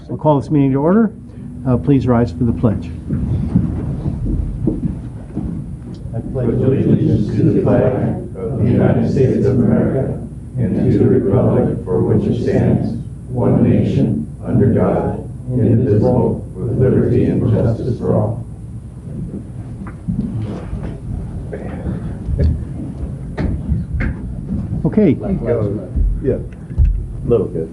I'll call this meeting to order. Please rise for the pledge. I pledge allegiance to the flag of the United States of America and to the republic for which it stands, one nation, under God, indivisible, with liberty and justice for all. Okay. Yeah, a little bit.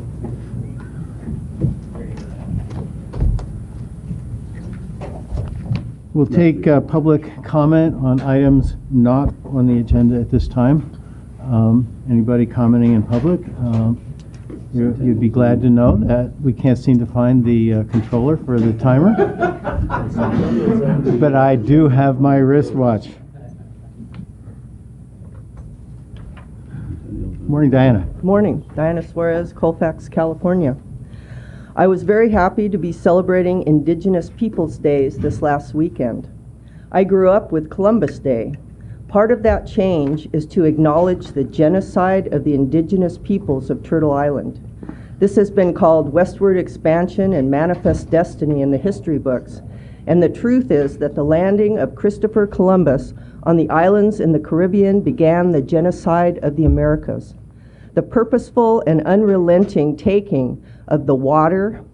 We'll take public comment on items not on the agenda at this time. Anybody commenting in public? You'd be glad to know that we can't seem to find the controller for the timer. But I do have my wristwatch. Morning, Diana. Morning, Diana Suarez, Colfax, California. I was very happy to be celebrating Indigenous Peoples Days this last weekend. I grew up with Columbus Day. Part of that change is to acknowledge the genocide of the indigenous peoples of Turtle Island. This has been called westward expansion and manifest destiny in the history books. And the truth is that the landing of Christopher Columbus on the islands in the Caribbean began the genocide of the Americas. The purposeful and unrelenting taking of the water,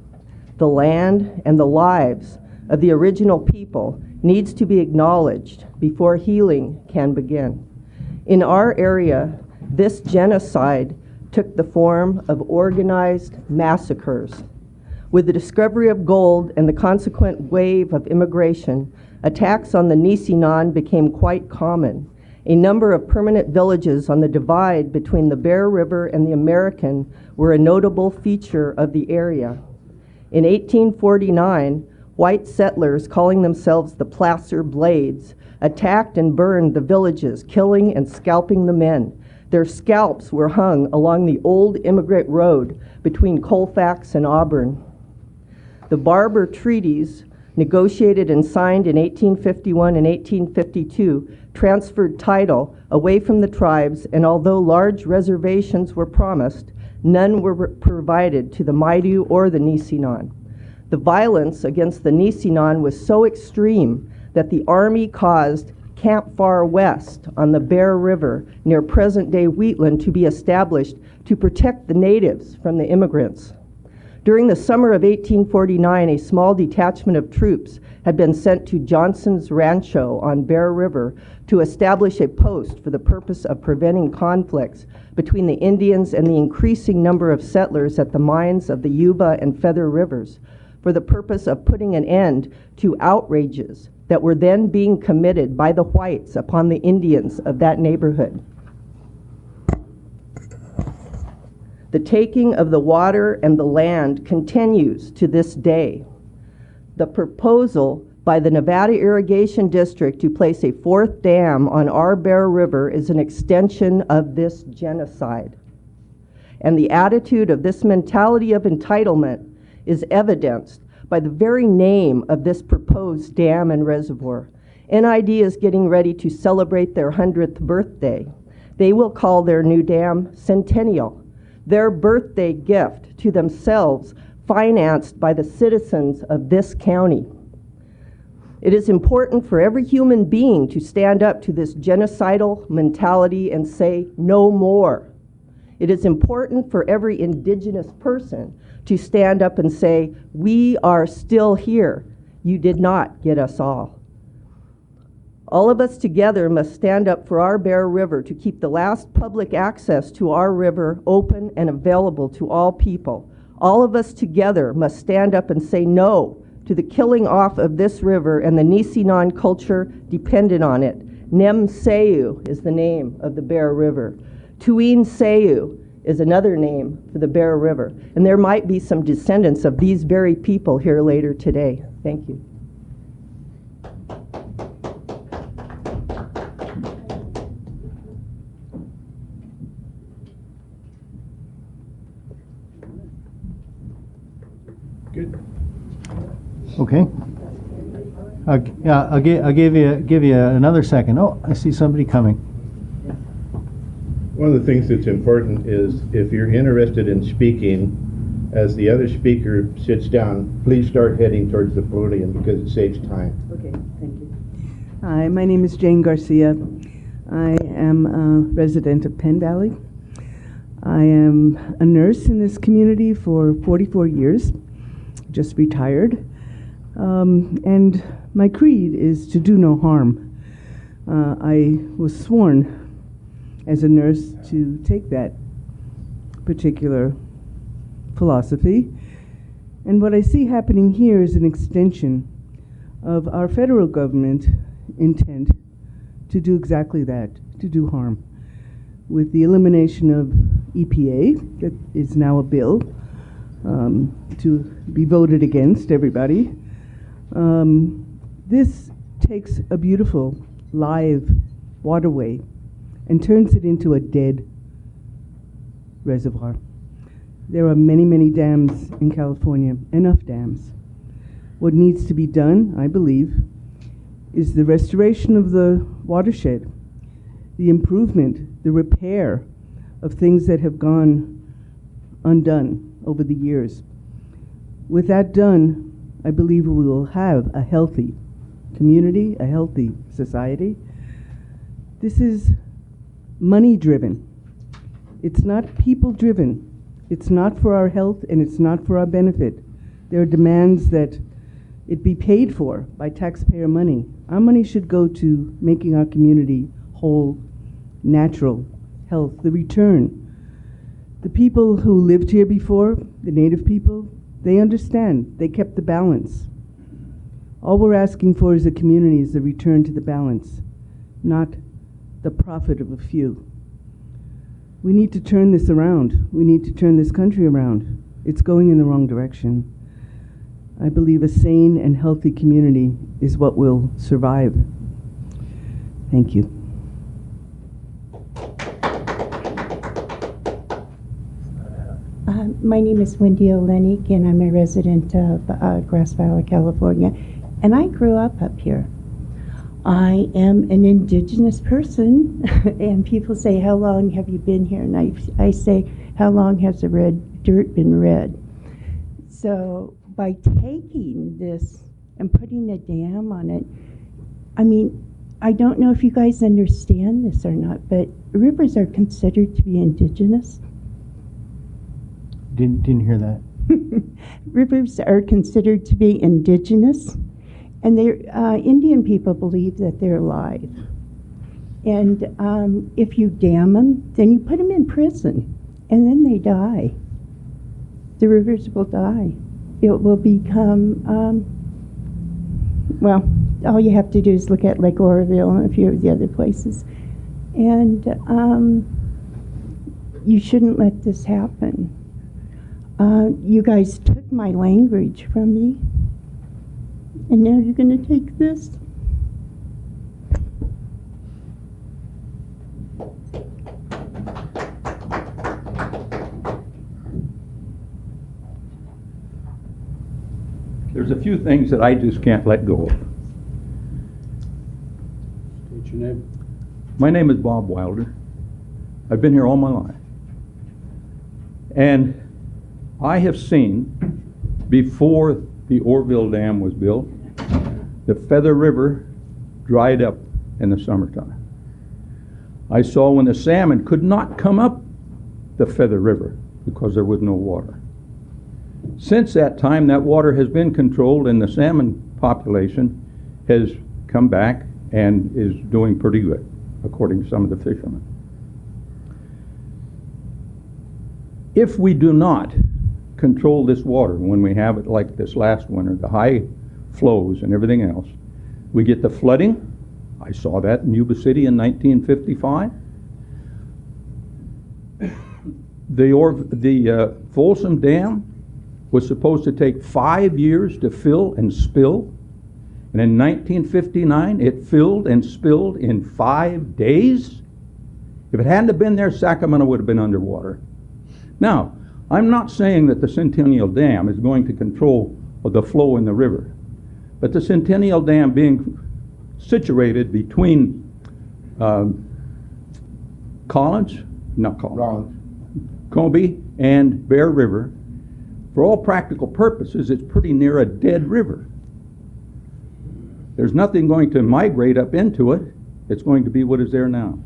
the land, and the lives of the original people needs to be acknowledged before healing can begin. In our area, this genocide took the form of organized massacres. With the discovery of gold and the consequent wave of immigration, attacks on the Nisenan became quite common. A number of permanent villages on the divide between the Bear River and the American were a notable feature of the area. In 1849, white settlers calling themselves the Placer Blades attacked and burned the villages, killing and scalping the men. Their scalps were hung along the old immigrant road between Colfax and Auburn. The Barber Treaties, negotiated and signed in 1851 and 1852, transferred title away from the tribes, and although large reservations were promised, none were provided to the Maidu or the Nisenan. The violence against the Nisenan was so extreme that the Army caused Camp Far West on the Bear River near present-day Wheatland to be established to protect the natives from the immigrants. During the summer of 1849, a small detachment of troops had been sent to Johnson's Rancho on Bear River to establish a post for the purpose of preventing conflicts between the Indians and the increasing number of settlers at the mines of the Yuba and Feather Rivers, for the purpose of putting an end to outrages that were then being committed by the whites upon the Indians of that neighborhood. The taking of the water and the land continues to this day. The proposal by the Nevada Irrigation District to place a fourth dam on our Bear River is an extension of this genocide. And the attitude of this mentality of entitlement is evidenced by the very name of this proposed dam and reservoir. NID is getting ready to celebrate their 100th birthday. They will call their new dam Centennial, their birthday gift to themselves, financed by the citizens of this county. It is important for every human being to stand up to this genocidal mentality and say, no more. It is important for every indigenous person to stand up and say, we are still here. You did not get us all. All of us together must stand up for our Bear River to keep the last public access to our river open and available to all people. All of us together must stand up and say no to the killing off of this river and the Nisenan culture dependent on it. Nem Seyu is the name of the Bear River. Tuin Seyu is another name for the Bear River. And there might be some descendants of these very people here later today. Thank you. Good. Okay. I'll give you another second. Oh, I see somebody coming. One of the things that's important is if you're interested in speaking as the other speaker sits down, please start heading towards the podium because it saves time. Okay, thank you. Hi, my name is Jane Garcia. I am a resident of Penn Valley. I am a nurse in this community for 44 years, just retired. And my creed is to do no harm. I was sworn as a nurse to take that particular philosophy. And what I see happening here is an extension of our federal government intent to do exactly that, to do harm. With the elimination of EPA, that is now a bill to be voted against, everybody. This takes a beautiful, live waterway and turns it into a dead reservoir. There are many, many dams in California, enough dams. What needs to be done, I believe, is the restoration of the watershed, the improvement, the repair of things that have gone undone over the years. With that done, I believe we will have a healthy community, a healthy society. This is money-driven. It's not people-driven. It's not for our health and it's not for our benefit. There are demands that it be paid for by taxpayer money. Our money should go to making our community whole, natural, health, the return. The people who lived here before, the native people, they understand. They kept the balance. All we're asking for as a community is the return to the balance, not the profit of a few. We need to turn this around. We need to turn this country around. It's going in the wrong direction. I believe a sane and healthy community is what will survive. Thank you. My name is Wendy Olenek, and I'm a resident of Grass Valley, California, and I grew up here. I am an indigenous person, and people say, how long have you been here? And I say, how long has the red dirt been red? So by taking this and putting a dam on it, I mean, I don't know if you guys understand this or not, but rivers are considered to be indigenous. Didn't hear that. Rivers are considered to be indigenous, and Indian people believe that they're alive. And if you dam them, then you put them in prison, and then they die. The rivers will die. It will become, well, all you have to do is look at Lake Oroville and a few of the other places. And you shouldn't let this happen. You guys took my language from me, and now you're going to take this? There's a few things that I just can't let go of. State your name. My name is Bob Wilder. I've been here all my life. And I have seen, before the Oroville Dam was built, the Feather River dried up in the summertime. I saw when the salmon could not come up the Feather River because there was no water. Since that time, that water has been controlled and the salmon population has come back and is doing pretty good, according to some of the fishermen. If we do not control this water when we have it like this last winter, the high flows and everything else, we get the flooding. I saw that in Yuba City in 1955. The Folsom Dam was supposed to take 5 years to fill and spill, and in 1959 it filled and spilled in 5 days. If it hadn't have been there, Sacramento would have been underwater. Now, I'm not saying that the Centennial Dam is going to control the flow in the river, but the Centennial Dam being situated between Colby and Bear River For all practical purposes, it's pretty near a dead river. There's nothing going to migrate up into it. It's going to be what is there now.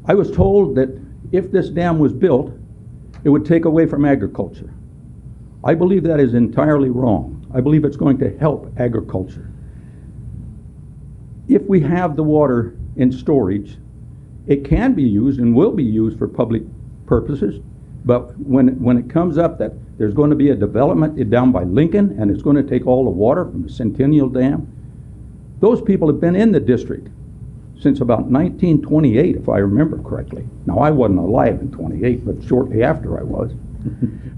I was told that if this dam was built, it would take away from agriculture. I believe that is entirely wrong. I believe it's going to help agriculture. If we have the water in storage, it can be used and will be used for public purposes, but when it comes up that there's going to be a development down by Lincoln and it's going to take all the water from the Centennial Dam, those people have been in the district since about 1928, if I remember correctly. Now, I wasn't alive in 28, but shortly after I was.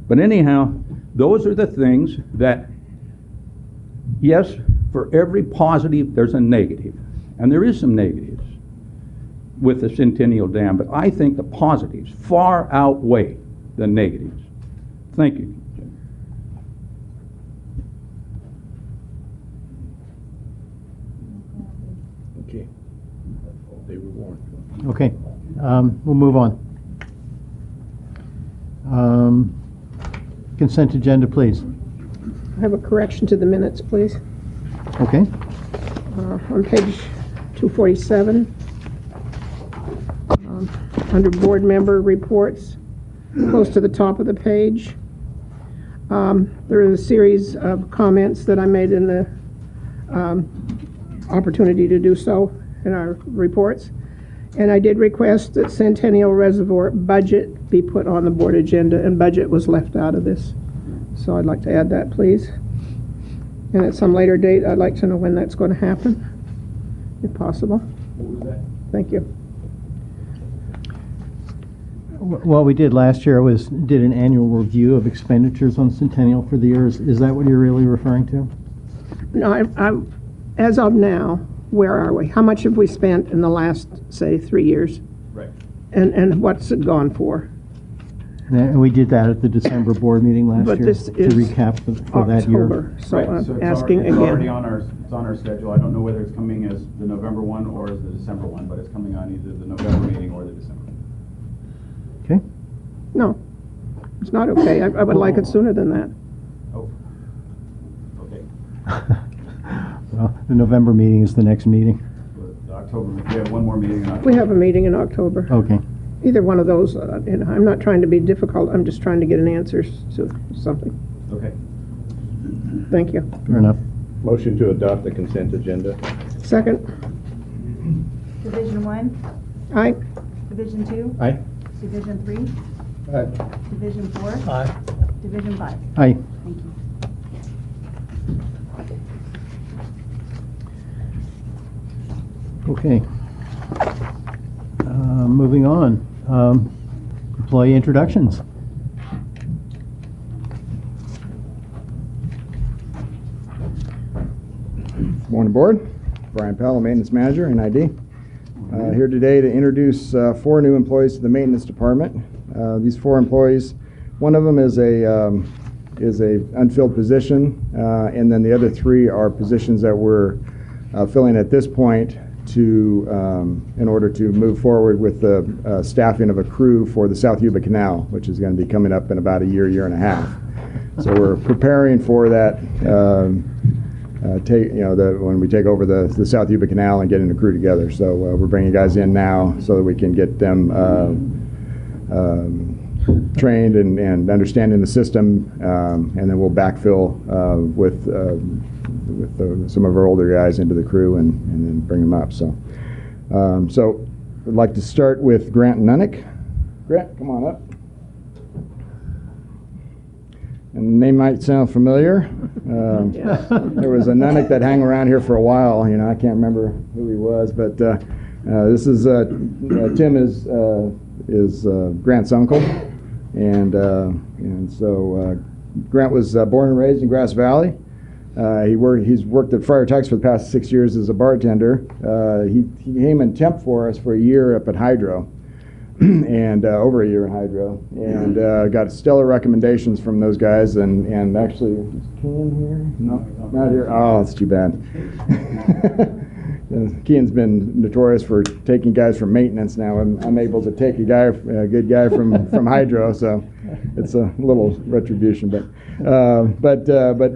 But anyhow, those are the things that, yes, for every positive, there's a negative. And there is some negatives with the Centennial Dam, but I think the positives far outweigh the negatives. Thank you. Okay. They were warned. Okay, we'll move on. Consent agenda, please. I have a correction to the minutes, please. Okay, On page 247, under board member reports, close to the top of the page, there is a series of comments that I made in the opportunity to do so in our reports. And I did request that Centennial Reservoir budget be put on the board agenda, and budget was left out of this. So I'd like to add that, please. And at some later date, I'd like to know when that's going to happen, if possible. What was that? Thank you. what we did last year was did an annual review of expenditures on Centennial for the years. Is that what you're really referring to? No, as of now, where are we? How much have we spent in the last, say, 3 years? Right. And what's it gone for? And we did that at the December board meeting last But year this to is recap for that year. October, so Right, I'm so it's asking it's already again. on our schedule. I don't know whether it's coming as the November one or as the December one, but it's coming on either the November meeting or the December. Okay. No, it's not okay. I would like it sooner than that. Oh, okay. Well, the November meeting is the next meeting. The October, we have one more meeting in October. We have a meeting in October. Okay. Either one of those, and I'm not trying to be difficult, I'm just trying to get an answer to something. Okay. Thank you. Fair enough. Motion to adopt the consent agenda. Second, Division 1, aye. Division 2, Aye. Division 3, Aye. Division 4, Aye. Division 5. Aye. Thank you. Okay. Moving on. Employee introductions. Morning, Board. Brian Powell, Maintenance Manager, NID. Here today to introduce 4 new employees to the Maintenance Department. These 4 employees, one of them is a unfilled position, and then the other 3 are positions that we're filling at this point to in order to move forward with the staffing of a crew for the South Yuba Canal, which is going to be coming up in about a year and a half. So we're preparing for that. When we take over the South Yuba Canal and getting the crew together. So we're bringing guys in now so that we can get them trained and understanding the system, and then we'll backfill with some of our older guys into the crew and then bring them up. So, I'd like to start with Grant Nunnick. Grant, come on up. And the name might sound familiar. There was a Nunnick that hung around here for a while. You know, I can't remember who he was, but this is Tim is Grant's uncle, and so Grant was born and raised in Grass Valley. He's worked at Friar Tuck's for the past 6 years as a bartender. He came and temp for us for a year up at Hydro. And over a year in Hydro, and got stellar recommendations from those guys. And actually, is Kean here? No, not here. Oh, that's too bad. Kean's been notorious for taking guys from maintenance. Now I'm able to take a good guy from Hydro. So it's a little retribution, but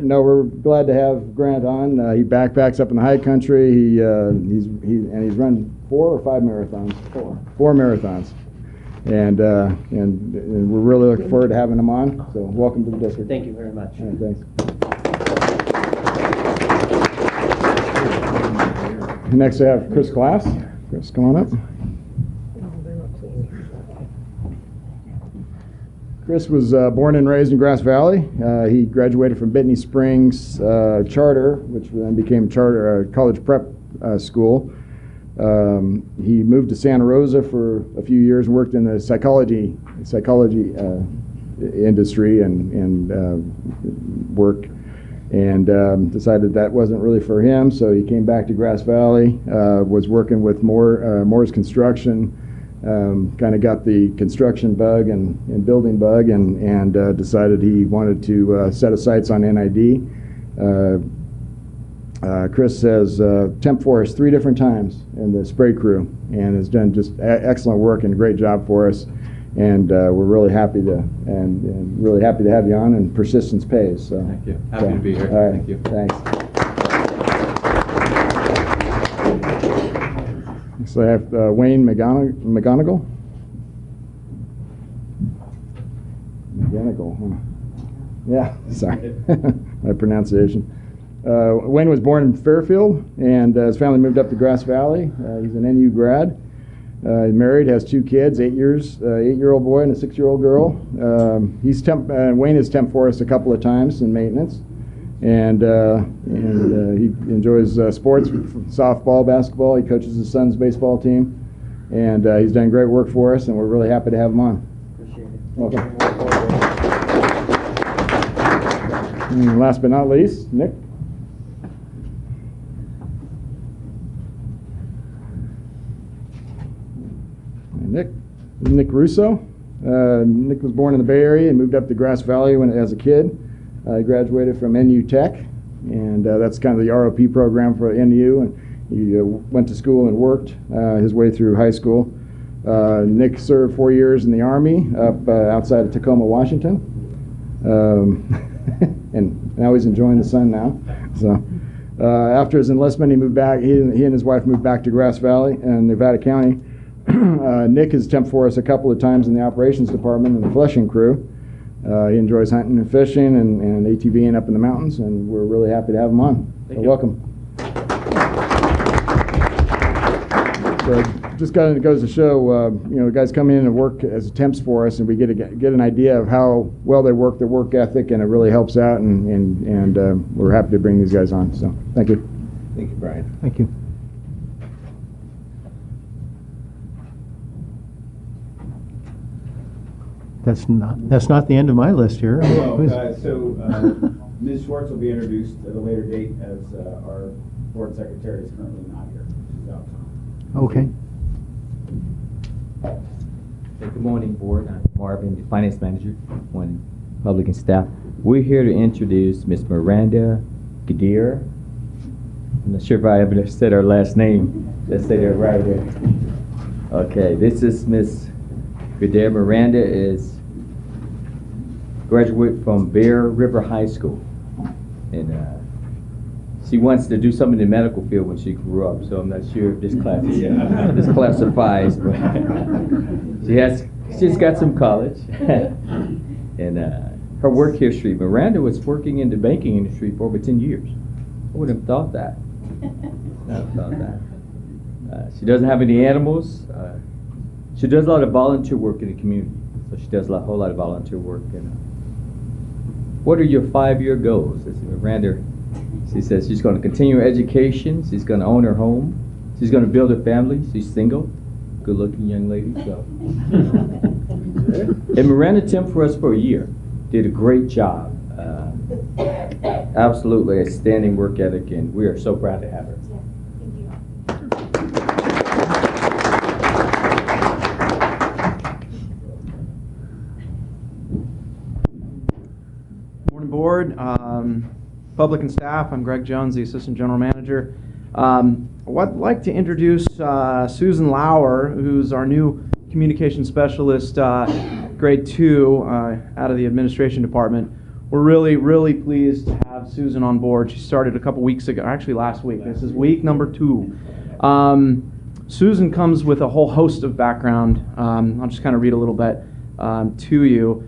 no, we're glad to have Grant on. He backpacks up in the high country. He's run 4 or 5 marathons. 4 marathons, and we're really looking forward to having him on. So welcome to the district. Thank you very much. All right, thanks. Next, I have Chris Glass. Chris, come on up. Chris was born and raised in Grass Valley. He graduated from Bethany Springs Charter, which then became Charter College Prep School. He moved to Santa Rosa for a few years and worked in the psychology industry and work, and decided that wasn't really for him, so he came back to Grass Valley, was working with Moore's Construction, kind of got the construction bug and building bug, and decided he wanted to set his sights on NID. Chris has temp for us 3 different times in the spray crew, and has done just excellent work and a great job for us. And we're really happy to really happy to have you on. And persistence pays. So Thank you. Happy to be here. All right, Thank you. Thanks. So I have Wayne McGonigal. McGonigal, huh? Yeah, sorry, my pronunciation. Wayne was born in Fairfield, and his family moved up to Grass Valley. He's an NU grad. He's married, has 2 kids, 8-year-old boy and a 6-year-old girl. Wayne has temp for us a couple of times in maintenance, and he enjoys sports, softball, basketball. He coaches his son's baseball team, and he's done great work for us, and we're really happy to have him on. Appreciate it. Welcome. And last but not least, Nick. Nick Russo. Nick was born in the Bay Area and moved up to Grass Valley as a kid. He graduated from NU Tech, and that's kind of the ROP program for NU. And he went to school and worked his way through high school. Nick served 4 years in the Army up outside of Tacoma, Washington, and now he's enjoying the sun now. So after his enlistment, he moved back. He and his wife moved back to Grass Valley and Nevada County. Nick has temped for us a couple of times in the operations department and the flushing crew. He enjoys hunting and fishing and ATVing up in the mountains, and we're really happy to have him on. So welcome. So just kind of goes to show, guys come in and work as temps for us, and we get an idea of how well they work, their work ethic, and it really helps out, and we're happy to bring these guys on. So thank you. Thank you, Brian. Thank you. That's not the end of my list here. Ms. Schwartz will be introduced at a later date, as our board secretary is currently not here. She's out. Okay. Good morning, board. I'm Marvin, the finance manager, one public and staff. We're here to introduce Miss Miranda Gadir. I'm not sure if I ever said her last name. Let's say that right there. Okay, this is Miss Gadir. Miranda is graduate from Bear River High School, and she wants to do something in the medical field when she grew up. So I'm not sure if this classifies, but she's got some college, and her work history. Miranda was working in the banking industry for over 10 years. I wouldn't have thought that. She doesn't have any animals. She does a lot of volunteer work in the community. So she does a whole lot of volunteer work. And what are your 5-year goals? Miranda, she says she's going to continue her education. She's going to own her home. She's going to build a family. She's single, good-looking young lady. So, and Miranda temped for us for a year. Did a great job. Absolutely a standing work ethic, and we are so proud to have her. Board, public and staff. I'm Greg Jones, the Assistant General Manager. I'd like to introduce Susan Lauer, who's our new Communication Specialist. Greg grade 2 out of the administration department. We're really, really pleased to have Susan on board. She started a couple weeks ago, actually last week. This is week number 2. Susan comes with a whole host of background. I'll just kind of read a little bit to you.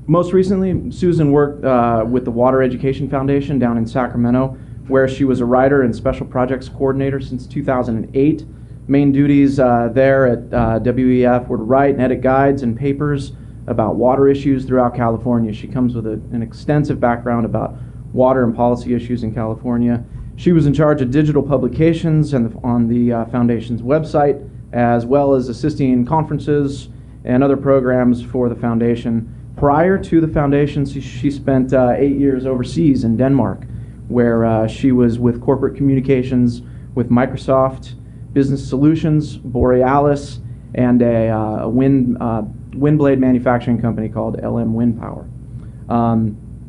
Most recently, Susan worked with the Water Education Foundation down in Sacramento, where she was a writer and special projects coordinator since 2008. Main duties there at WEF were to write and edit guides and papers about water issues throughout California. She comes with an extensive background about water and policy issues in California. She was in charge of digital publications and on the foundation's website, as well as assisting in conferences and other programs for the foundation. Prior to the foundation, she spent 8 years overseas in Denmark, where she was with corporate communications with Microsoft, Business Solutions, Borealis, and a wind blade manufacturing company called LM Wind Power.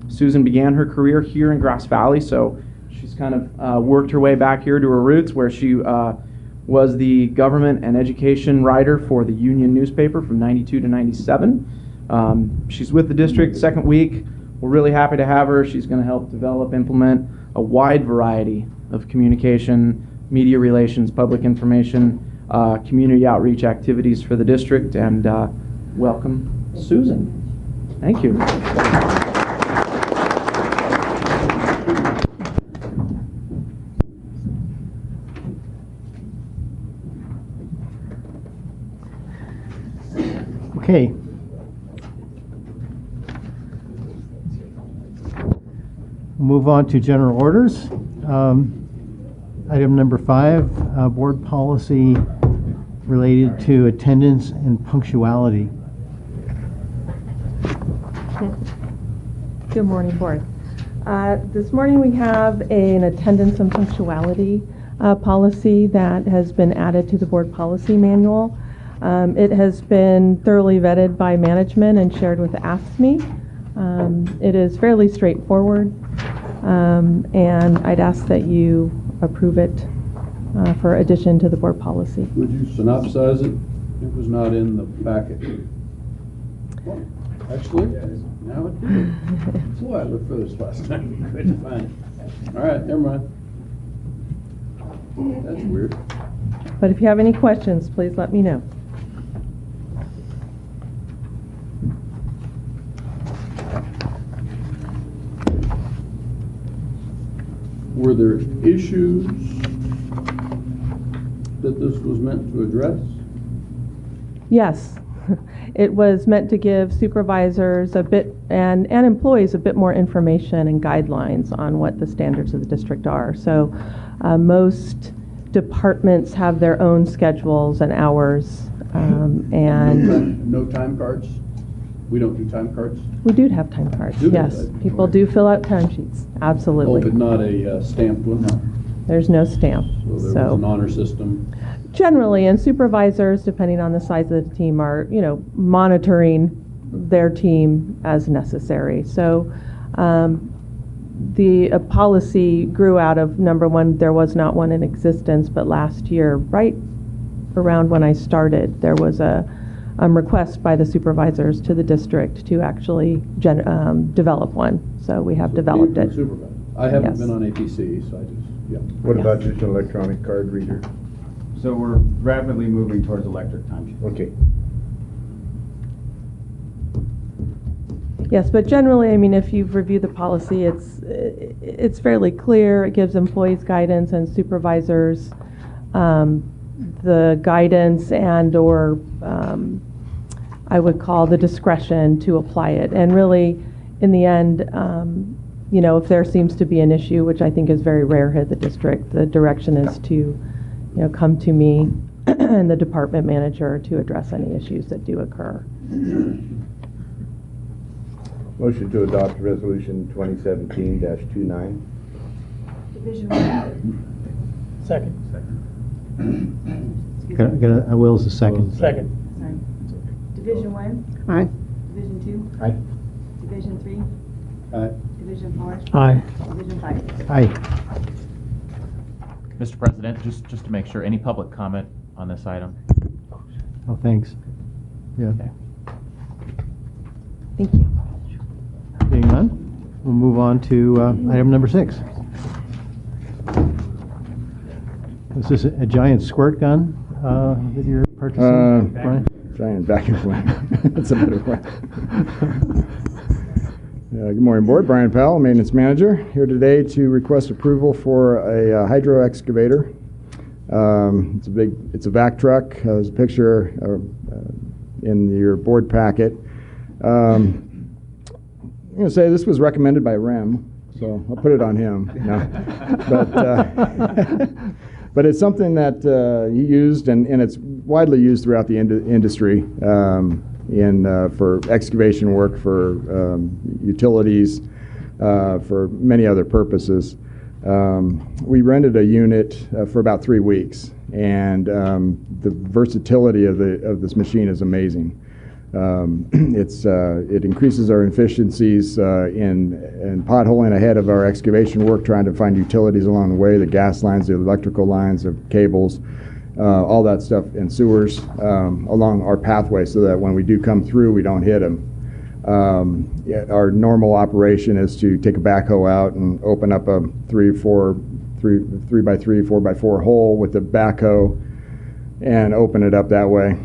Susan began her career here in Grass Valley, so she's kind of worked her way back here to her roots, where she was the government and education writer for the Union newspaper from 92 to 97. She's with the district second week. We're really happy to have her. She's going to help develop, implement a wide variety of communication, media relations, public information, community outreach activities for the district, and welcome, Susan. Thank you. Okay. Move on to general orders. Item number 5, board policy related to attendance and punctuality. Good morning, board. This morning we have an attendance and punctuality policy that has been added to the board policy manual. It has been thoroughly vetted by management and shared with AFSCME. It is fairly straightforward, and I'd ask that you approve it for addition to the board policy. Would you synopsize it? It was not in the packet. Actually, now it did. Boy, I looked for this last time. Couldn't find it. All right, never mind. That's weird. But if you have any questions, please let me know. Were there issues that this was meant to address? Yes. It was meant to give supervisors a bit and employees a bit more information and guidelines on what the standards of the district are. So most departments have their own schedules and hours, and no time cards? We don't do time cards? we do have time cards. Yes, people do fill out timesheets. Absolutely. Oh, but not a stamped one? There's no stamp. So there was an honor system? Generally, and supervisors, depending on the size of the team, are, monitoring their team as necessary. So the policy grew out of, number one, there was not one in existence, but last year, right around when I started, there was a request by the supervisors to the district to actually develop one. So we have developed it. I haven't been on APC, so I just, yeah. What about just an electronic card reader? So we're rapidly moving towards electric timesheets. Okay. Yes, but generally, I mean, if you've reviewed the policy, it's fairly clear. It gives employees guidance and supervisors the guidance and or I would call the discretion to apply it. And really, in the end, if there seems to be an issue, which I think is very rare here at the district, the direction is to come to me and the department manager to address any issues that do occur. Motion to adopt resolution 2017-29. Division 1. Second. I will as a second. Sorry. Division 1. Aye. Division 2. Aye. Division 3. Aye. Division 4. Aye. Division 5. Aye. Mr. President, just to make sure, any public comment on this item? Oh, thanks. Yeah. Okay. Thank you. Being none, we'll move on to item number 6. Is this a giant squirt gun that you're purchasing, Brian? Giant vacuum cleaner. That's a better way. Good morning, Board. Brian Powell, Maintenance Manager, here today to request approval for a hydro excavator. It's a vac truck. There's a picture in your board packet. I'm going to say this was recommended by Rem, so I'll put it on him. No. But it's something that he used, and it's widely used throughout the industry for excavation work, for utilities, for many other purposes. We rented a unit for about 3 weeks, and the versatility of this machine is amazing. It increases our efficiencies in potholing ahead of our excavation work, trying to find utilities along the way, the gas lines, the electrical lines, the cables, all that stuff, and sewers along our pathway, so that when we do come through, we don't hit them. Our normal operation is to take a backhoe out and open up a 3x3, 4x4 hole with the backhoe and open it up that way.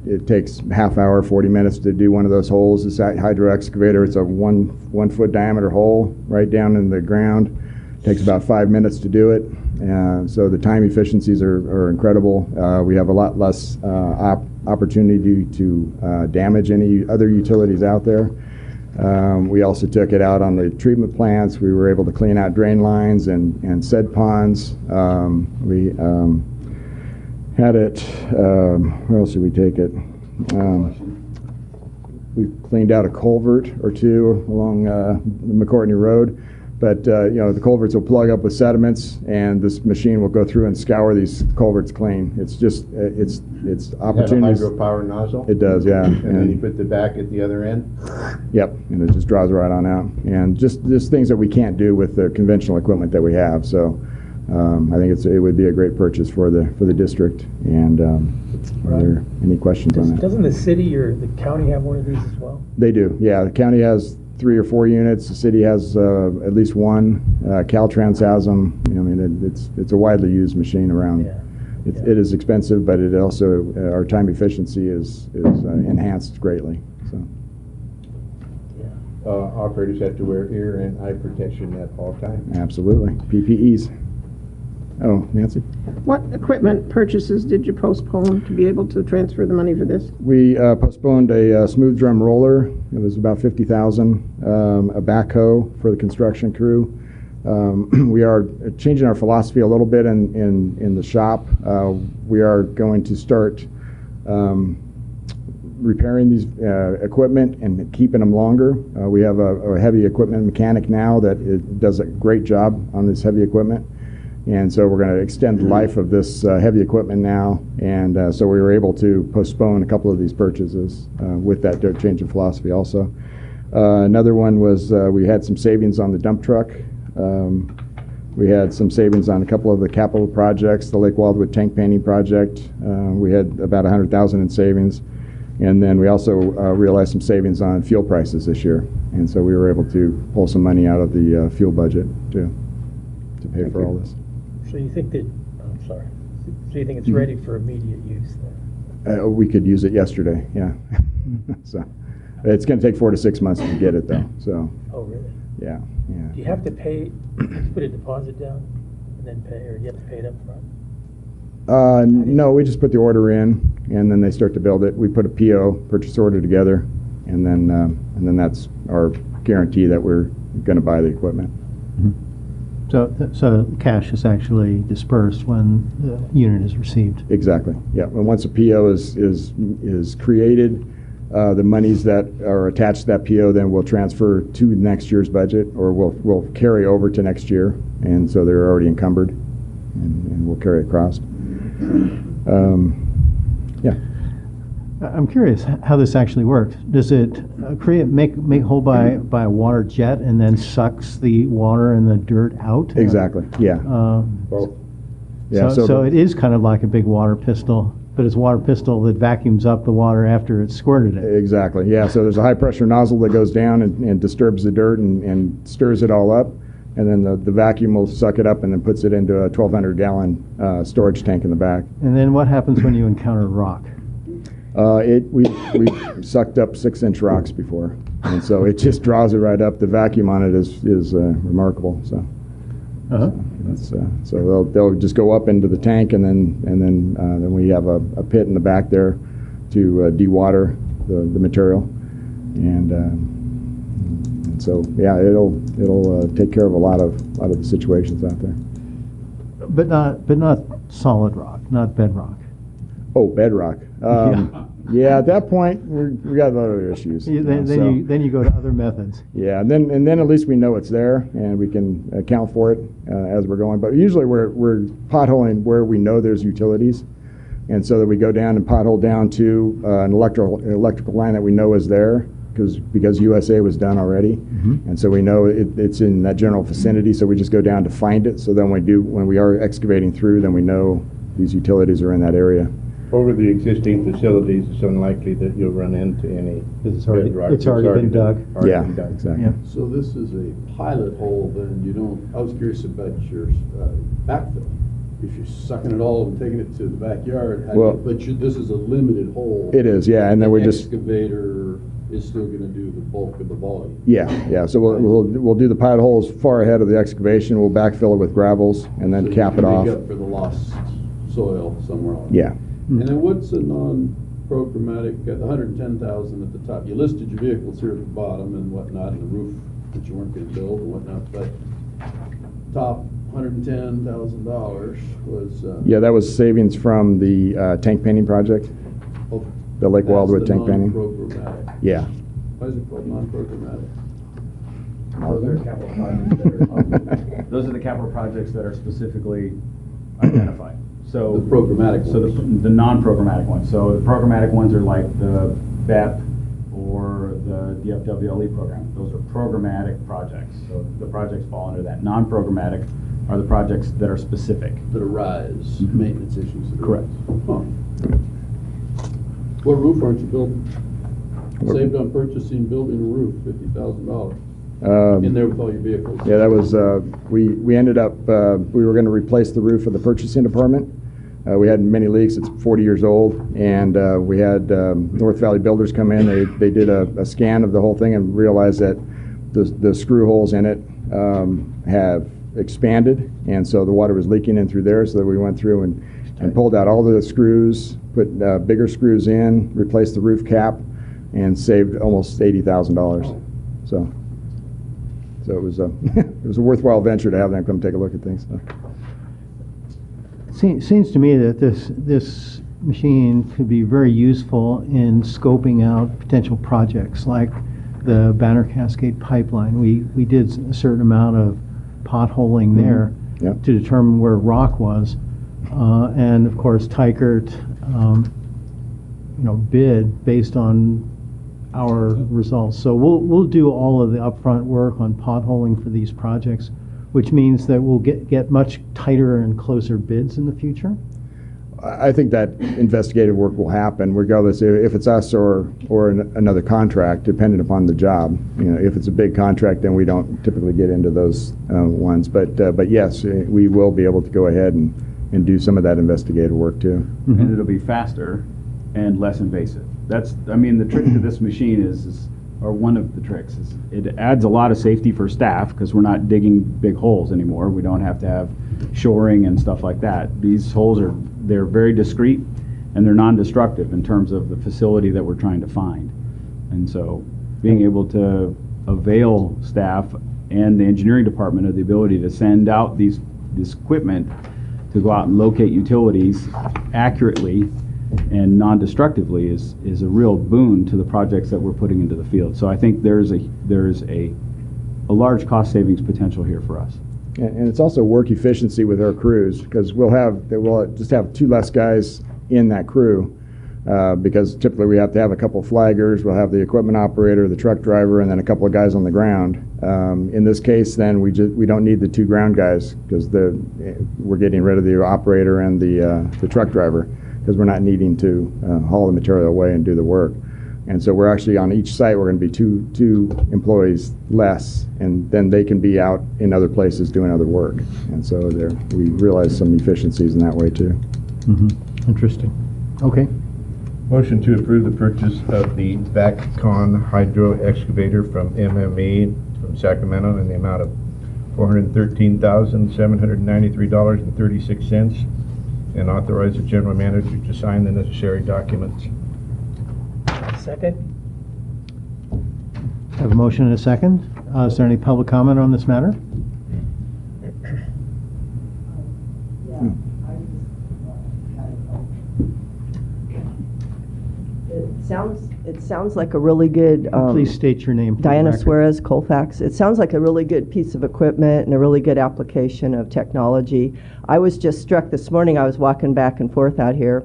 It takes half hour, 40 minutes to do one of those holes. This hydro excavator, it's a 1 foot diameter hole right down in the ground. It takes about 5 minutes to do it. So the time efficiencies are incredible. We have a lot less opportunity to damage any other utilities out there. We also took it out on the treatment plants. We were able to clean out drain lines and sed ponds. We had it, where else did we take it? We cleaned out a culvert or two along the McCourtney Road. But the culverts will plug up with sediments, and this machine will go through and scour these culverts clean. It's just, it's opportunities. It has a hydropower nozzle? It does, yeah. And then you put the back at the other end? Yep, and it just draws right on out. And just things that we can't do with the conventional equipment that we have. So I think it would be a great purchase for the district. And are there any questions on that? Doesn't the city or the county have one of these as well? They do, yeah. The county has 3 or 4 units. The city has at least one. Caltrans has them. It's a widely used machine around. Yeah. It is expensive, but it also our time efficiency is enhanced greatly. So. Operators have to wear ear and eye protection at all times. Absolutely. PPEs. Oh, Nancy? What equipment purchases did you postpone to be able to transfer the money for this? We postponed a smooth drum roller. It was about $50,000. A backhoe for the construction crew. We are changing our philosophy a little bit in the shop. We are going to start repairing these equipment and keeping them longer. We have a heavy equipment mechanic now that does a great job on this heavy equipment. And so we're going to extend the life of this heavy equipment now, and so we were able to postpone a couple of these purchases with that change in philosophy also. Another one was we had some savings on the dump truck. We had some savings on a couple of the capital projects, the Lake Wildwood tank painting project. We had about $100,000 in savings, and then we also realized some savings on fuel prices this year, and so we were able to pull some money out of the fuel budget to pay for all this. So you think that, so you think it's ready for immediate use then? We could use it yesterday, yeah. So it's going to take 4 to 6 months to get it though. So. Oh, really? Yeah. Do you have to pay, put a deposit down and then pay, or do you have to pay it up front? No, we just put the order in, and then they start to build it. We put a PO, purchase order, together, and then that's our guarantee that we're going to buy the equipment. Mm-hmm. So cash is actually dispersed when the unit is received. Exactly. Yeah. And once a PO is created, the monies that are attached to that PO then will transfer to next year's budget, or will carry over to next year, and so they're already encumbered, and we'll carry across. Yeah. I'm curious how this actually works. Does it make whole by a water jet and then sucks the water and the dirt out? Exactly. Yeah. Both. Yeah. So it is kind of like a big water pistol. but it's a water pistol that vacuums up the water after it's squirted it. Exactly, yeah. So there's a high-pressure nozzle that goes down and disturbs the dirt and stirs it all up, and then the vacuum will suck it up and then puts it into a 1,200-gallon storage tank in the back. And then what happens when you encounter rock? We sucked up 6-inch rocks before, and so it just draws it right up. The vacuum on it is remarkable. So, so they'll just go up into the tank, and then we have a pit in the back there to dewater the material, and so yeah, it'll take care of a lot of the situations out there. But not solid rock, not bedrock. Oh, bedrock. Yeah, at that point we got other issues. Then you go to other methods. Yeah, and then at least we know it's there and we can account for it as we're going. But usually we're potholing where we know there's utilities, and so that we go down and pothole down to an electrical line that we know is there because USA was done already, and so we know it's in that general vicinity. So we just go down to find it. So then when we are excavating through, then we know these utilities are in that area. Over the existing facilities, it's unlikely that you'll run into any. It's already been dug. Yeah, exactly. Yeah. So this is a pilot hole, then you don't, I was curious about your backfill. If you're sucking it all and taking it to the backyard, this is a limited hole. It is, yeah, and then we just. Excavator is still gonna do the bulk of the volume. Yeah, so we'll do the pilot holes far ahead of the excavation. We'll backfill it with gravels and then cap it off. Make up for the lost soil somewhere on. Yeah. And then what's a non-programmatic, the 110,000 at the top? You listed your vehicles here at the bottom and whatnot, and the roof that you weren't going to build and whatnot, but top $110,000 was... yeah, that was savings from the tank painting project, the Lake Wildwood tank painting. Non-programmatic. Yeah. Why is it called non-programmatic? Those are the capital projects that are specifically identified. So the programmatic ones. the non-programmatic ones. So the programmatic ones are like the BEP or the DFWLE program. Those are programmatic projects. So the projects fall under that. Non-programmatic are the projects that are specific. That arise, maintenance issues that Correct. Huh. What roof aren't you building? Saved on purchasing, building a roof, $50,000. In there with all your vehicles. Yeah, that was, we ended up, we were going to replace the roof of the purchasing department. We had many leaks. It's 40 years old, and we had North Valley Builders come in. They did a scan of the whole thing and realized that the screw holes in it have expanded, and so the water was leaking in through there. So that we went through and pulled out all the screws, put bigger screws in, replaced the roof cap, and saved almost $80,000. So it was a worthwhile venture to have them come take a look at things. So. Seems to me that this machine could be very useful in scoping out potential projects like the Banner Cascade pipeline. We did a certain amount of potholing there to determine where rock was, and of course Tykert, bid based on our results. So we'll do all of the upfront work on potholing for these projects, which means that we'll get much tighter and closer bids in the future. I think that investigative work will happen regardless if it's us or another contract, depending upon the job. If it's a big contract, then we don't typically get into those ones. But yes, we will be able to go ahead and do some of that investigative work too. And it'll be faster and less invasive. The trick to this machine or one of the tricks is it adds a lot of safety for staff because we're not digging big holes anymore. We don't have to have shoring and stuff like that. These holes they're very discreet and they're non-destructive in terms of the facility that we're trying to find. And so being able to avail staff and the engineering department of the ability to send out this equipment to go out and locate utilities accurately and non-destructively is a real boon to the projects that we're putting into the field. So I think there's a large cost savings potential here for us. And it's also work efficiency with our crews because we'll just have 2 less guys in that crew because typically we have to have a couple of flaggers. We'll have the equipment operator, the truck driver, and then a couple of guys on the ground. In this case, then we don't need the 2 ground guys because we're getting rid of the operator and the truck driver. because we're not needing to haul the material away and do the work. And so we're actually on each site, we're going to be two employees less, and then they can be out in other places doing other work. And so we realize some efficiencies in that way too. Interesting. Okay. Motion to approve the purchase of the Vac-Con hydro excavator from MMA from Sacramento in the amount of $413,793.36, and authorize the general manager to sign the necessary documents. Second? Have a motion and a second. Is there any public comment on this matter? It sounds like a really good. Please state your name. for the Diana record. Suarez, Colfax. It sounds like a really good piece of equipment and a really good application of technology. I was just struck this morning. I was walking back and forth out here,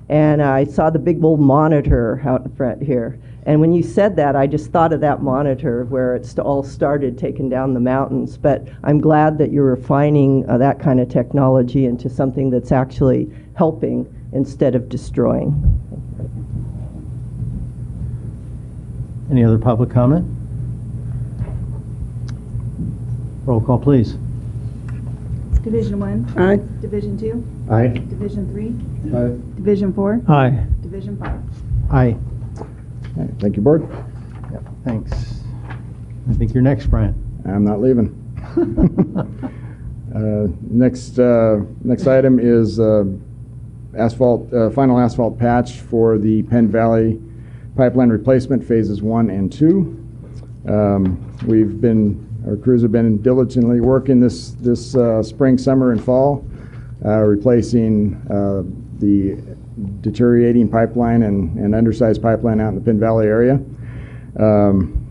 and I saw the big old monitor out in front here. And when you said that, I just thought of that monitor where it all started taking down the mountains. But I'm glad that you're refining that kind of technology into something that's actually helping instead of destroying. Any other public comment? Roll call, please. Division 1. Aye. Division 2. Aye. Division 3. Aye. Division 4. Aye. Division 5. Aye. Okay, thank you, board. Yep, thanks. I think you're next, Brian. I'm not leaving. Next item is asphalt, final asphalt patch for the Penn Valley pipeline replacement phases 1 and 2. Our crews have been diligently working this spring, summer, and fall, replacing the deteriorating pipeline and undersized pipeline out in the Penn Valley area.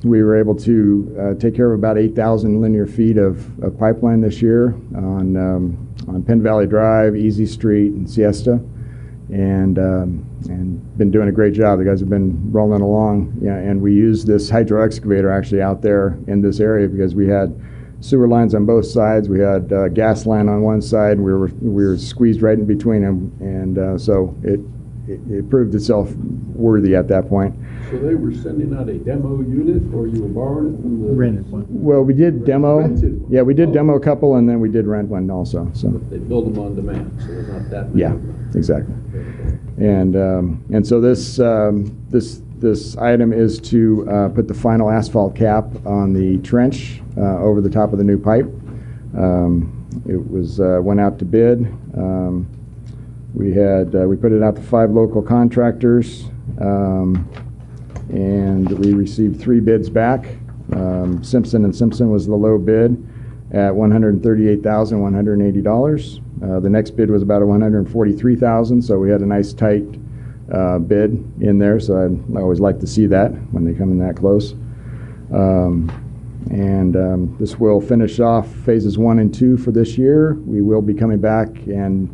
We were able to take care of about 8,000 linear feet of pipeline this year on Penn Valley Drive, Easy Street, and Siesta, and been doing a great job. The guys have been rolling along, and we used this hydro excavator actually out there in this area because we had sewer lines on both sides. We had gas line on one side. We were squeezed right in between them, and so it proved itself worthy at that point. So they were sending out a demo unit, or you were borrowing it from the? Rented one. Well, we did demo. Rented one. Yeah, we did demo a couple, and then we did rent one also. So They build them on demand, so there's not that many yeah, of them. exactly. And so this item is to put the final asphalt cap on the trench over the top of the new pipe. It was went out to bid. We put it out to 5 local contractors, and we received 3 bids back. Simpson & Simpson was the low bid at $138,180. The next bid was about $143,000, so we had a nice tight bid in there. So I always like to see that when they come in that close. This will finish off phases 1 and 2 for this year. We will be coming back and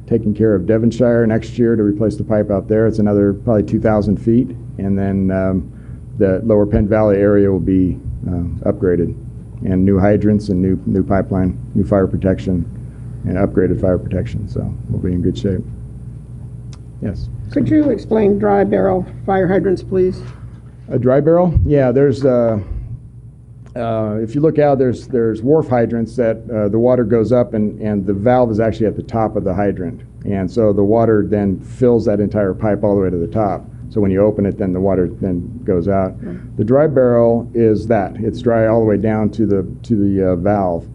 taking care of Devonshire next year to replace the pipe out there. It's another probably 2,000 feet, and then the lower Penn Valley area will be upgraded, and new hydrants and new pipeline, new fire protection, and upgraded fire protection. So we'll be in good shape. Yes. Could you explain dry barrel fire hydrants, please? A dry barrel? Yeah, there's if you look out, there's wharf hydrants that the water goes up and the valve is actually at the top of the hydrant. And so the water then fills that entire pipe all the way to the top. So when you open it, then the water then goes out. The dry barrel is that. It's dry all the way down to the valve.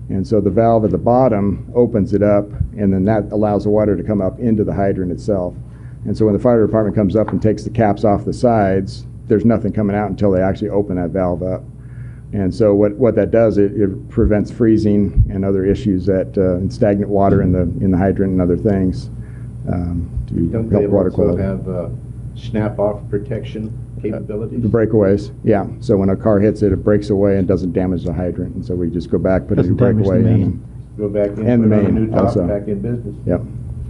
And so the valve at the bottom opens it up, and then that allows the water to come up into the hydrant itself. And so when the fire department comes up and takes the caps off the sides, there's nothing coming out until they actually open that valve up. And so what that does, it prevents freezing and other issues that and stagnant water in the hydrant and other things to Don't they help water also quality. have snap-off protection capabilities? The breakaways, yeah. So when a car hits it, it breaks away and doesn't damage the hydrant. And so we just go back, put a new Doesn't damage the breakaway in. main. Go back in, And the put on a main new top, also. back in business. Yep.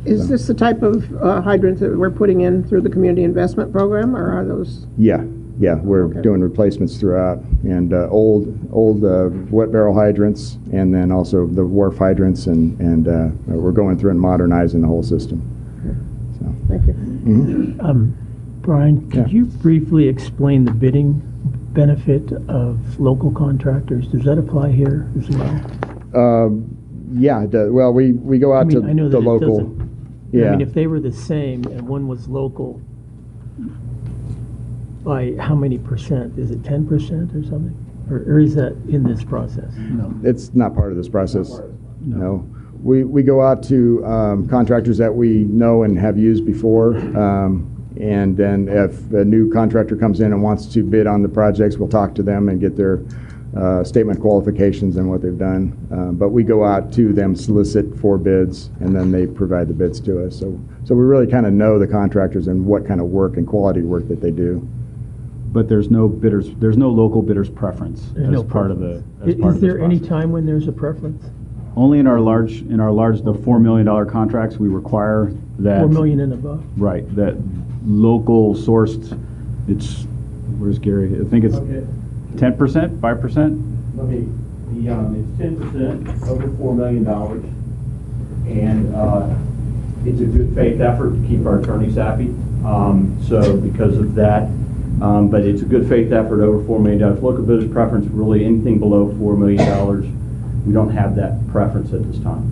Is this the type of hydrant that we're putting in through the community investment program, or are those? Yeah, we're Okay. doing replacements throughout, and old wet barrel hydrants, and then also the wharf hydrants, and we're going through and modernizing the whole system. So. Thank you. Brian, could Yeah. you briefly explain the bidding benefit of local contractors? Does that apply here as well? Yeah, it does. Well, we go out to I know the that it local. doesn't. Yeah. I mean, if they were the same and one was local, by how many percent? Is it 10% or something? Or is that in this process? No. It's not part of this process. No. We go out to contractors that we know and have used before. And then if a new contractor comes in and wants to bid on the projects, we'll talk to them and get their statement qualifications and what they've done. But we go out to them, solicit for bids, and then they provide the bids to us. So we really kind of know the contractors and what kind of work and quality work that they do. But there's no bidders, there's no local bidders preference There's as no part of the, preference. as part Is of this there any process. time when there's a preference? Only in our large, the $4 million contracts, we require that. 4 million and above? Right, that local sourced, it's, where's Gary? I think it's 10%, 5%? Let me, it's 10%, over $4 million. And it's a good faith effort to keep our attorneys happy. So because of that, but it's a good faith effort over $4 million. Local bidders preference, really anything below $4 million, we don't have that preference at this time.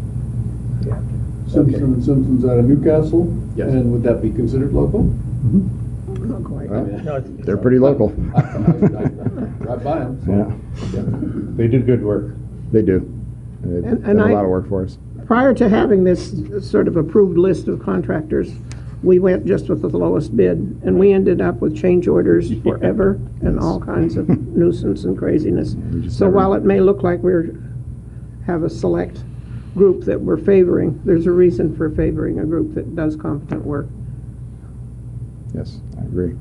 Simpson and Simpson's out of Newcastle? Yes. And would that be considered local? Not quite. Well, No, they're pretty local. Right by them. Yeah, They do good work. they do. They've And done a I- lot of work for us. Prior to having this sort of approved list of contractors, we went just with the lowest bid, and we ended up with change orders forever and all kinds of nuisance and craziness. just So never- while it may look like have a select group that we're favoring, there's a reason for favoring a group that does competent work. Yes, I agree.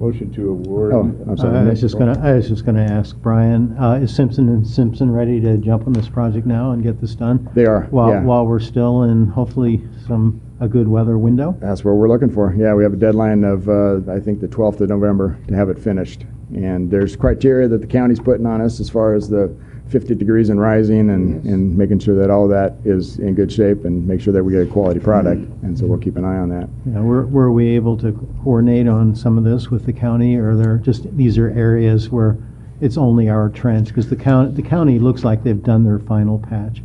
Motion to award. Oh, I'm sorry. I was just gonna ask Brian, is Simpson and Simpson ready to jump on this project now and get this done? They are, yeah. While we're still in hopefully a good weather window? That's what we're looking for. Yeah, we have a deadline of, I think, the 12th of November to have it finished. And there's criteria that the county's putting on us as far as the 50 degrees and rising and making sure that all that is in good shape and make sure that we get a quality product. And so we'll keep an eye on that. Yeah, were we able to coordinate on some of this with the county, or these are areas where it's only our trench? Because the county looks like they've done their final patch.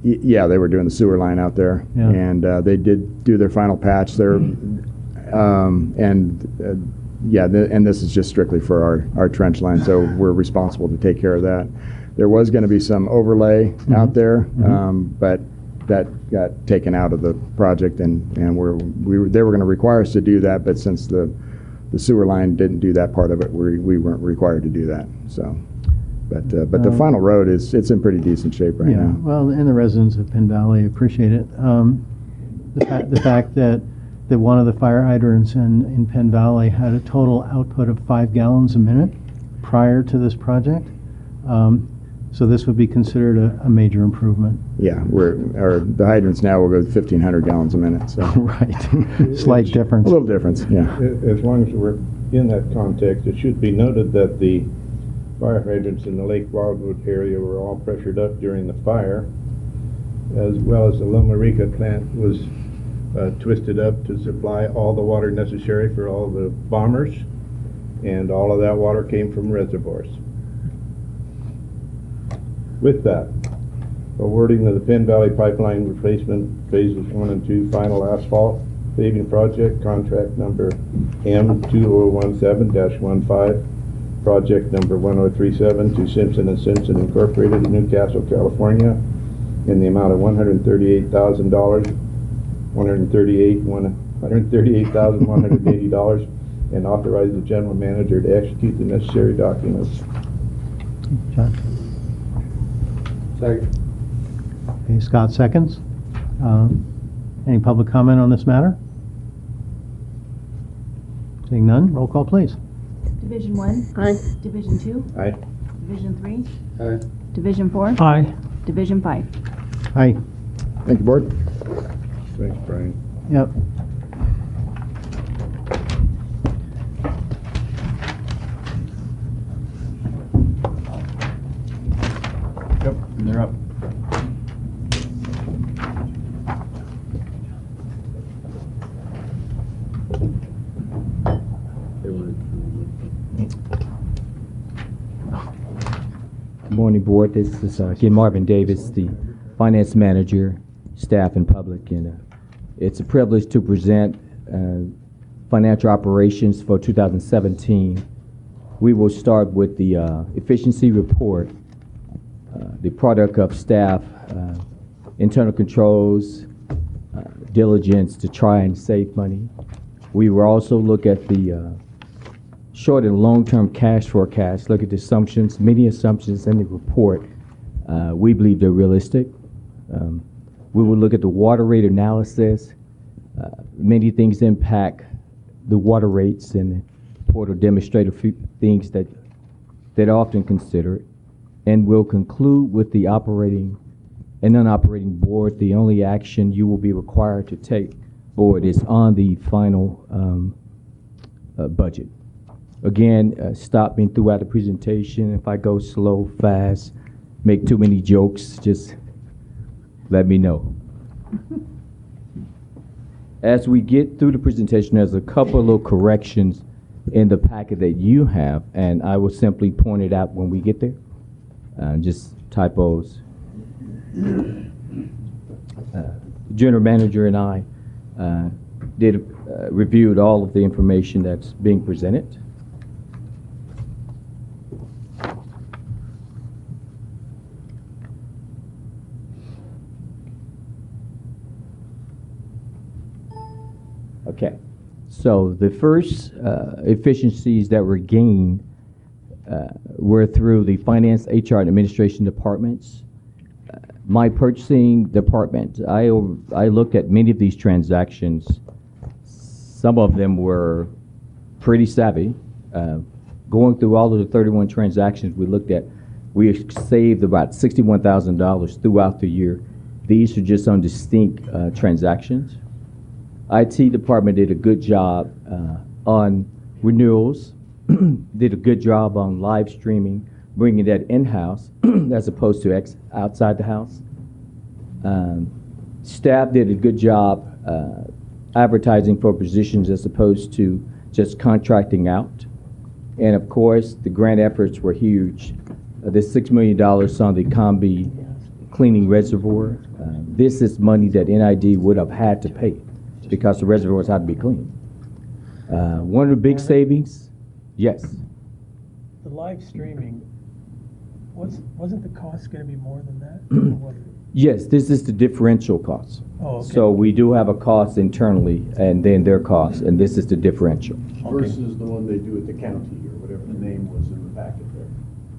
Yeah, they were doing the sewer line out there, Yeah. and they did do their final patch there. And this is just strictly for our trench line, so we're responsible to take care of that. There was going to be some overlay out there, but that got taken out of the project, and they were going to require us to do that, but since the sewer line didn't do that part of it, we weren't required to do that. So, but the final road it's in pretty decent shape right Yeah, now. well, and the residents of Penn Valley appreciate it. The fact that one of the fire hydrants in Penn Valley had a total output of 5 gallons a minute prior to this project. So this would be considered a major improvement. Yeah, the hydrants now will go 1,500 gallons a minute. So Right, slight difference. A little difference, yeah. As long as we're in that context, it should be noted that the fire hydrants in the Lake Wildwood area were all pressured up during the fire, as well as the Loma Rica plant was twisted up to supply all the water necessary for all the bombers, and all of that water came from reservoirs. With that, awarding of the Penn Valley Pipeline Replacement Phases 1 and 2 Final Asphalt Paving Project, contract number M2017-15, project number 1037 to Simpson & Simpson Incorporated in Newcastle, California, in the amount of $138,180, and authorize the general manager to execute the necessary documents. John? Second. Okay, Scott seconds. Any public comment on this matter? Seeing none, roll call, please. Division 1. Aye. Division 2. Aye. Division 3. Aye. Division 4. Aye. Division 5. Aye. Thank you, Board. Thanks, Brian. Yep. Yep, and they're up. Good morning, Board. This is again Marvin Davis, the Finance Manager, Staff, and Public. And it's a privilege to present financial operations for 2017. We will start with the efficiency report, the product of staff, internal controls, diligence to try and save money. We will also look at the short and long-term cash forecast, look at the assumptions, many assumptions in the report. We believe they're realistic. We will look at the water rate analysis. Many things impact the water rates, and the report will demonstrate a few things that are often considered. And we'll conclude with the operating and non-operating board. The only action you will be required to take, board, is on the final budget. Again, stop me throughout the presentation. If I go slow, fast, make too many jokes, just let me know. As we get through the presentation, there's a couple of little corrections in the packet that you have, and I will simply point it out when we get there. Just typos. General Manager and I reviewed all of the information that's being presented. Okay, so the first efficiencies that were gained were through the finance, HR, and administration departments. My purchasing department, I looked at many of these transactions. Some of them were pretty savvy. Going through all of the 31 transactions we looked at, we saved about $61,000 throughout the year. These are just on distinct transactions. IT department did a good job on renewals, did a good job on live streaming, bringing that in-house as opposed to outside the house. Staff did a good job advertising for positions as opposed to just contracting out. And of course, the grant efforts were huge. This $6 million on the Combi cleaning reservoir. This is money that NID would have had to pay because the reservoirs had to be cleaned. One of the big savings, yes. The live streaming, wasn't the cost going to be more than that? Or was it? Yes, this is the differential cost. Oh, okay. So we do have a cost internally, and then their cost, and this is the differential. Versus the one they do at the county, or whatever the name was in the packet there.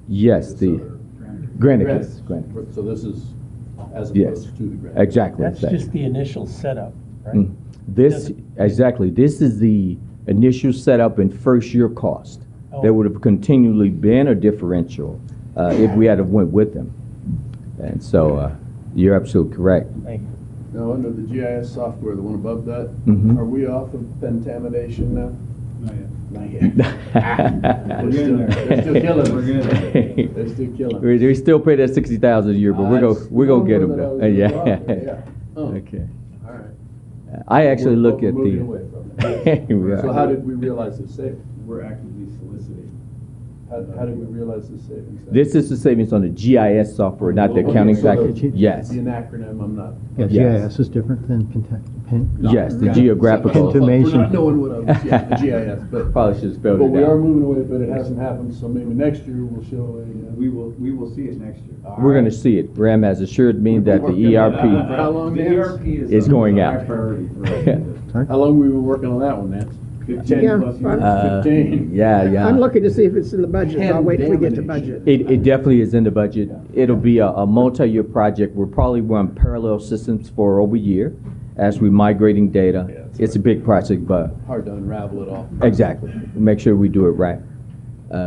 Yes, the Granicus. So this is as Yes, opposed to the Granicus. exactly. That's just the initial setup, right? This, exactly, this is the initial setup and first year cost. Oh. There would have continually been a differential if we had have went with them. And so you're absolutely correct. Thank you. Now, under the GIS software, the one above that, Mhm. are we off of pentamidation now? Not yet. Not yet. We're getting there. They're still killing us. We're getting there. They're still killing us. We still pay that $60,000 a year, but we're gonna get them more than I though. was Yeah. yeah. Oh. Okay. All right. I actually look We're at moving the. away from it. We are. So how did we realize this savings? We're actively soliciting. How did we realize this savings? This is the savings on the GIS software, not the accounting package. Yes. The acronym, I'm not. Yeah, Yes. GIS is different than Penn. Yes, the Yeah. geographical. For Intimation. not knowing what I was, yeah, the GIS, but. Probably should have spelled But it we are out. moving away, but it hasn't happened, so maybe next year we'll show a. We will see it next year. We're going to see it. Ram has assured me that the For how ERP long, The Nance? ERP is going our out. priority for us. How long we were working on that one, Nance? 15 Yeah, plus years. 15. Yeah. I'm looking to see if it's in the budget. I'll wait till we get to budget. It definitely is in the budget. It'll be a multi-year project. We'll probably run parallel systems for over a year as we're migrating data. Yeah, that's It's a big project, but Hard to unravel it all. exactly. Make sure we do it right.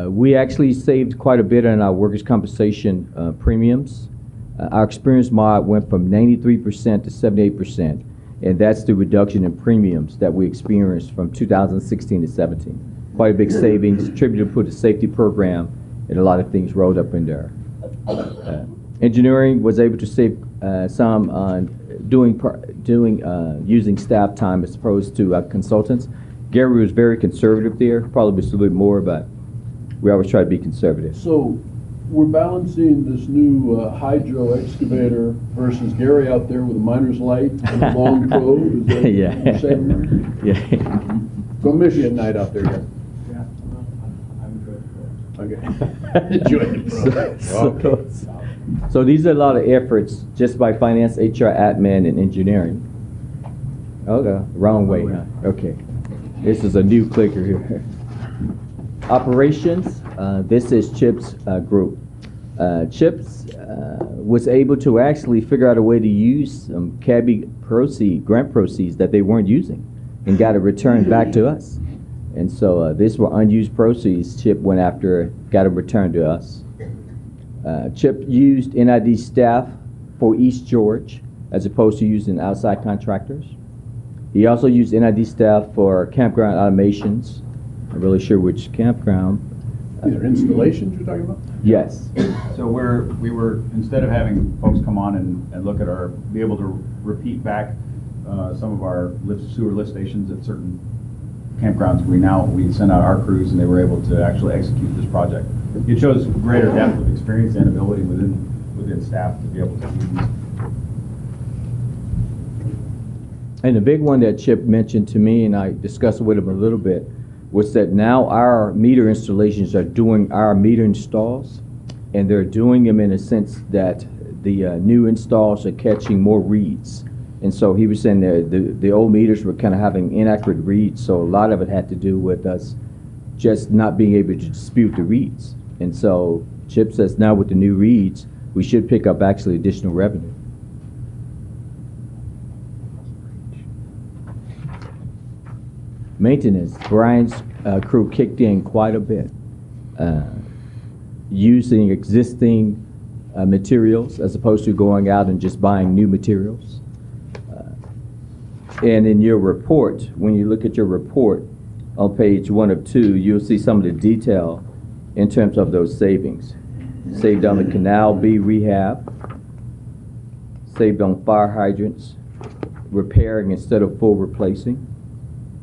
We actually saved quite a bit on our workers' compensation premiums. Our experience mod went from 93% to 78%, and that's the reduction in premiums that we experienced from 2016 to 17. Quite a big savings attributed to the safety program, and a lot of things rolled up in there. Engineering was able to save some on using staff time as opposed to consultants. Gary was very conservative there, probably was a little bit more, but we always try to be conservative. So we're balancing this new hydro excavator versus Gary out there with a miner's light and a long probe. Is that Yeah. what you're saying? Yeah. Go miss you at night out there, guys. Yeah, I'm Okay. Enjoy the program. So these are a lot of efforts just by finance, HR, admin, and engineering. Okay, wrong way, huh? Okay. This is a new clicker here. Operations, this is Chip's group. Chip's was able to actually figure out a way to use some grant proceeds that they weren't using and got it returned back to us. And so these were unused proceeds Chip went after, got it returned to us. Chip used NID staff for East George as opposed to using outside contractors. He also used NID staff for campground automations. I'm really sure which campground. These are installations you're talking about? Yes. So we were, instead of having folks come on and look at be able to repeat back some of our sewer lift stations at certain campgrounds, we sent out our crews and they were able to actually execute this project. It shows greater depth of experience and ability within staff to be able to do these. And the big one that Chip mentioned to me, and I discussed with him a little bit, was that now our meter installations are doing our meter installs, and they're doing them in a sense that the new installs are catching more reads. And so he was saying that the old meters were kind of having inaccurate reads, so a lot of it had to do with us just not being able to dispute the reads. And so Chip says now with the new reads, we should pick up actually additional revenue. Maintenance, Brian's crew kicked in quite a bit, using existing materials as opposed to going out and just buying new materials. And in your report, when you look at your report on page 1 of 2, you'll see some of the detail in terms of those savings. Saved on the Canal B rehab, saved on fire hydrants, repairing instead of full replacing.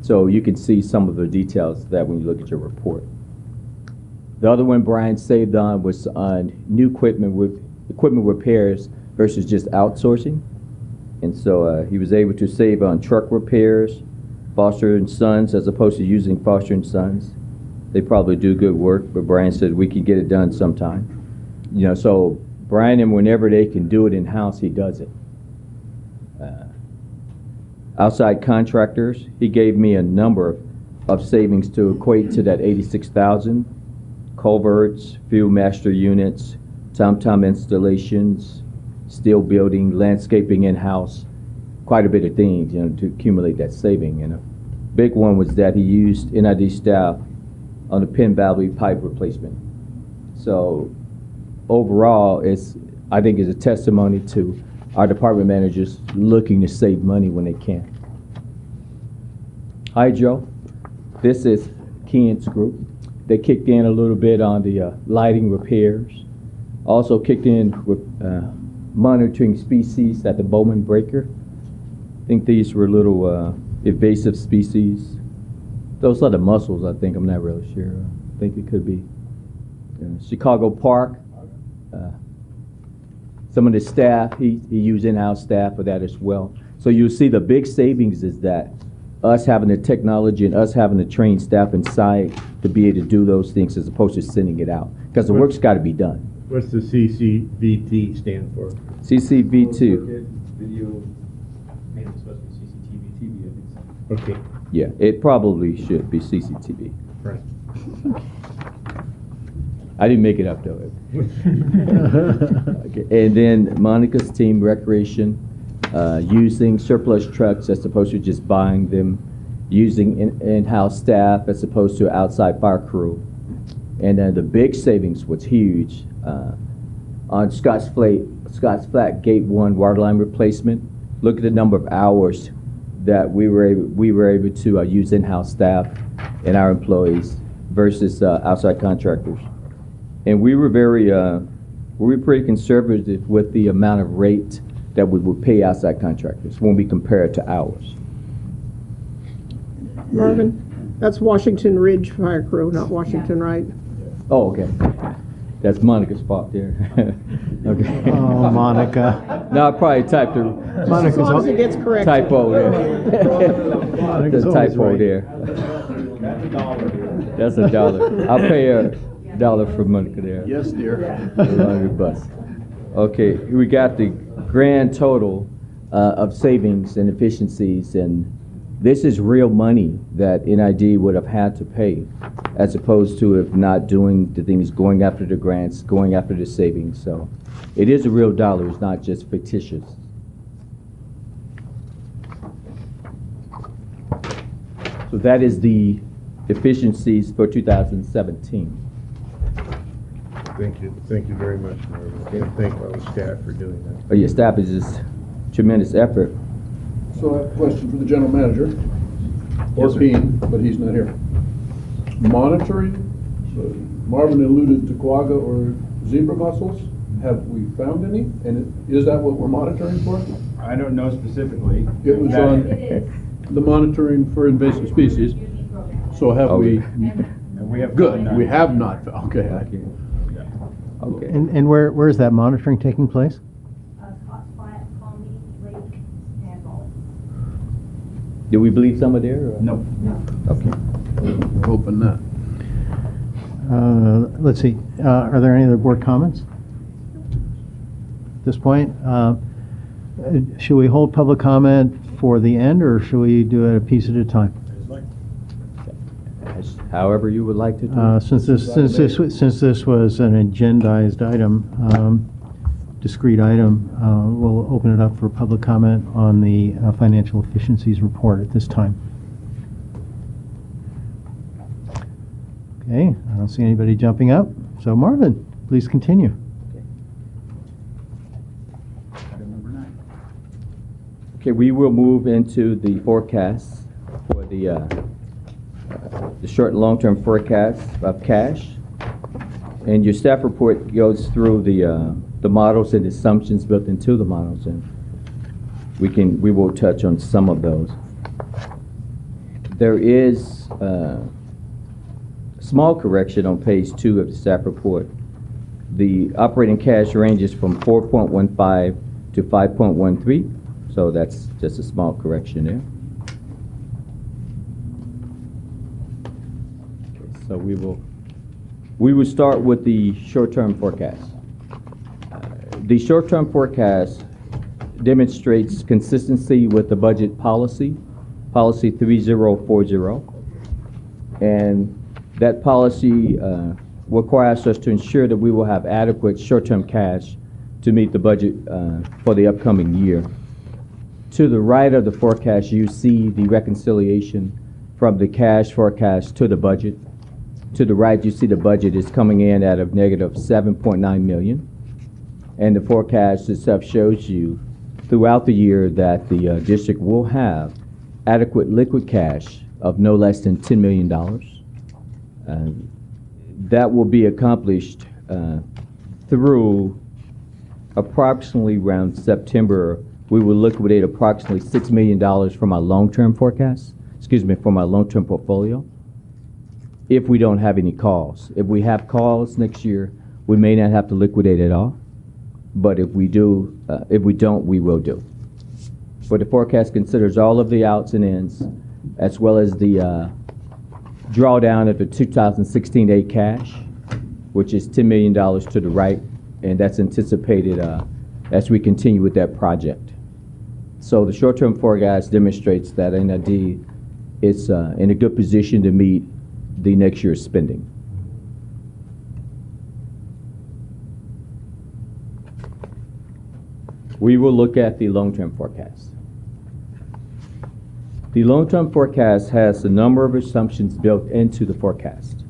So you can see some of the details of that when you look at your report. The other one Brian saved on was on new equipment repairs versus just outsourcing. And so he was able to save on truck repairs, Foster and Sons, as opposed to using Foster and Sons. They probably do good work, but Brian said we can get it done sometime. You know, so Brian, and whenever they can do it in-house, he does it. Outside contractors, he gave me a number of savings to equate to that $86,000. Culverts, fuel master units, tom-tom installations, steel building, landscaping in-house, quite a bit of things, you know, to accumulate that saving. And a big one was that he used NID staff on the Penn Valley pipe replacement. So overall, I think it's a testimony to our department managers looking to save money when they can. Hydro, this is Keen's group. They kicked in a little bit on the lighting repairs. Also kicked in with monitoring species at the Bowman Breaker. I think these were little invasive species. Those are the mussels, I think. I'm not really sure. I think it could be Chicago Park. Some of the staff, he used in-house staff for that as well. So you'll see the big savings is that us having the technology and us having the trained staff inside to be able to do those things as opposed to sending it out. Because the work's got to be done. What's the CCVT stand for? CCV2. Video, maybe it's supposed to be CCTV, I think so. Okay. Yeah, it probably should be CCTV. Right. I didn't make it up though. Okay. And then Monica's team, recreation, using surplus trucks as opposed to just buying them, using in-house staff as opposed to outside fire crew. And then the big savings was huge on Scotts Flat Gate 1 water line replacement. Look at the number of hours that we were able to use in-house staff and our employees versus outside contractors. And we were pretty conservative with the amount of rate that we would pay outside contractors when we compare it to ours. Marvin, that's Washington Ridge Fire Crew, not Washington, right? Oh, okay. That's Monica's fault there. Okay. Oh, Monica. No, I probably typed the As long as it gets corrected. typo there. Monica's The always typo right. there. That's $1. I'll pay $1 for Monica there. Yes, dear. $100. Okay, we got the grand total of savings and efficiencies, and this is real money that NID would have had to pay, as opposed to if not doing the things, going after the grants, going after the savings. So it is a real dollar, it's not just fictitious. So that is the efficiencies for 2017. Thank you very much, Marvin. And thank our staff for doing that. But your staff is just tremendous effort. So I have a question for the general manager, or Yes, sir. Penn, but he's not here. Monitoring, Marvin alluded to quagga or zebra mussels. Have we found any? And is that what we're monitoring for? I don't know specifically. It was That- on the monitoring for invasive species. So have we? We have Good, none. we have not, okay. Okay. And where is that monitoring taking place? Do we believe some are there? Or? No. Okay. Hoping not. Let's see, are there any other board comments? At this point, should we hold public comment for the end, or should we do it a piece at a time? However you would like to do. Since this was an agendized item, discrete item, we'll open it up for public comment on the financial efficiencies report at this time. Okay, I don't see anybody jumping up. So Marvin, please continue. Okay, we will move into the forecast for the short and long-term forecast of cash. And your staff report goes through the models and assumptions built into the models, and we will touch on some of those. There is a small correction on page 2 of the staff report. The operating cash ranges from 4.15 to 5.13, so that's just a small correction there. Okay, so we will start with the short-term forecast. The short-term forecast demonstrates consistency with the budget policy 3040, and that policy requires us to ensure that we will have adequate short-term cash to meet the budget for the upcoming year. To the right of the forecast, you see the reconciliation from the cash forecast to the budget. To the right, you see the budget is coming in at a negative $7.9 million. And the forecast itself shows you throughout the year that the district will have adequate liquid cash of no less than $10 million. That will be accomplished through approximately around September. We will liquidate approximately $6 million from our long-term forecast, from our long-term portfolio, if we don't have any calls. If we have calls next year, we may not have to liquidate it all, but if we don't, we will do. But the forecast considers all of the outs and ins, as well as the drawdown of the 2016 cash, which is $10 million to the right, and that's anticipated as we continue with that project. So the short-term forecast demonstrates that NID is in a good position to meet the next year's spending. We will look at the long-term forecast. The long-term forecast has a number of assumptions built into the forecast.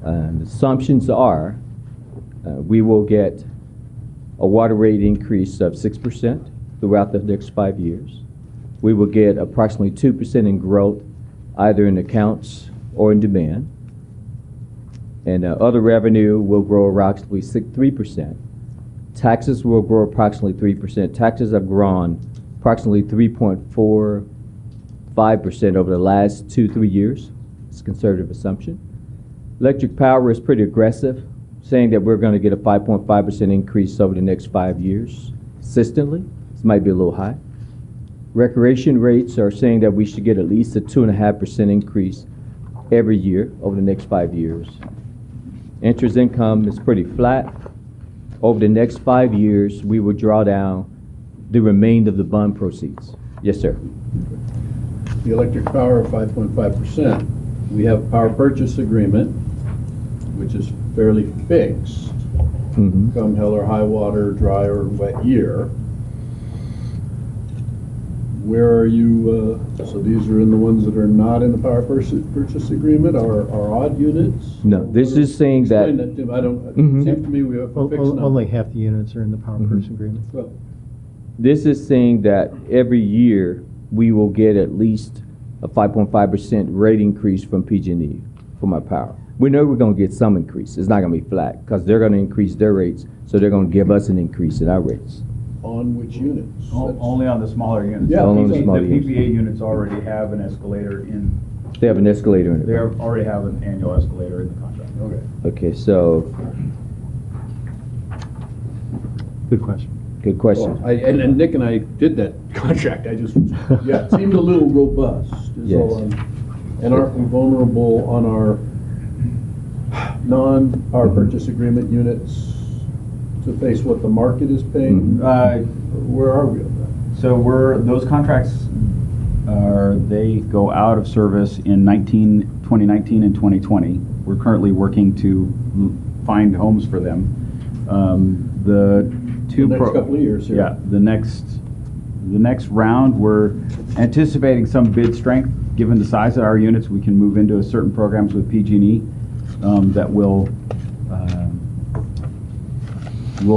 The assumptions are we will get a water rate increase of 6% throughout the next 5 years. We will get approximately 2% in growth, either in accounts or in demand. And other revenue will grow approximately 3%. Taxes will grow approximately 3%. Taxes have grown approximately 3.45% over the last 2-3 years. It's a conservative assumption. Electric Power is pretty aggressive, saying that we're going to get a 5.5% increase over the next 5 years consistently. This might be a little high. Recreation rates are saying that we should get at least a 2.5% increase every year over the next 5 years. Interest income is pretty flat. Over the next 5 years, we will draw down the remainder of the bond proceeds. Yes, sir. The electric power of 5.5%. We have a power purchase agreement, which is fairly fixed, come hell or high water, dry or wet year. Where are you, so these are in the ones that are not in the power purchase agreement, are odd units? No, this is saying that. Explain that to me. I don't, it seems to me we have a fixed number. Only half the units are in the power purchase agreement. Well, This is saying that every year we will get at least a 5.5% rate increase from PG&E for my power. We know we're going to get some increase. It's not going to be flat because they're going to increase their rates, so they're going to give us an increase in our rates. on which units? Only on the smaller units. Yeah, only on the smaller The units. PPA units already have an escalator in. They have an escalator in it. They right? already have an annual escalator in the contract. Okay. Okay, so Good question. good question. Well, and Nick and I did that contract, I just, yeah, it seemed a little robust, is all. Yes. And aren't we vulnerable on our non-power purchase agreement units to face what the market is paying? Where are we on that? So those contracts they go out of service in 2019 and 2020. We're currently working to find homes for them. The next couple of years here. Yeah, the next round, we're anticipating some bid strength. Given the size of our units, we can move into certain programs with PG&E that will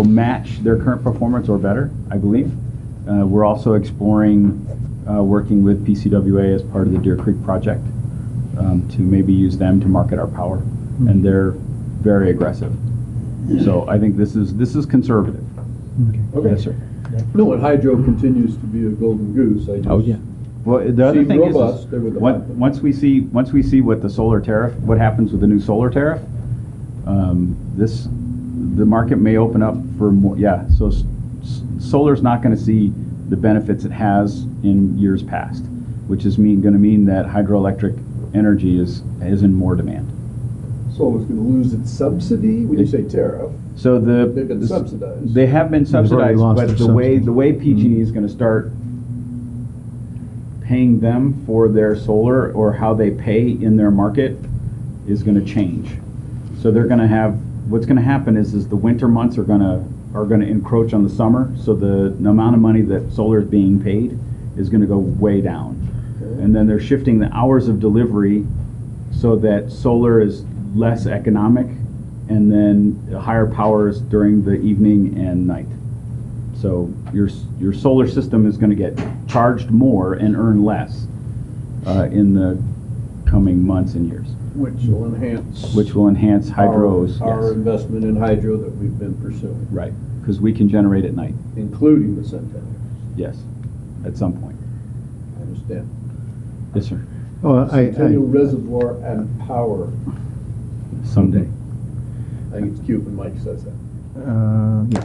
match their current performance or better, I believe. We're also exploring working with PCWA as part of the Deer Creek project to maybe use them to market our power, and they're very aggressive. So I think this is conservative. Okay. Yes, sir. No, and hydro continues to be a golden goose. I just. Oh, yeah. Well, the other Seemed thing robust. is There were the- once we see what the solar tariff, what happens with the new solar tariff, the market may open up for more. Yeah, so solar's not going to see the benefits it has in years past, which is going to mean that hydroelectric energy is in more demand. Solar's going to lose its subsidy when you say tariff. So They've been subsidized. They have been They've already subsidized, lost but their the way subsidy. PG&E is going to start paying them for their solar or how they pay in their market is going to change. So they're going to have, what's going to happen is the winter months are going to encroach on the summer. So the amount of money that solar is being paid is going to go way down. Okay. And then they're shifting the hours of delivery so that solar is less economic, and then higher powers during the evening and night. So your solar system is going to get charged more and earn less in the coming months and years. Which will enhance hydros. Our Yes. investment in hydro that we've been pursuing. Right, because we can generate at night. Including the Centennial. Yes, at some point. I understand. Yes, sir. Well, Centennial Reservoir and Power. Someday. I think it's cute when Mike says that.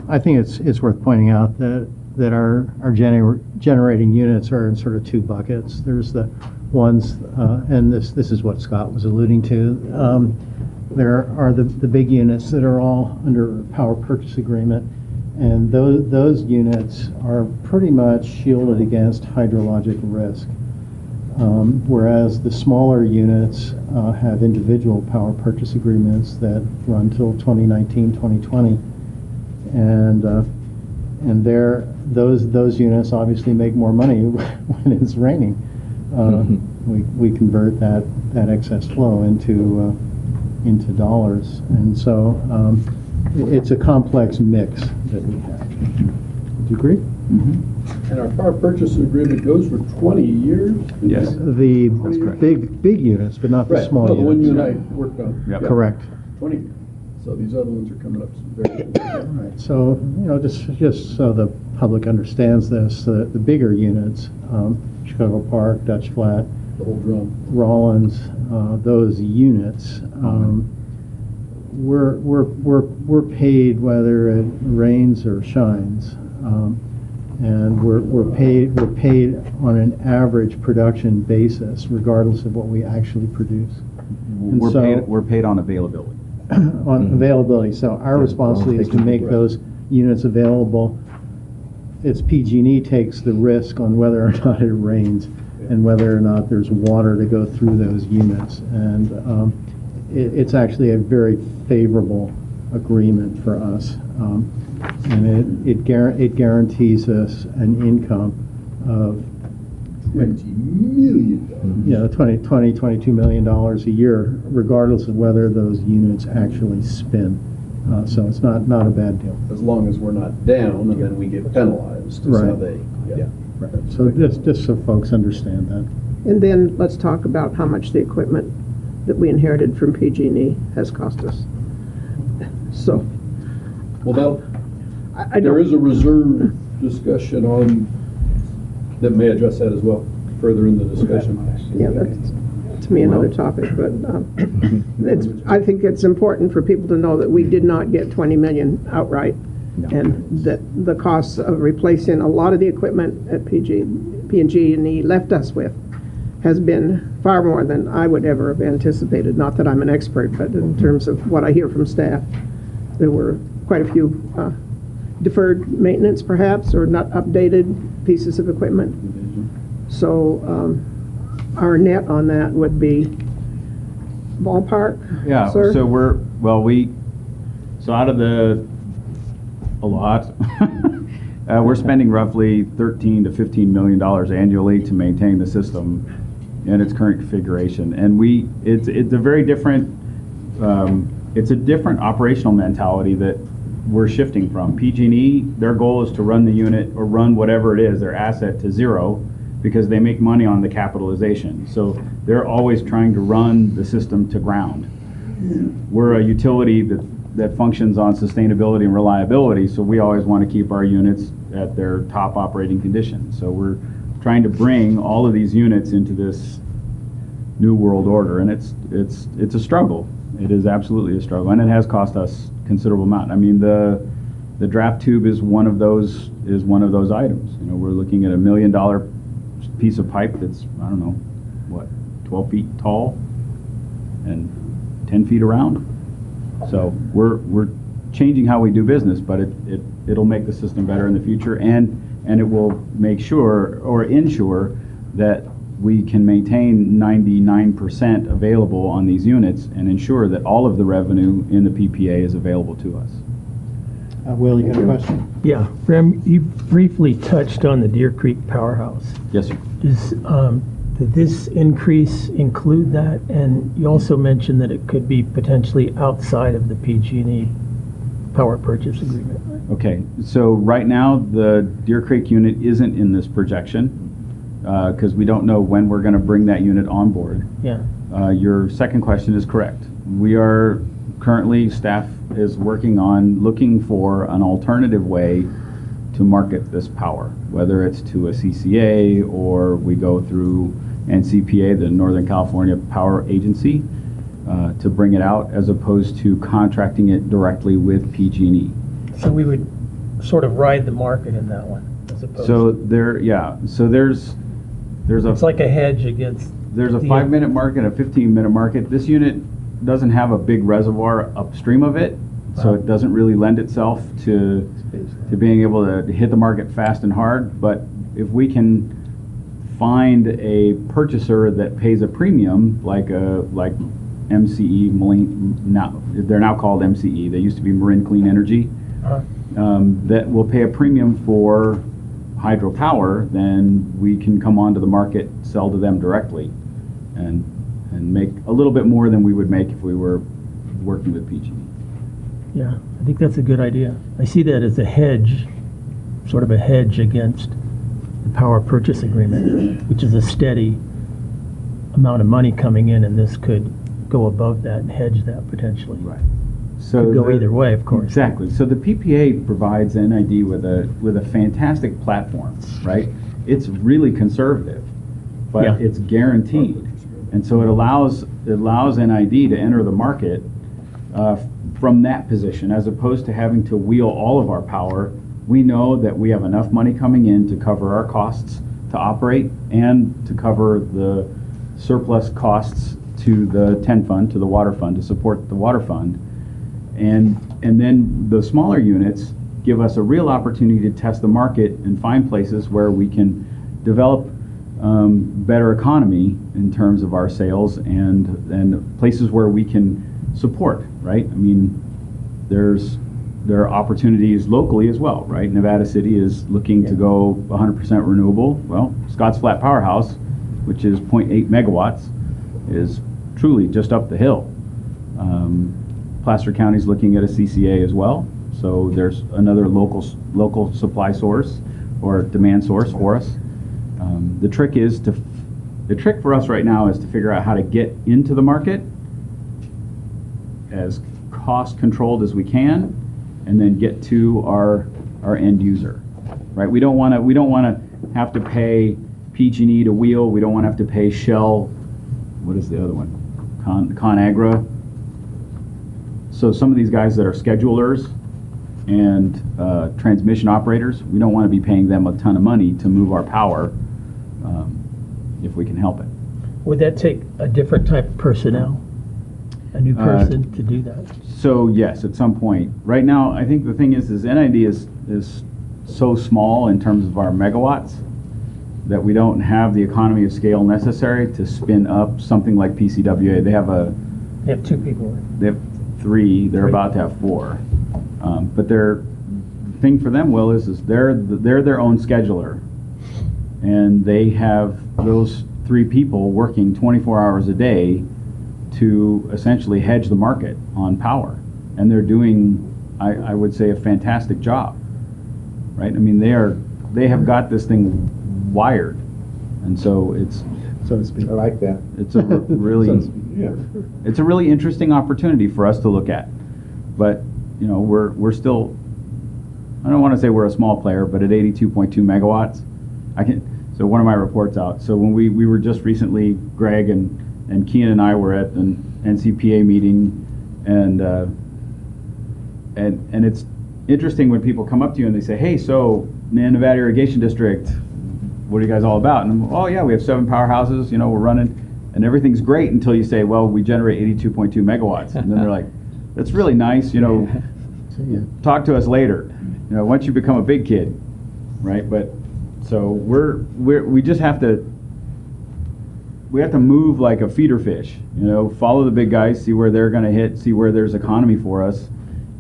I think it's worth pointing out that our generating units are in sort of two buckets. There's the ones, and this is what Scott was alluding to. There are the big units that are all under power purchase agreement, and those units are pretty much shielded against hydrologic risk. Whereas the smaller units have individual power purchase agreements that run till 2019, 2020, and those units obviously make more money when it's raining. We convert that excess flow into dollars, and so it's a complex mix that we have. Do you agree? Mm-hmm. And our power purchase agreement goes for 20 years? Yes. The big units, but not the Right. small No, the one units. you and I worked on. Yep. Yeah. Correct. 20 years. So these other ones are coming up very soon. Right. So, just so the public understands this, the bigger units, Chicago Park, Dutch Flat, The whole drum. Rollins, those units we're paid whether it rains or shines, and we're paid on an average production basis, regardless of what we actually produce. And We're paid on availability. on availability. So our responsibility is to make those units available. It's PG&E takes the risk on whether or not it rains and whether or not there's water to go through those units. And it's actually a very favorable agreement for us. And it guarantees us an income of $20 million. Yeah, $22 million a year, regardless of whether those units actually spin. So it's not a bad deal. As long as we're not down, and then we get penalized. Is how they, yeah. Right. So just so folks understand that. And then let's talk about how much the equipment that we inherited from PG&E has cost us. So. Well, there is a reserve discussion on that may address that as well, further in the discussion. Yeah, that's, to me, another topic, but I think it's important for people to know that we did not get 20 million outright, and that the costs of replacing a lot of the equipment at PG&E left us with has been far more than I would ever have anticipated. Not that I'm an expert, but in terms of what I hear from staff, there were quite a few deferred maintenance, perhaps, or not updated pieces of equipment. So our net on that would be ballpark, Yeah, sir? so so out of a lot, we're spending roughly $13 to $15 million annually to maintain the system in its current configuration. And it's a very different, it's a different operational mentality that we're shifting from. PG&E, their goal is to run the unit or run whatever it is, their asset, to zero, because they make money on the capitalization. So they're always trying to run the system to ground. We're a utility that functions on sustainability and reliability, so we always want to keep our units at their top operating condition. So we're trying to bring all of these units into this new world order, and it's a struggle. It is absolutely a struggle, and it has cost us considerable amount. I mean, the draft tube is one of those items. You know, we're looking at $1 million piece of pipe that's, I don't know, what, 12 feet tall and 10 feet around. So we're changing how we do business, but it'll make the system better in the future, and it will make sure or ensure that we can maintain 99% available on these units and ensure that all of the revenue in the PPA is available to us. Will, you got a question? Yeah, Graham, you briefly touched on the Deer Creek Powerhouse. Yes, sir. Did this increase include that? And you also mentioned that it could be potentially outside of the PG&E power purchase agreement. Okay, so right now the Deer Creek unit isn't in this projection because we don't know when we're going to bring that unit on board. Yeah. Your second question is correct. We are currently, staff is working on looking for an alternative way to market this power, whether it's to a CCA or we go through NCPA, the Northern California Power Agency, to bring it out, as opposed to contracting it directly with PG&E. So we would sort of ride the market in that one, as opposed So to... there's a... It's like a hedge against... There's a 5-minute market, a 15-minute market. This unit doesn't have a big reservoir upstream of it, so it doesn't really lend itself to being able to hit the market fast and hard. But if we can find a purchaser that pays a premium, like MCE, they're now called MCE. They used to be Marin Clean Energy. That will pay a premium for hydropower, then we can come onto the market, sell to them directly, and make a little bit more than we would make if we were working with PG. Yeah, I think that's a good idea. I see that as a hedge, sort of a hedge against the power purchase agreement, which is a steady amount of money coming in, and this could go above that and hedge that potentially. Right. So could go either way, of course. Exactly. So the PPA provides NID with a fantastic platform, right? It's really conservative, but it's guaranteed, and so it allows NID to enter the market from that position, as opposed to having to wheel all of our power. We know that we have enough money coming in to cover our costs to operate and to cover the surplus costs to the TEN fund, to the water fund, to support the water fund. And then the smaller units give us a real opportunity to test the market and find places where we can develop better economy in terms of our sales and places where we can support, right? I mean, there are opportunities locally as well, right? Nevada City is looking to go 100% renewable. Well, Scotts Flat Powerhouse, which is 0.8 megawatts, is truly just up the hill. Placer County's looking at a CCA as well, so there's another local supply source or demand source for us. The trick for us right now is to figure out how to get into the market as cost controlled as we can, and then get to our end user, right? We don't want to have to pay PG&E to wheel. We don't want to have to pay Shell. What is the other one? ConAgra. So some of these guys that are schedulers and transmission operators, we don't want to be paying them a ton of money to move our power if we can help it. Would that take a different type of personnel? A new person to do that? So yes, at some point. Right now, I think the thing is NID is so small in terms of our megawatts that we don't have the economy of scale necessary to spin up something like PCWA. They have 2 people. They have 3. They're about to have 4. But the thing for them, Will, is they're their own scheduler, and they have those 3 people working 24 hours a day to essentially hedge the market on power, and they're doing, I would say, a fantastic job, right? I mean, they have got this thing wired, and so it's, so to speak. I like that. It's a really, it's a really interesting opportunity for us to look at, but you know, we're still, I don't want to say we're a small player, but at 82.2 megawatts, so one of my reports out. So when we were just recently, Greg and Kian and I were at an NCPA meeting, and it's interesting when people come up to you and they say, hey, so Nevada Irrigation District, what are you guys all about? And I'm, oh yeah, we have 7 powerhouses, you know, we're running, and everything's great until you say, well, we generate 82.2 megawatts. And then they're like, that's really nice, you know, talk to us later, you know, once you become a big kid, right? But so we just have to, we have to move like a feeder fish, you know, follow the big guys, see where they're going to hit, see where there's economy for us,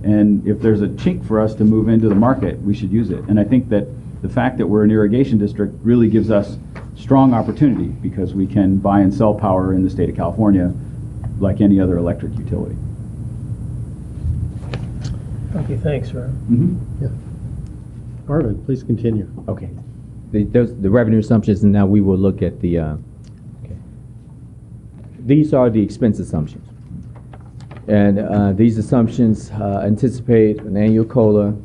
and if there's a chink for us to move into the market, we should use it. And I think that the fact that we're an irrigation district really gives us strong opportunity, because we can buy and sell power in the state of California like any other electric utility. Okay, thanks, Rob. Yeah. Marvin, please continue. Okay. The revenue assumptions, and now we will look at the, these are the expense assumptions. And these assumptions anticipate an annual COLA.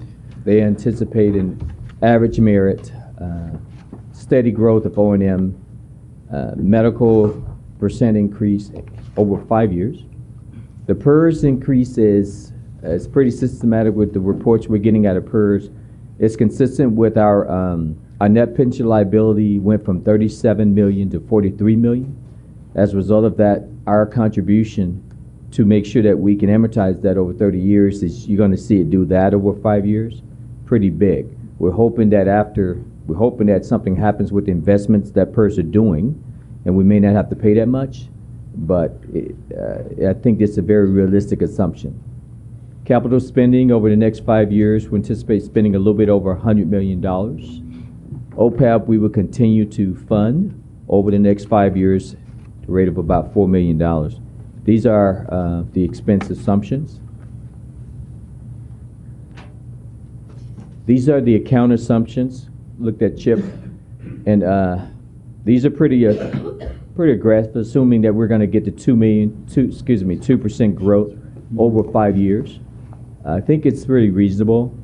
They anticipate an average merit, steady growth of O&M, medical % increase over 5 years. The PERS increase is pretty systematic with the reports we're getting out of PERS. It's consistent with our net pension liability went from 37 million to 43 million. As a result of that, our contribution to make sure that we can amortize that over 30 years is, you're going to see it do that over 5 years, pretty big. We're hoping that something happens with the investments that PERS are doing, and we may not have to pay that much, but I think it's a very realistic assumption. Capital spending over the next 5 years, we anticipate spending a little bit over $100 million. OPEB, we will continue to fund over the next 5 years at a rate of about $4 million. These are the expense assumptions. These are the account assumptions. Looked at Chip, and these are pretty aggressive, assuming that we're going to get to 2% growth over 5 years. I think it's really reasonable.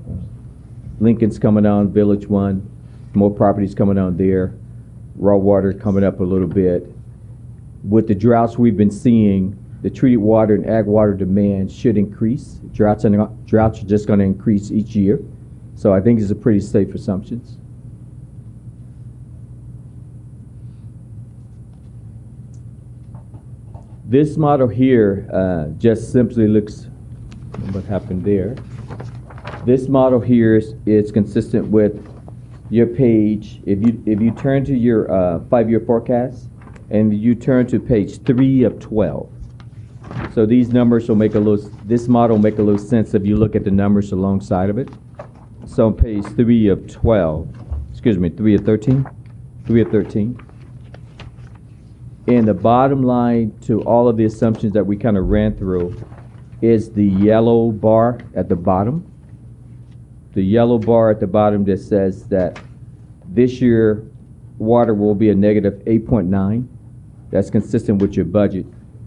Lincoln's coming on, Village 1, more properties coming on there. Raw water coming up a little bit. With the droughts we've been seeing, the treated water and ag water demand should increase. Droughts are just going to increase each year. So I think it's a pretty safe assumptions. This model here just simply looks what happened there. This model here is consistent with your page. If you turn to your 5-year forecast and you turn to page 3 of 12. So these numbers will make this model will make a little sense if you look at the numbers alongside of it. So on page 3 of 12, excuse me, 3 of 13, 3 of 13. And the bottom line to all of the assumptions that we kind of ran through is the yellow bar at the bottom. The yellow bar at the bottom that says that this year water will be a negative 8.9. That's consistent with your budget.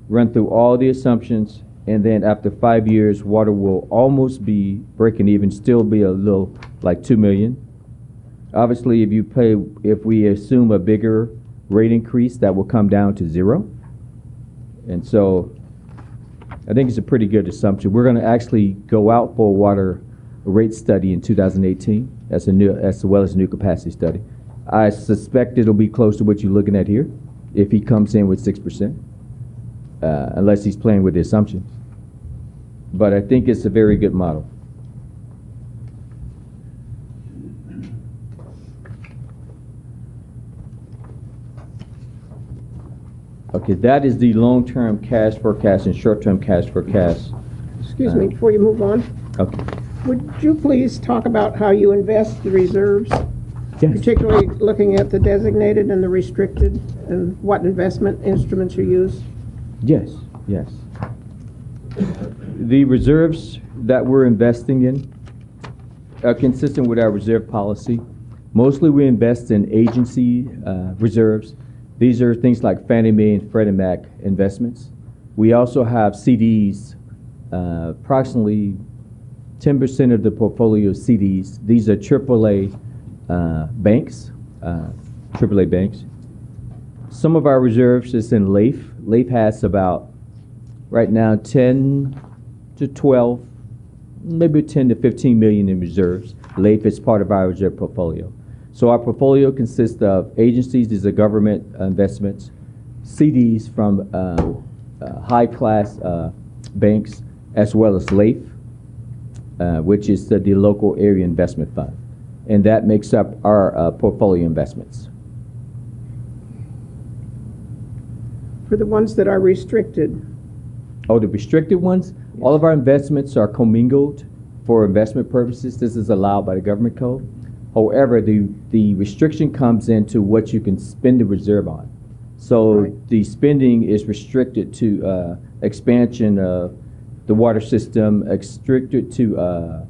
Run through all the assumptions, and then after 5 years, water will almost be breaking even, still be a little like 2 million. Obviously, if we assume a bigger rate increase, that will come down to 0. And so I think it's a pretty good assumption. We're going to actually go out for a water rate study in 2018, as well as a new capacity study. I suspect it'll be close to what you're looking at here if he comes in with 6%, unless he's playing with the assumptions. But I think it's a very good model. Okay, that is the long-term cash forecast and short-term cash forecast. Excuse me, before you move on. Okay. Would you please talk about how you invest the reserves? Yes. Particularly looking at the designated and the restricted, and what investment instruments you use? Yes, yes. The reserves that we're investing in are consistent with our reserve policy. Mostly we invest in agency reserves. These are things like Fannie Mae and Freddie Mac investments. We also have CDs, approximately 10% of the portfolio CDs. These are AAA banks, AAA banks. Some of our reserves is in LAIF. LAIF has about, right now, 10 to 12, maybe 10 to 15 million in reserves. LAIF is part of our reserve portfolio. So our portfolio consists of agencies, these are government investments, CDs from high-class banks, as well as LAIF, which is the local area investment fund. And that makes up our portfolio investments. For the ones that are restricted? Oh, the restricted ones? Yes. All of our investments are commingled for investment purposes. This is allowed by the government code. However, the restriction comes into what you can spend the reserve on. So right. The spending is restricted to expansion of the water system, restricted to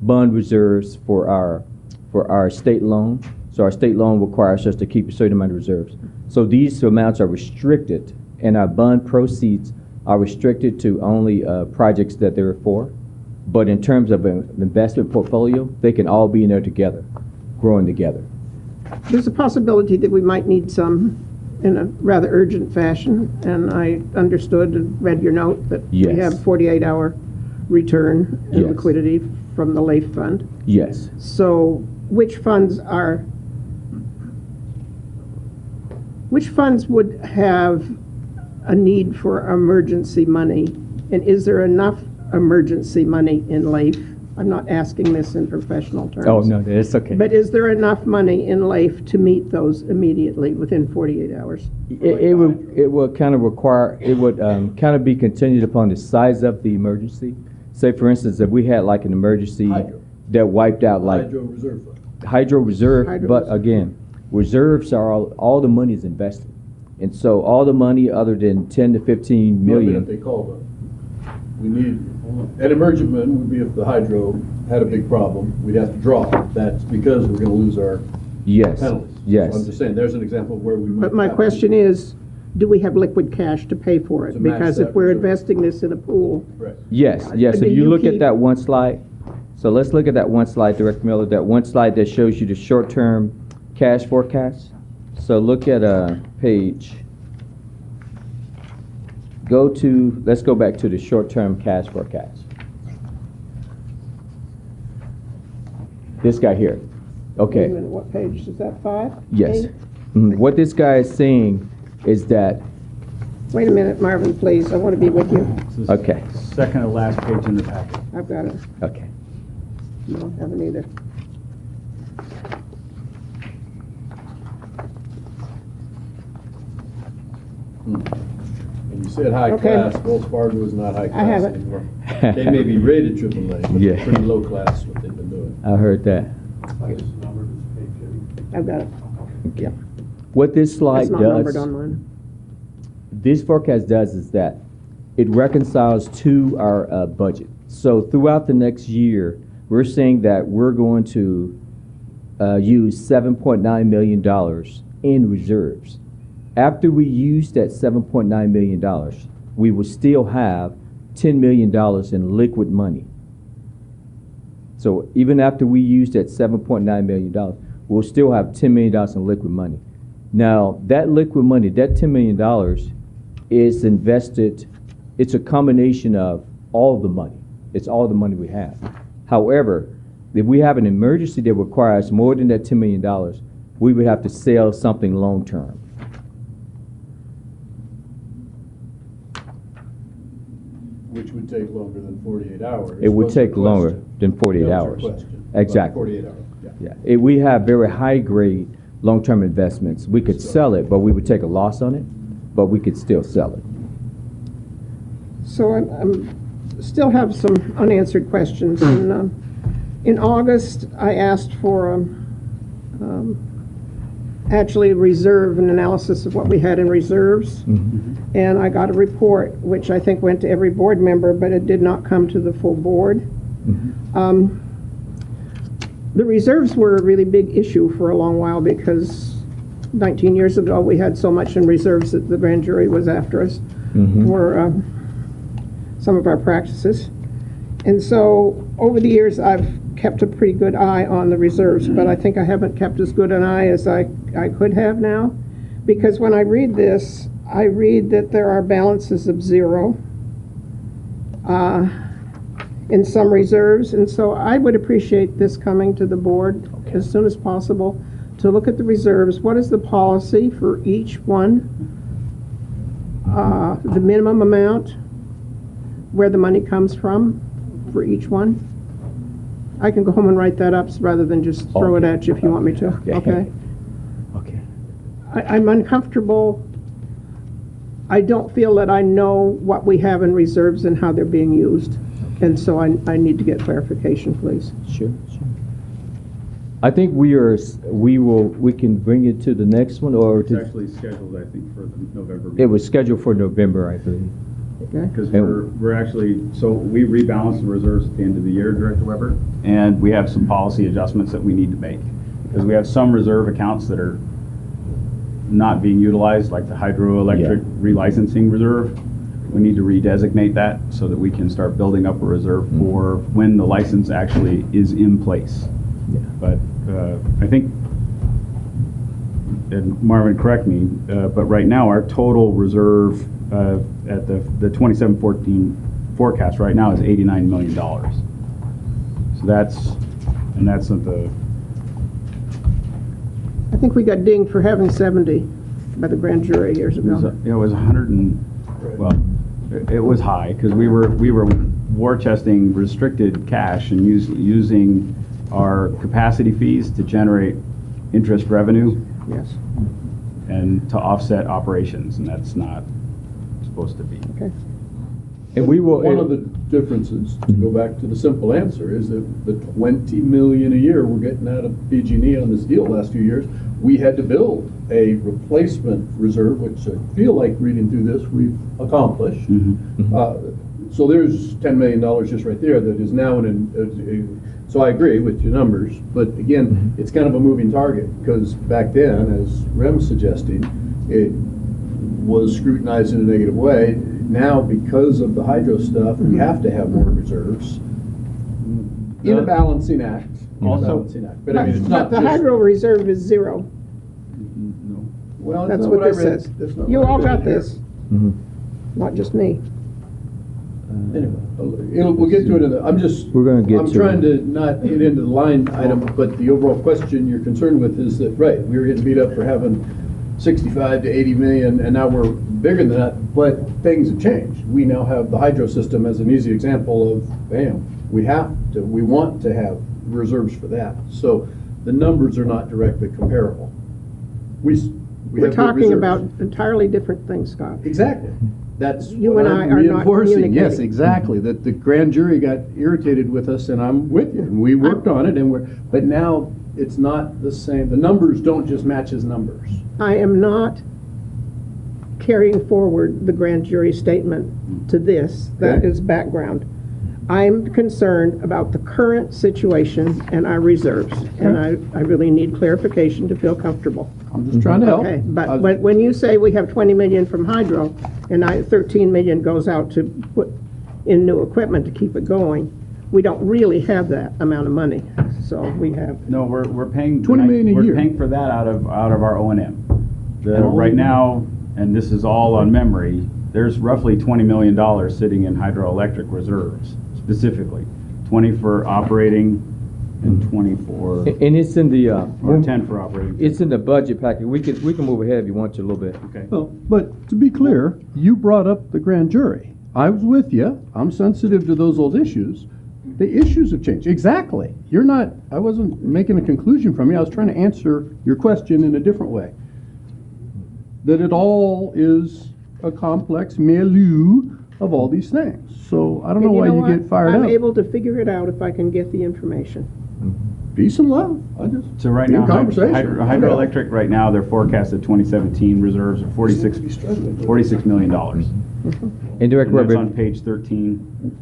bond reserves for our state loan. So our state loan requires us to keep a certain amount of reserves. So these amounts are restricted, and our bond proceeds are restricted to only projects that they're for. But in terms of an investment portfolio, they can all be in there together, growing together. There's a possibility that we might need some in a rather urgent fashion, and I understood and read your note that yes. We have 48-hour return and yes. liquidity from the LAIF fund. Yes. So which funds would have a need for emergency money, and is there enough emergency money in LAIF? I'm not asking this in professional terms. Oh, no, it's okay. But is there enough money in LAIF to meet those immediately within 48 hours? It would kind of require, it would kind of be contingent upon the size of the emergency. Say, for instance, if we had like an emergency that wiped out like hydro reserve, but again, reserves are all the money is invested. And so all the money other than 10 to 15 million. They call them. We need an emergent would be if the hydro had a big problem, we'd have to draw. That's because we're going to lose our penalties. Yes. So I'm just saying, there's an example of where we might. But my question is, do we have liquid cash to pay for it? Because if we're investing this in a pool. Right. Yes, yes. If you look at that one slide, so let's look at that one slide, Director Miller, that one slide that shows you the short-term cash forecast. So look at page let's go back to the short-term cash forecast. This guy here. Wait Okay. a minute, what page, is that 5? Yes. 8? What this guy is saying is that, Wait a minute, Marvin, please, I want to be with you. This is okay, second to last page in the packet. I've got it. okay. No, haven't either. And you said high Okay. class, Wells Fargo is not high class have it. anymore. They may be rated AAA, but Yeah. they're pretty low class what they've been doing. I heard that. I've got it. Okay. What this slide It's not numbered does, on mine. this forecast does is that it reconciles to our budget. So throughout the next year, we're saying that we're going to use $7.9 million in reserves. After we use that $7.9 million, we will still have $10 million in liquid money. So even after we use that $7.9 million, we'll still have $10 million in liquid money. Now, that liquid money, that $10 million is invested, it's a combination of all the money. It's all the money we have. However, if we have an emergency that requires more than that $10 million, we would have to sell something long-term. Which would take longer than 48 hours. It would was the take longer question. than 48 That was your hours. question, about Exactly. 48 hours, yeah. Yeah. We have very high-grade long-term investments. We could sell it, but we would take a loss on it, but we could still sell it. So I'm still have some unanswered questions. In August, I asked for actually reserve an analysis of what we had in reserves. And I got a report, which I think went to every board member, but it did not come to the full board. The reserves were a really big issue for a long while because 19 years ago, we had so much in reserves that the grand jury was after us for some of our practices. And so over the years, I've kept a pretty good eye on the reserves, but I think I haven't kept as good an eye as I could have now. Because when I read this, I read that there are balances of 0 in some reserves. And so I would appreciate this coming to the board as soon as possible to look at the reserves. What is the policy for each one? The minimum amount, where the money comes from for each one. I can go home and write that up rather than just throw it at you if you want me to. Okay? Okay. I'm uncomfortable. I don't feel that I know what we have in reserves and how they're being used. And so I need to get clarification, please. Sure. I think we can bring it to the next one, or It's actually scheduled, I think, for the November meeting. it was scheduled for November, I believe. Okay? Because we're actually, so we rebalance the reserves at the end of the year, Director Weber, and we have some policy adjustments that we need to make. Because we have some reserve accounts that are not being utilized, like the hydroelectric relicensing reserve. We need to redesignate that so that we can start building up a reserve for when the license actually is in place. Yeah. But I think, and Marvin, correct me, but right now our total reserve at the 2714 forecast right now is $89 million. So that's at the. I think we got dinged for having 70 by the grand jury years ago. It was 100 and, well, it was high because we were war chesting restricted cash and using our capacity fees to generate interest revenue. Yes. And to offset operations, and that's not supposed to be. Okay. And we will. One of the differences, to go back to the simple answer, is that the $20 million a year we're getting out of PG&E on this deal last few years, we had to build a replacement reserve, which I feel like reading through this we've accomplished. So there's $10 million just right there that is now so I agree with your numbers, but again, it's kind of a moving target because back then, as Rem's suggesting, it was scrutinized in a negative way. Now, because of the hydro stuff, we have to have more reserves in a balancing act. Also, but I mean, it's not the just, hydro reserve is 0. No. well, That's not what I this read. says. That's not You what I all read got here. this. not just me. Anyway, we'll get to it We're gonna get I'm to trying it. to not get into the line item, but the overall question you're concerned with is that, right, we were getting beat up for having 65 to 80 million, and now we're bigger than that, but things have changed. We now have the hydro system as an easy example of, bam, we want to have reserves for that. So the numbers are not directly comparable. We We're have good talking reserves. about entirely different things, Scott. Exactly. That's You what and I'm I are not reinforcing. Yes, communicating. exactly. That the grand jury got irritated with us, and I'm with you. And we worked on it, but now it's not the same. The numbers don't just match his numbers. I am not carrying forward the grand jury statement to this. That Okay. is background. I'm concerned about the current situation and our reserves, and I really need clarification to feel comfortable. I'm just trying to help. Okay, but when you say we have 20 million from hydro, and 13 million goes out to put in new equipment to keep it going, we don't really have that amount of money. So we have, No, we're paying. 20 million a year. We're paying for that out of our O&M. Oh. Right now, and this is all on memory, there's roughly $20 million sitting in hydroelectric reserves, specifically. 20 for operating and 20 for, And it's in the, or 10 for operating. it's in the budget packet. We can move ahead if you want to a little bit. Okay. Well, but to be clear, you brought up the grand jury. I was with you. I'm sensitive to those old issues. The issues have changed. Exactly. I wasn't making a conclusion from you. I was trying to answer your question in a different way. That it all is a complex milieu of all these things. So I don't know and why know you what? get fired I'm up. able to figure it out if I can get the information. Peace and love. So right in now, conversation. hydroelectric, right now, their forecasted 2017 reserves are $46 million. And Director And that's Weber, on page 13.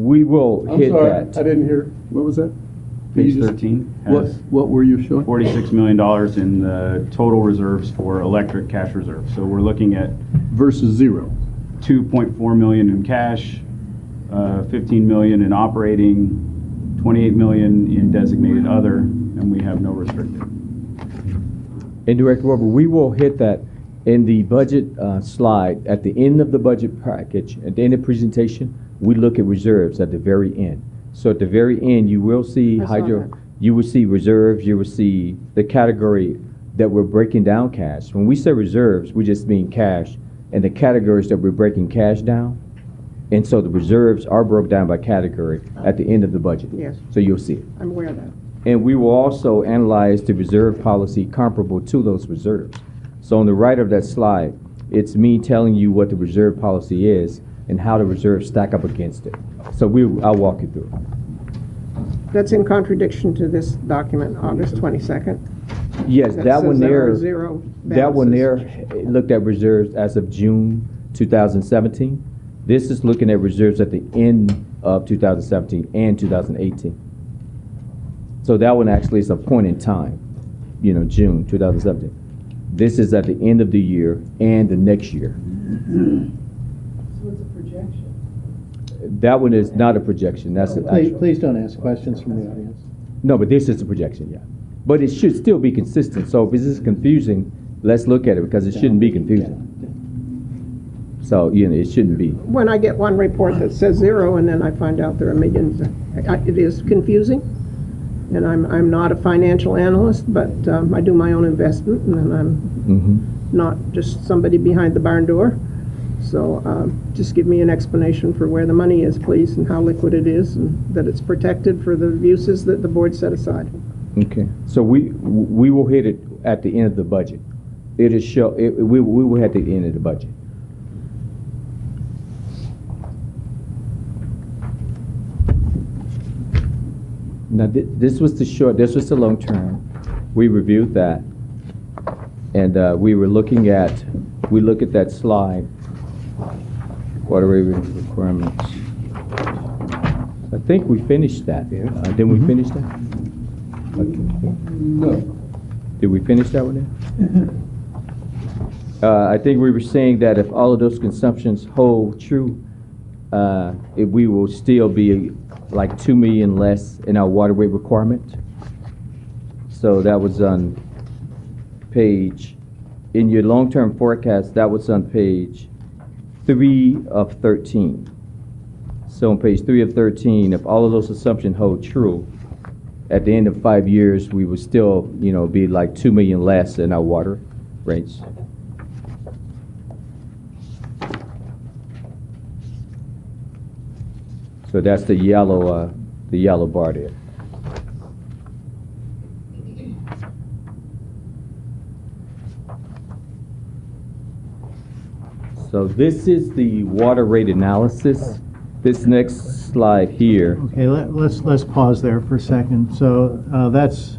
we will I'm hit sorry, that. I didn't hear. What was that? Page You just- 13 What, has what were you showing? $46 million in the total reserves for electric cash reserves. So we're looking at Versus zero. 2.4 million in cash, 15 million in operating, 28 million in designated other, and we have no restricted. And Director Weber, we will hit that in the budget slide at the end of the budget package. At the end of the presentation, we look at reserves at the very end. So at the very end, you will see I saw that. you will see reserves, you will see the category that we're breaking down cash. When we say reserves, we just mean cash and the categories that we're breaking cash down. And so the reserves are broken down by category at the end of the budget. Yes. So you'll see it. I'm aware of that. And we will also analyze the reserve policy comparable to those reserves. So on the right of that slide, it's me telling you what the reserve policy is and how the reserves stack up against it. So I'll walk you through it. That's in contradiction to this document, August 22nd. Yes, that one says there there, are zero that one balances. there looked at reserves as of June 2017. This is looking at reserves at the end of 2017 and 2018. So that one actually is a point in time, June 2017. This is at the end of the year and the next year. So it's a projection. That one is not a projection, that's an actual. Please don't ask questions from the audience. No, but this is a projection, yeah. But it should still be consistent, so if this is confusing, let's look at it, because it shouldn't be confusing. So, it shouldn't be. When I get one report that says zero and then I find out there are millions, it is confusing. And I'm not a financial analyst, but I do my own investment, and I'm not just somebody behind the barn door. So just give me an explanation for where the money is, please, and how liquid it is, and that it's protected for the uses that the board set aside. Okay, so we will hit it at the end of the budget. We will hit the end of the budget. Now, this was the long term. We reviewed that, and we looked at that slide, water requirements. I think we finished that. Didn't we finish that? Okay. No. Did we finish that one then? I think we were saying that if all of those consumptions hold true, we will still be like 2 million less in our water rate requirement. So that was on page, in your long-term forecast, that was on page 3 of 13. So on page 3 of 13, if all of those assumptions hold true, at the end of 5 years, we would still, be like 2 million less in our water rates. So that's the yellow bar there. So this is the water rate analysis. This next slide here. Okay, let's pause there for a second. So that's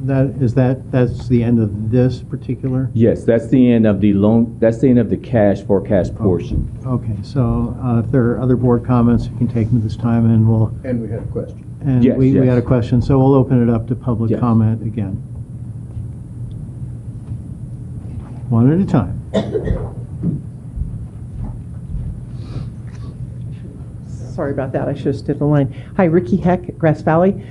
the end of this particular? Yes, that's the end of the loan. That's the end of the cash forecast portion. Okay, so if there are other board comments, we can take them at this time, and we'll. And we had a question. And Yes, we yes. had a question, so we'll open it up to public Yes. comment again. One at a time. Sorry about that. I should have stood the line. Hi, Ricky Heck, Grass Valley.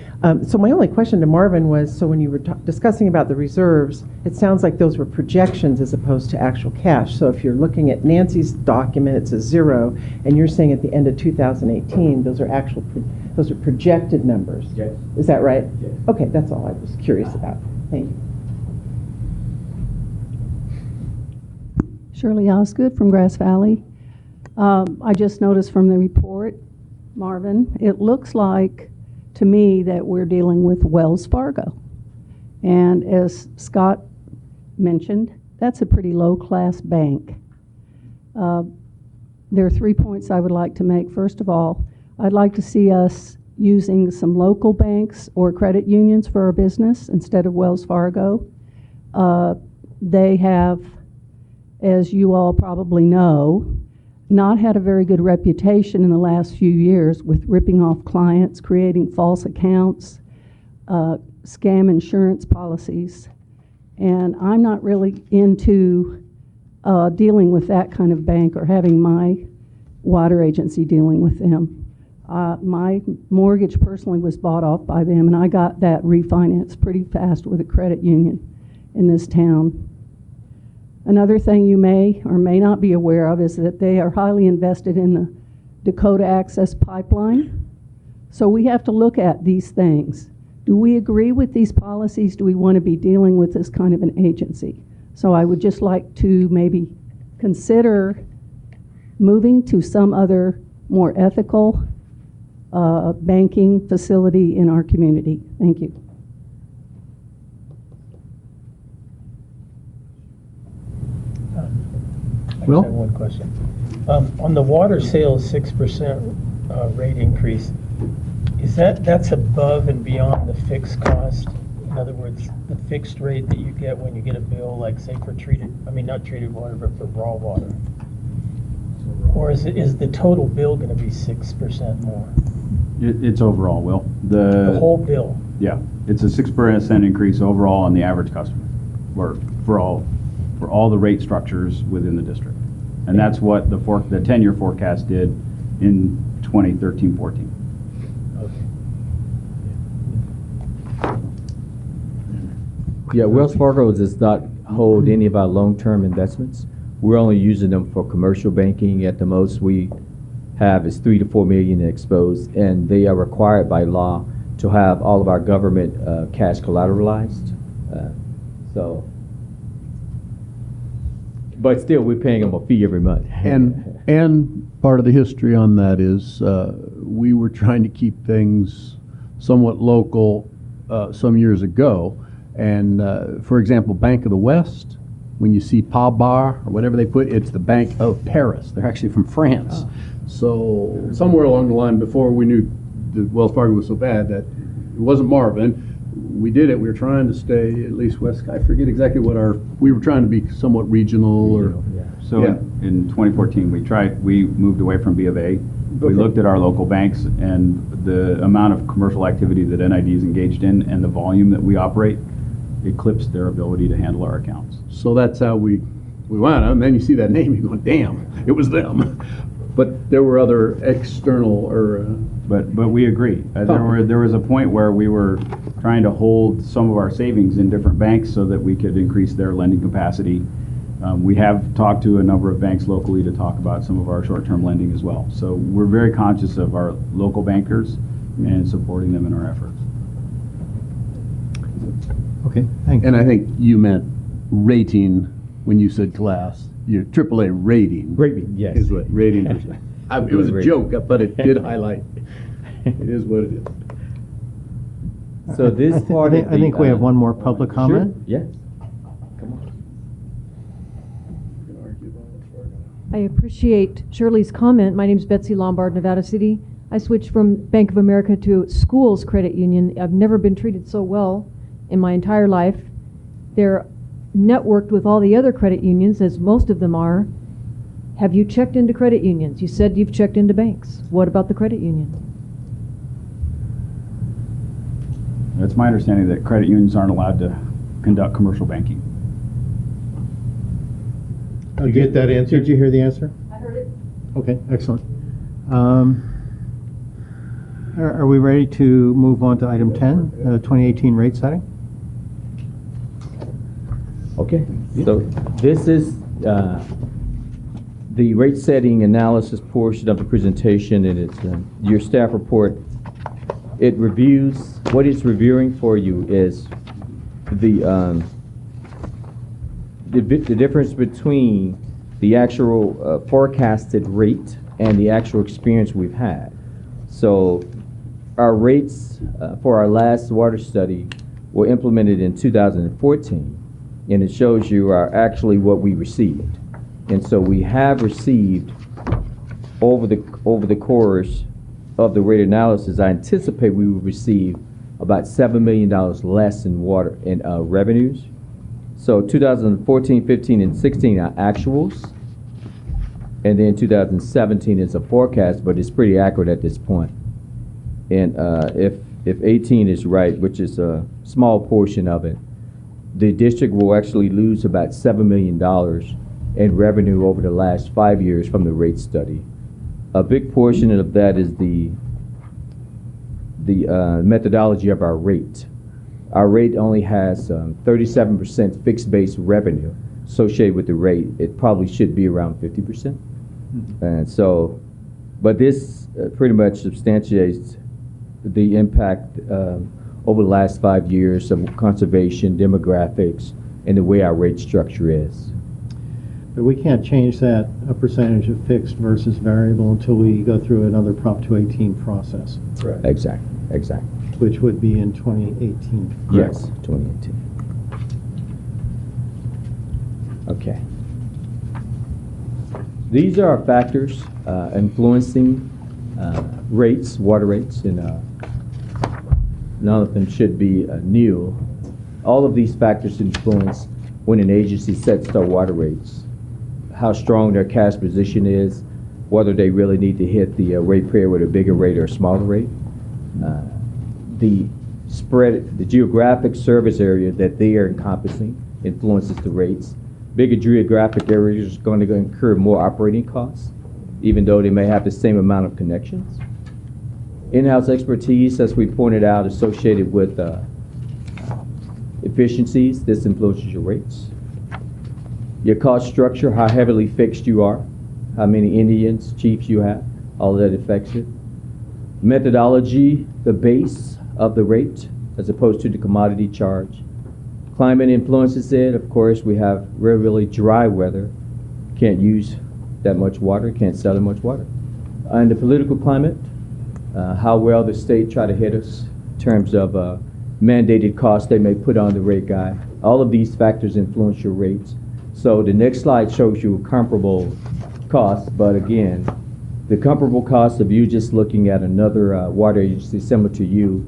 So my only question to Marvin was, so when you were discussing about the reserves, it sounds like those were projections as opposed to actual cash. So if you're looking at Nancy's document, it says 0, and you're saying at the end of 2018, those are projected numbers. Yes. Is that right? Yes. Okay, that's all I was curious about. Thank you. Shirley Osgood from Grass Valley. I just noticed from the report, Marvin, it looks like to me that we're dealing with Wells Fargo. And as Scott mentioned, that's a pretty low-class bank. There are 3 points I would like to make. First of all, I'd like to see us using some local banks or credit unions for our business instead of Wells Fargo. They have, as you all probably know, not had a very good reputation in the last few years with ripping off clients, creating false accounts, scam insurance policies. And I'm not really into dealing with that kind of bank or having my water agency dealing with them. My mortgage personally was bought off by them, and I got that refinanced pretty fast with a credit union in this town. Another thing you may or may not be aware of is that they are highly invested in the Dakota Access Pipeline. So we have to look at these things. Do we agree with these policies? Do we want to be dealing with this kind of an agency? So I would just like to maybe consider moving to some other more ethical banking facility in our community. Thank you. I just have one question. On the water sales 6% rate increase, that's above and beyond the fixed cost? In other words, the fixed rate that you get when you get a bill, like say for not treated water, but for raw water? Or is the total bill going to be 6% more? It's overall, Will. The whole bill? Yeah, it's a 6% increase overall on the average customer, or for all the rate structures within the district. And that's what the 10-year forecast did in 2013-14. Yeah, Wells Fargo does not hold any of our long-term investments. We're only using them for commercial banking. At the most we have is 3 to 4 million exposed, and they are required by law to have all of our government cash collateralized. But still, we're paying them a fee every month. And part of the history on that is we were trying to keep things somewhat local some years ago. And for example, Bank of the West, when you see PABAR or whatever they put, it's the Bank of Paris. They're actually from France. So somewhere along the line, before we knew that Wells Fargo was so bad, that it wasn't Marvin. We did it. We were trying to stay at least west. I forget exactly we were trying to be somewhat regional. So in 2014, we moved away from B of A. We looked at our local banks and the amount of commercial activity that NID is engaged in and the volume that we operate eclipsed their ability to handle our accounts. So that's how we went. And then you see that name, you go, damn, it was them. But there were other external But we agree. There was a point where we were trying to hold some of our savings in different banks so that we could increase their lending capacity. We have talked to a number of banks locally to talk about some of our short-term lending as well. So we're very conscious of our local bankers and supporting them in our efforts. Okay, thanks. And I think you meant rating when you said class. Your AAA rating. Rating, yes. Is what rating is. It was a Rating. joke, but it did highlight. It is what it is. So this part of I think the, we have one more public comment. Sure, yes. I appreciate Shirley's comment. My name is Betsy Lombard, Nevada City. I switched from Bank of America to Schools Credit Union. I've never been treated so well in my entire life. They're networked with all the other credit unions, as most of them are. Have you checked into credit unions? You said you've checked into banks. What about the credit union? It's my understanding that credit unions aren't allowed to conduct commercial banking. You get that answer? Did you hear the answer? I heard it. Okay, excellent. Are we ready to move on to item 10, 2018 rate setting? Okay, so this is the rate setting analysis portion of the presentation, and it's your staff report. It reviews, what it's reviewing for you is the difference between the actual forecasted rate and the actual experience we've had. So our rates for our last water study were implemented in 2014, and it shows you actually what we received. And so we have received over the course of the rate analysis, I anticipate we will receive about $7 million less in water in revenues. So 2014, 15, and 16 are actuals, and then 2017 is a forecast, but it's pretty accurate at this point. And if 18 is right, which is a small portion of it, the district will actually lose about $7 million in revenue over the last 5 years from the rate study. A big portion of that is the methodology of our rate. Our rate only has 37% fixed base revenue associated with the rate. It probably should be around 50%. Mm-hmm. And so, but this pretty much substantiates the impact over the last 5 years of conservation, demographics, and the way our rate structure is. But we can't change that a percentage of fixed versus variable until we go through another Prop 218 process. Correct. Exactly. Which would be in 2018. Yes, 2018. Okay. These are factors influencing rates, water rates, and none of them should be new. All of these factors influence when an agency sets their water rates, how strong their cash position is, whether they really need to hit the rate period with a bigger rate or a smaller rate. The spread, the geographic service area that they are encompassing influences the rates. Bigger geographic areas are going to incur more operating costs, even though they may have the same amount of connections. In-house expertise, as we pointed out, associated with efficiencies, this influences your rates. Your cost structure, how heavily fixed you are, how many Indians, chiefs you have, all of that affects it. Methodology, the base of the rate, as opposed to the commodity charge. Climate influences it. Of course, we have really dry weather. Can't use that much water, can't sell that much water. And the political climate, how well the state try to hit us in terms of mandated costs they may put on the rate guy. All of these factors influence your rates. So the next slide shows you comparable costs, but again, the comparable cost of you just looking at another water agency similar to you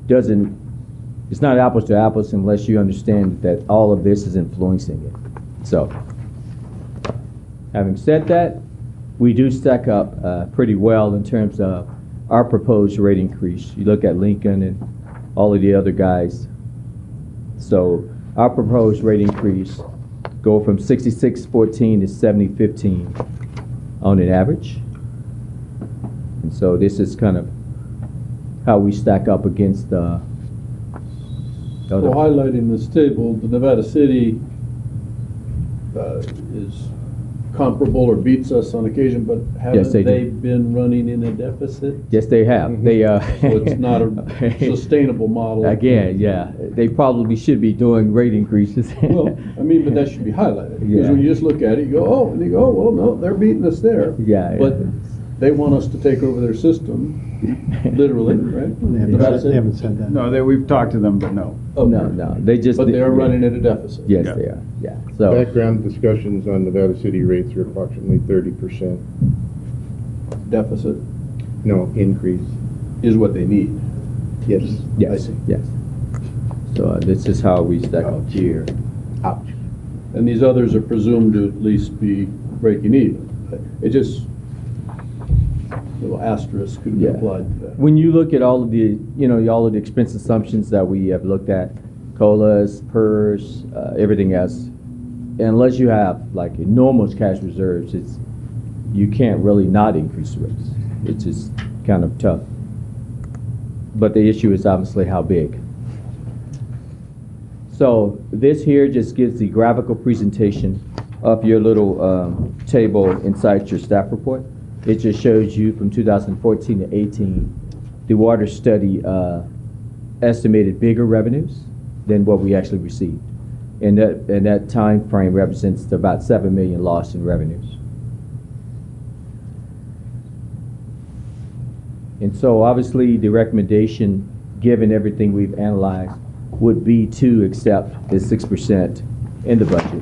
it's not apples to apples unless you understand that all of this is influencing it. So, having said that, we do stack up pretty well in terms of our proposed rate increase. You look at Lincoln and all of the other guys. So, our proposed rate increase go from 66.14 to 70.15 on an average. And so this is kind of how we stack up against the So highlighting this table, the Nevada City is comparable or beats us on occasion, but Yes, haven't they do. they been running in a deficit? Yes, they have. They, So it's not a sustainable model. Again, yeah, they probably should be doing rate increases. Well, I mean, but that should be highlighted, because Yeah. when you just look at it, you go, oh, and you go, oh, well, no, they're beating us there. Yeah, But they want us to take over their system, literally, right? They haven't said that. No, we've talked to them, but no. No, they just. But they are running at a deficit. Yes, they are, yeah. So, Background discussions on Nevada City rates are approximately 30%. Deficit No, increase. is what they need. Yes. I yes, see. yes. So this is how we stack up. Ouch. Here. Ouch. And these others are presumed to at least be breaking even. It just, little asterisk could be Yeah. applied to that. When you look at all of the, all of the expense assumptions that we have looked at, COLAs, PERS, everything else, unless you have like enormous cash reserves, you can't really not increase rates. It's just kind of tough. But the issue is obviously how big. So this here just gives the graphical presentation of your little table inside your staff report. It just shows you from 2014 to 18, the water study estimated bigger revenues than what we actually received. And that time frame represents about $7 million lost in revenues. And so obviously the recommendation, given everything we've analyzed, would be to accept the 6% in the budget.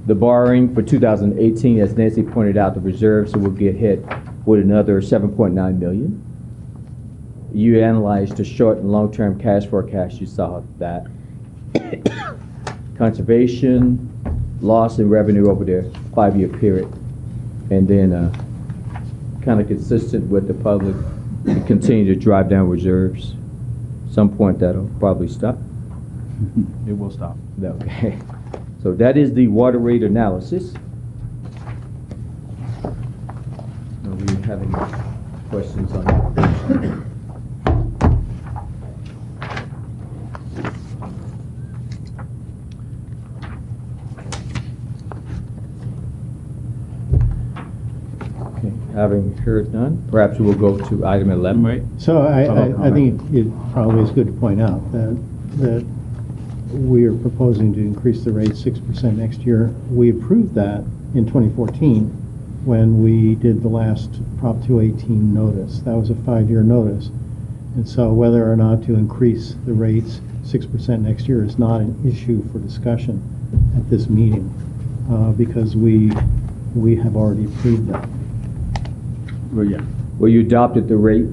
The borrowing for 2018, as Nancy pointed out, the reserves will get hit with another $7.9 million. You analyzed the short and long-term cash forecast, you saw that. Conservation, loss in revenue over their 5-year period. And then kind of consistent with the public, continue to drive down reserves. Some point that'll probably stop. It will stop. Okay. So that is the water rate analysis. Are we having questions on that? Okay, having heard none, perhaps we will go to item 11. Wait. So I think it probably is good to point out that we are proposing to increase the rate 6% next year. We approved that in 2014 when we did the last Prop 218 notice. That was a 5-year notice. And so whether or not to increase the rates 6% next year is not an issue for discussion at this meeting because we have already approved that. Well, yeah. Well, you adopted the rate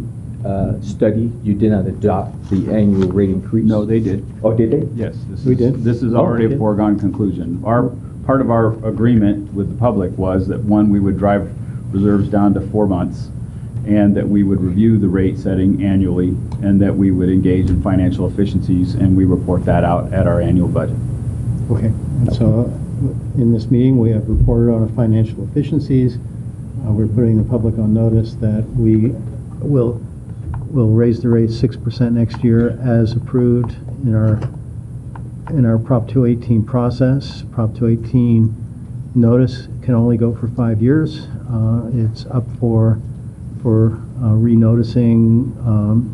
study. You did not adopt the annual rate increase. No, they did. Oh, did they? Yes. We did? This is Oh, already okay. a foregone conclusion. Part of our agreement with the public was that, one, we would drive reserves down to 4 months, and that we would review the rate setting annually, and that we would engage in financial efficiencies, and we report that out at our annual budget. Okay. And so in this meeting, we have reported on our financial efficiencies. We're putting the public on notice that we will raise the rate 6% next year as approved in our Prop 218 process. Prop 218 notice can only go for 5 years. It's up for renoticing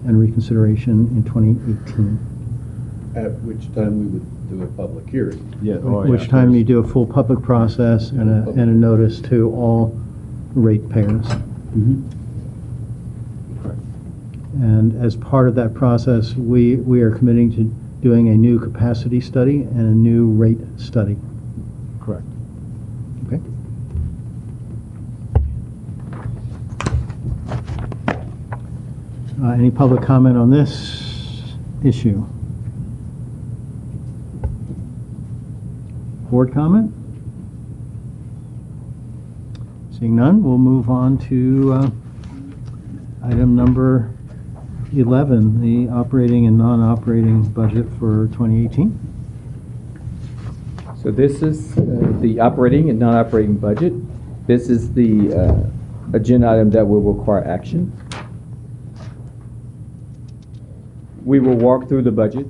and reconsideration in 2018. At which time we would do a public hearing. Yeah. Which time you do a full public process and a notice to all ratepayers. Mm-hmm. And as part of that process, we are committing to doing a new capacity study and a new rate study. Correct. Okay. Any public comment on this issue? Board comment? Seeing none, we'll move on to item number 11, the operating and non-operating budget for 2018. So this is the operating and non-operating budget. This is the agenda item that will require action. We will walk through the budget.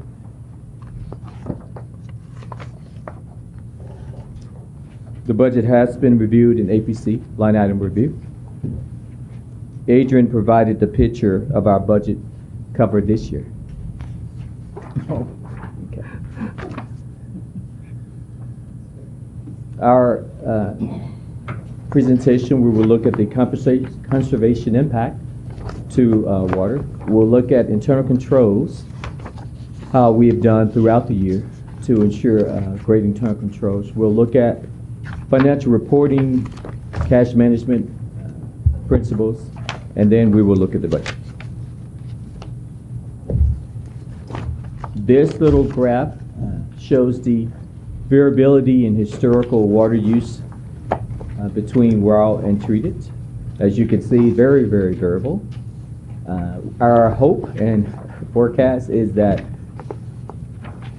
The budget has been reviewed in APC, line item review. Adrian provided the picture of our budget cover this year. Oh. Okay. Our presentation, we will look at the conservation impact to water. We'll look at internal controls, how we have done throughout the year to ensure great internal controls. We'll look at financial reporting, cash management principles, and then we will look at the budget. This little graph shows the variability in historical water use between raw and treated. As you can see, very, very variable. Our hope and forecast is that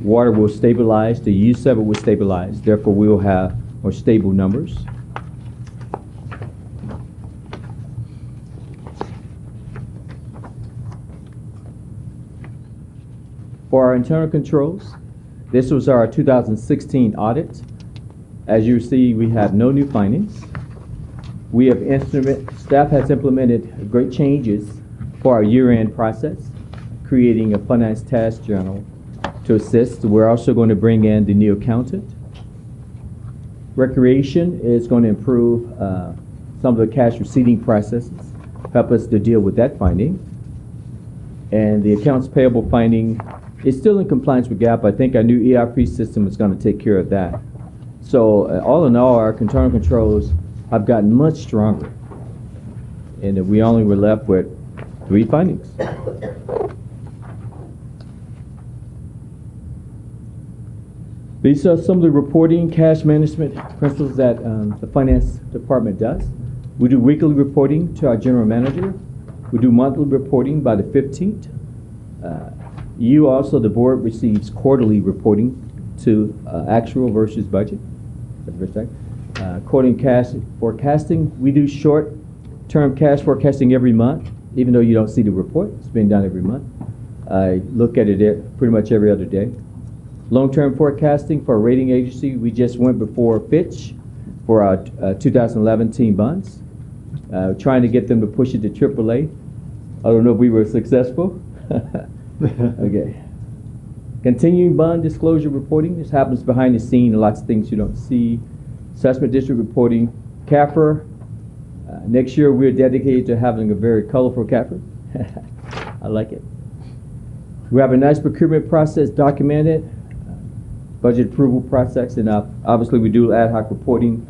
water will stabilize, the use of it will stabilize, therefore we will have more stable numbers. For our internal controls, this was our 2016 audit. As you see, we have no new findings. Staff has implemented great changes for our year-end process, creating a finance task journal to assist. We're also going to bring in the new accountant. Recreation is going to improve some of the cash receiving processes, help us to deal with that finding. And the accounts payable finding is still in compliance with GAAP. I think our new ERP system is going to take care of that. So all in all, our internal controls have gotten much stronger. And we only were left with 3 findings. These are some of the reporting cash management principles that the finance department does. We do weekly reporting to our general manager. We do monthly reporting by the 15th. You also, the board, receives quarterly reporting to actual versus budget. Quoting cash forecasting, we do short-term cash forecasting every month, even though you don't see the report. It's being done every month. I look at it pretty much every other day. Long-term forecasting for a rating agency, we just went before Fitch for our 2011 team bonds, trying to get them to push it to AAA. I don't know if we were successful. Okay. Continuing bond disclosure reporting. This happens behind the scene, lots of things you don't see. Assessment district reporting. CAFR. Next year we're dedicated to having a very colorful CAFR. I like it. We have a nice procurement process documented. Budget approval process, and obviously we do ad hoc reporting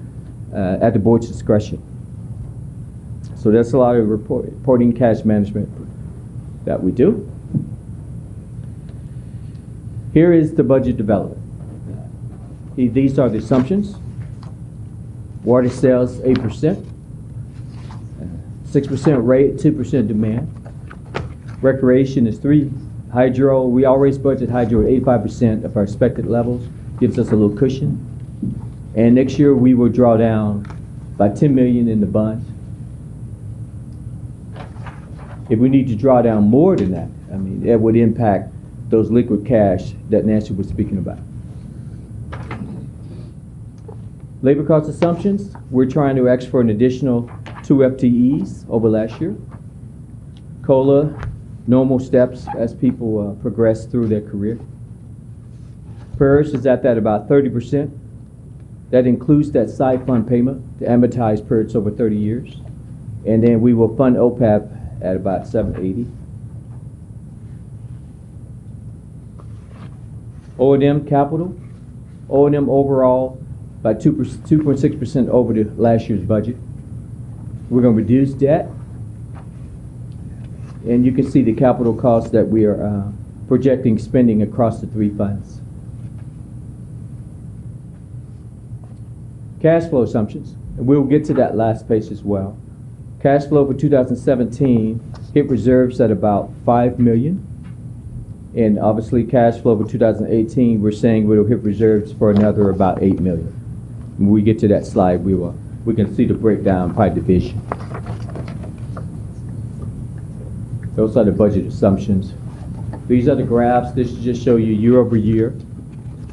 at the board's discretion. So that's a lot of reporting cash management that we do. Here is the budget development. These are the assumptions. Water sales 8%, 6% rate, 2% demand. Recreation is 3%. Hydro, we always budget hydro at 85% of our expected levels, gives us a little cushion. And next year we will draw down by $10 million in the bonds. If we need to draw down more than that, I mean, that would impact those liquid cash that Nancy was speaking about. Labor cost assumptions, we're trying to ask for an additional 2 FTEs over last year. COLA, normal steps as people progress through their career. PERS is at that about 30%. That includes that side fund payment to amortize PERS over 30 years. And then we will fund OPEB at about $780. O&M capital, O&M overall by 2.6% over the last year's budget. We're going to reduce debt. And you can see the capital costs that we are projecting spending across the 3 funds. Cash flow assumptions, and we'll get to that last page as well. Cash flow for 2017 hit reserves at about $5 million. And obviously cash flow for 2018, we're saying we'll hit reserves for another about $8 million. When we get to that slide, we can see the breakdown by division. Those are the budget assumptions. These are the graphs. This just show you year over year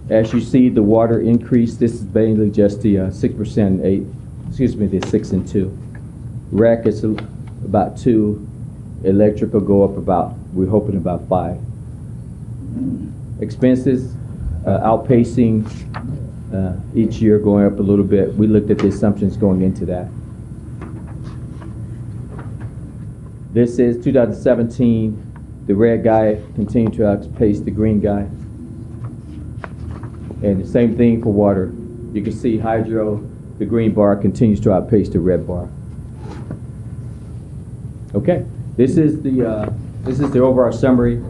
As you see, the water increase, this is mainly just the 6% the 6 and 2. Rec is about 2. Electric will go up about, we're hoping about 5. Expenses outpacing each year, going up a little bit. We looked at the assumptions going into that. This is 2017. The red guy continued to outpace the green guy. And the same thing for water. You can see hydro, the green bar continues to outpace the red bar. Okay, this is the overall summary.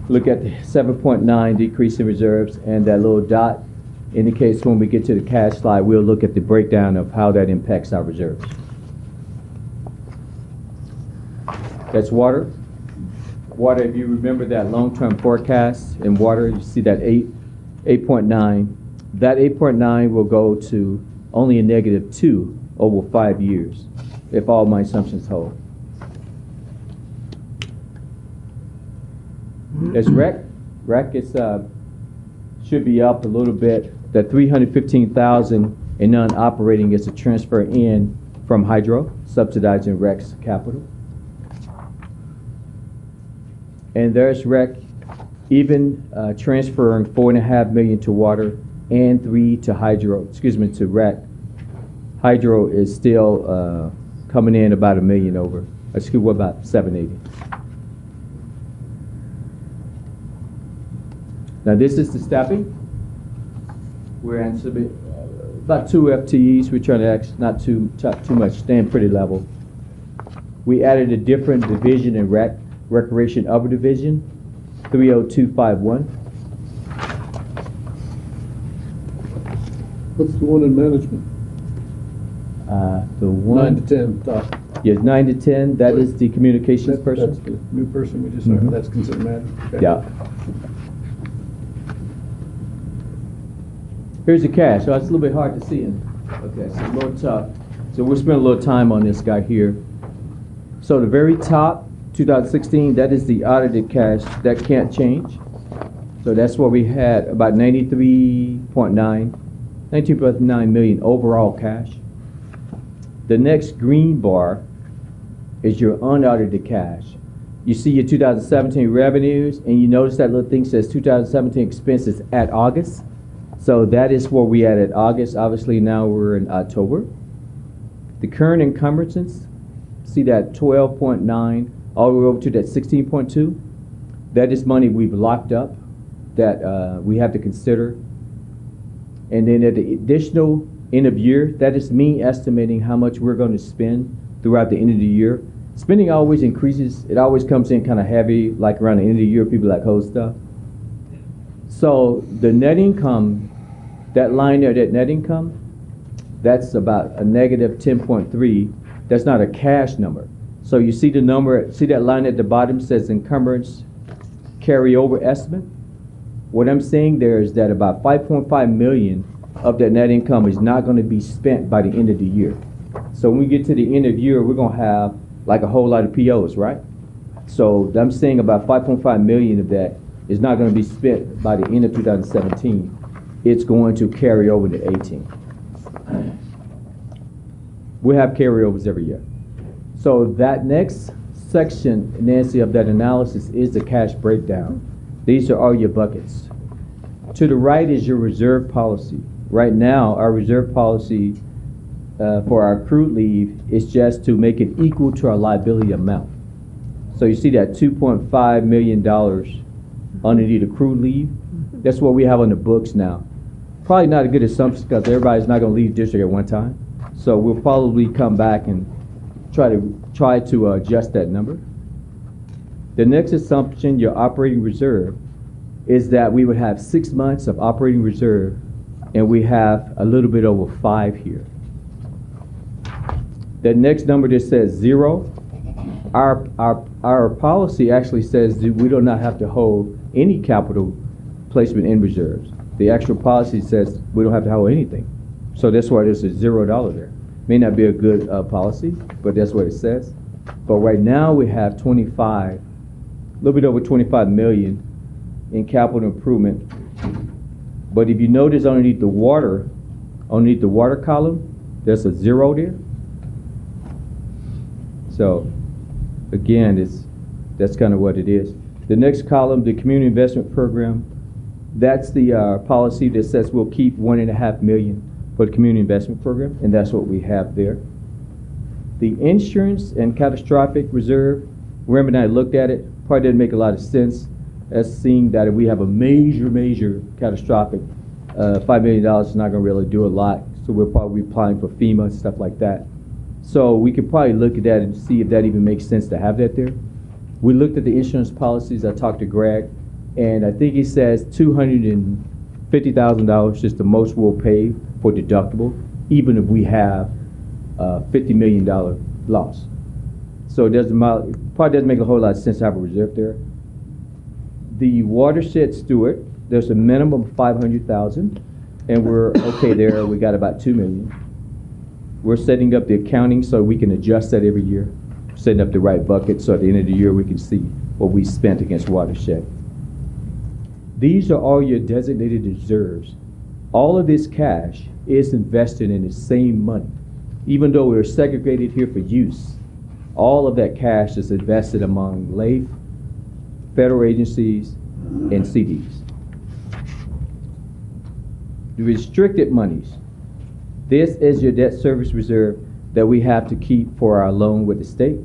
Look at the 7.9 decrease in reserves, and that little dot indicates when we get to the cash slide, we'll look at the breakdown of how that impacts our reserves. That's water. Water, if you remember that long-term forecast in water, you see that 8.9. That 8.9 will go to only a -2 over 5 years, if all my assumptions hold. That's rec. Rec is should be up a little bit. The 315,000 in non-operating is a transfer in from hydro, subsidizing rec's capital. And there's rec even transferring $4.5 million to water and 3 to hydro. To rec. Hydro is still coming in about $1 million over. About 780. Now this is the staffing. We're anticipating about 2 FTEs. We're trying to not too much, staying pretty level. We added a different division in recreation upper division, 30251. What's the one in management? The one 9 to 10 top. Yes, 9 to 10. That is the communications person. That's the new person we just hired. That's considered management. Okay. Yeah. Here's the cash. So it's a little bit hard to see. Okay, so a little tough. So we'll spend a little time on this guy here. So the very top, 2016, that is the audited cash. That can't change. So that's where we had about 19.9 million overall cash. The next green bar is your unaudited cash. You see your 2017 revenues, and you notice that little thing says 2017 expenses at August. So that is where we at August. Obviously now we're in October. The current encumbrances, see that 12.9 all the way over to that 16.2. That is money we've locked up that we have to consider. And then at the additional end of year, that is me estimating how much we're going to spend throughout the end of the year. Spending always increases. It always comes in kind of heavy, like around the end of the year, people like hold stuff. So the net income, that line there, that net income, that's about a -10.3. That's not a cash number. So you see the number, see that line at the bottom says encumbrance carryover estimate? What I'm saying there is that about 5.5 million of that net income is not going to be spent by the end of the year. So when we get to the end of the year, we're going to have like a whole lot of POs, right? So I'm saying about 5.5 million of that is not going to be spent by the end of 2017. It's going to carry over to 18. We have carryovers every year. So that next section, Nancy, of that analysis is the cash breakdown. These are all your buckets. To the right is your reserve policy. Right now, our reserve policy for our accrued leave is just to make it equal to our liability amount. So you see that $2.5 million underneath accrued leave. That's what we have on the books now. Probably not a good assumption because everybody's not going to leave district at one time. So we'll probably come back and try to adjust that number. The next assumption, your operating reserve, is that we would have 6 months of operating reserve, and we have a little bit over 5 here. That next number that says 0, our policy actually says that we do not have to hold any capital placement in reserves. The actual policy says we don't have to hold anything. So that's why there's a $0 there. May not be a good policy, but that's what it says. But right now we have a little bit over 25 million in capital improvement But if you notice underneath the water column, there's a 0 there. So again, that's kind of what it is. The next column, the community investment program, that's the policy that says we'll keep $1.5 million for the community investment program, and that's what we have there. The insurance and catastrophic reserve, Rem and I looked at it, probably didn't make a lot of sense as seeing that if we have a major catastrophic, $5 million is not going to really do a lot, so we'll probably be applying for FEMA and stuff like that. So we could probably look at that and see if that even makes sense to have that there. We looked at the insurance policies. I talked to Greg, and I think he says $250,000 is the most we'll pay for deductible, even if we have a $50 million loss. So it probably doesn't make a whole lot of sense to have a reserve there. The watershed steward, there's a minimum of $500,000, and we're okay there. We got about $2 million. We're setting up the accounting so we can adjust that every year, setting up the right bucket so at the end of the year we can see what we spent against watershed. These are all your designated reserves. All of this cash is invested in the same money. Even though we're segregated here for use, all of that cash is invested among LAIF, federal agencies, and CDs. The restricted monies. This is your debt service reserve that we have to keep for our loan with the state.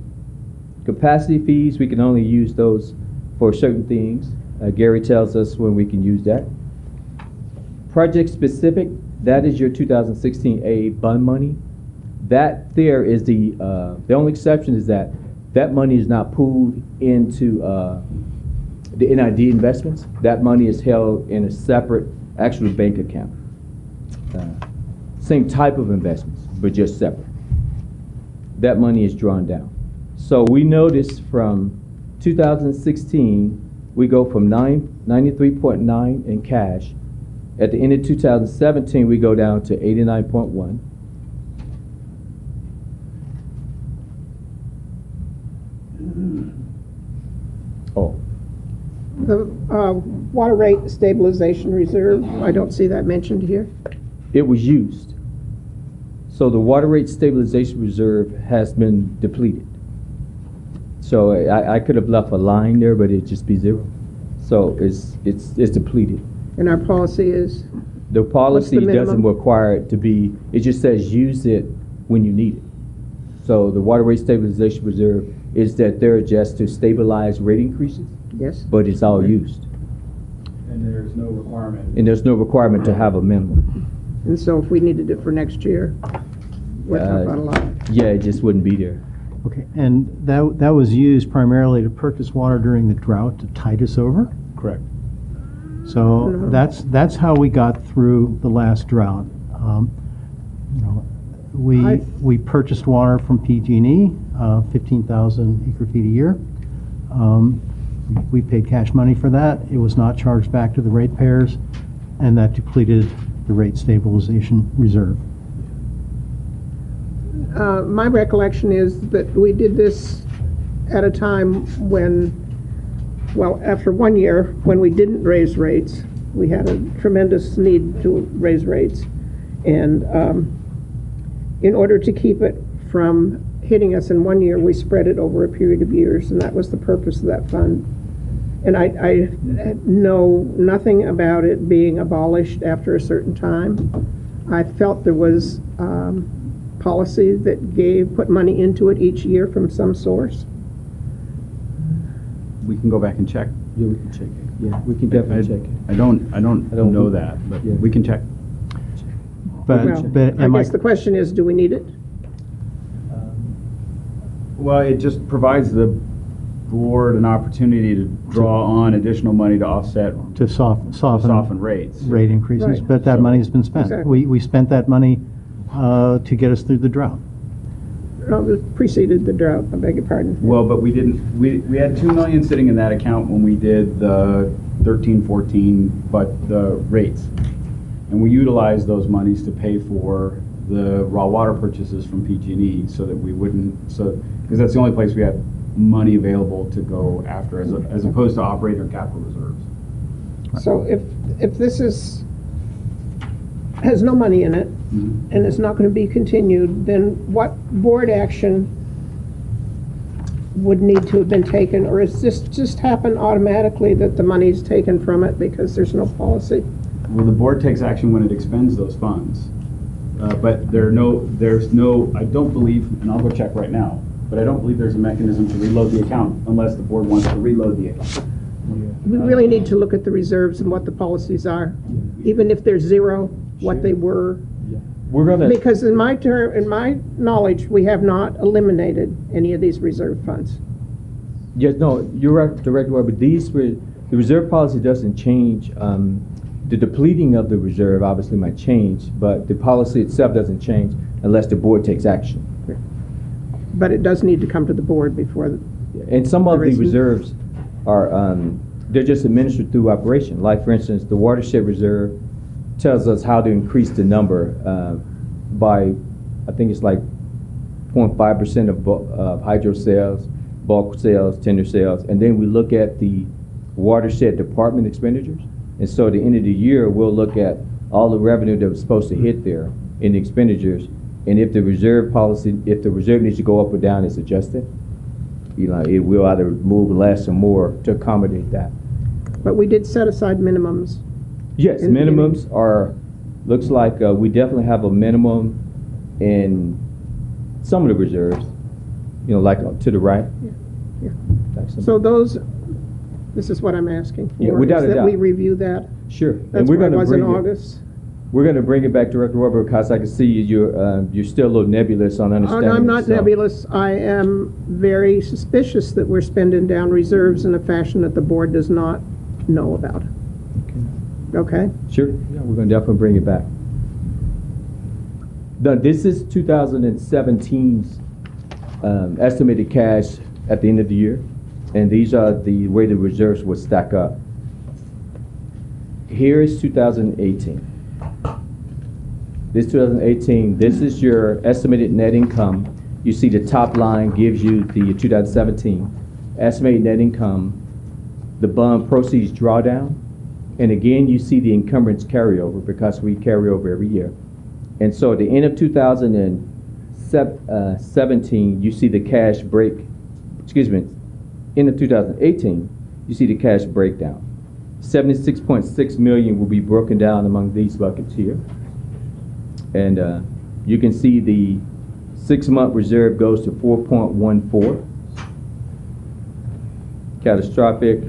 Capacity fees, we can only use those for certain things. Gary tells us when we can use that. Project specific, that is your 2016 A bond money. That there is the only exception is that money is not pooled into the NID investments. That money is held in a separate actual bank account. Same type of investments, but just separate. That money is drawn down. So we noticed from 2016, we go from 93.9 in cash. At the end of 2017, we go down to 89.1. Oh. The water rate stabilization reserve, I don't see that mentioned here. It was used. So the water rate stabilization reserve has been depleted. So I could have left a line there, but it'd just be 0. So it's depleted. And our policy is? The policy What's the doesn't minimum? require it to be, it just says use it when you need it. So the water rate stabilization reserve is that they're just to stabilize rate increases. Yes. But it's all used. And there's no requirement. And there's no requirement to have a minimum. And so if we needed it for next year, we're talking about a lot. Yeah, it just wouldn't be there. Okay, and that was used primarily to purchase water during the drought to tide us over? Correct. So that's how we got through the last drought. We purchased water from PG&E, 15,000 acre feet a year. We paid cash money for that. It was not charged back to the ratepayers, and that depleted the rate stabilization reserve. My recollection is that we did this at a time when, well, after 1 year, when we didn't raise rates, we had a tremendous need to raise rates. And in order to keep it from hitting us in 1 year, we spread it over a period of years, and that was the purpose of that fund. And I know nothing about it being abolished after a certain time. I felt there was policy that put money into it each year from some source. We can go back and check. Yeah, we can check it. Yeah, we can definitely check it. I don't know that, but yeah. We can check. But I guess the question is, do we need it? Well, it just provides the board an opportunity to draw on additional money to offset to soften rates. Rate increases, Right. but that money has been spent. Exactly. We spent that money to get us through the drought. No, it preceded the drought, I beg your pardon. Well, but we didn't. We had $2 million sitting in that account when we did the 13-14, but the rates, and we utilized those monies to pay for the raw water purchases from PG&E, so that we wouldn't. Because that's the only place we had money available to go after, as opposed to operating our capital reserves. So if this is has no money in it, and it's not going to be continued, then what board action would need to have been taken, or is this just happen automatically that the money's taken from it because there's no policy? Well, the board takes action when it expends those funds. But there's no, I don't believe, and I'll go check right now, but I don't believe there's a mechanism to reload the account unless the board wants to reload the account. We really need to look at the reserves and what the policies are, even if they're zero, what they were. We're gonna. Because in my knowledge, we have not eliminated any of these reserve funds. Yes, no, you're right, Director Webb, but the reserve policy doesn't change. The depleting of the reserve obviously might change, but the policy itself doesn't change unless the board takes action. But it does need to come to the board before. And some of the reserves are, they're just administered through operation. Like, for instance, the watershed reserve tells us how to increase the number by, I think it's like 0.5% of hydro sales, bulk sales, tender sales, and then we look at the watershed department expenditures. And so at the end of the year, we'll look at all the revenue that was supposed to hit there in the expenditures, and if the reserve policy, if the reserve needs to go up or down, it's adjusted. You know, it will either move less or more to accommodate that. But we did set aside minimums. Yes, minimums are, looks like we definitely have a minimum in some of the reserves, you know, like to the right. Yeah. So those, this is what I'm asking for, yeah, without a that doubt. we review that. Sure. That's and we're where going I to was bring in it, August. We're going to bring it back, Director Weber, because I can see you're still a little nebulous on understanding. I'm not so. nebulous. I am very suspicious that we're spending down reserves in a fashion that the board does not know about. Okay? Sure. Yeah, we're going to definitely bring it back. This is 2017's estimated cash at the end of the year, and these are the way the reserves would stack up. Here is 2018. This 2018, this is your estimated net income. You see the top line gives you the 2017 estimated net income, the bond proceeds drawdown, and again you see the encumbrance carryover because we carry over every year. And so at the end of 2017, you see the cash break, end of 2018, you see the cash breakdown. 76.6 million will be broken down among these buckets here. And you can see the 6-month reserve goes to 4.14. Catastrophic.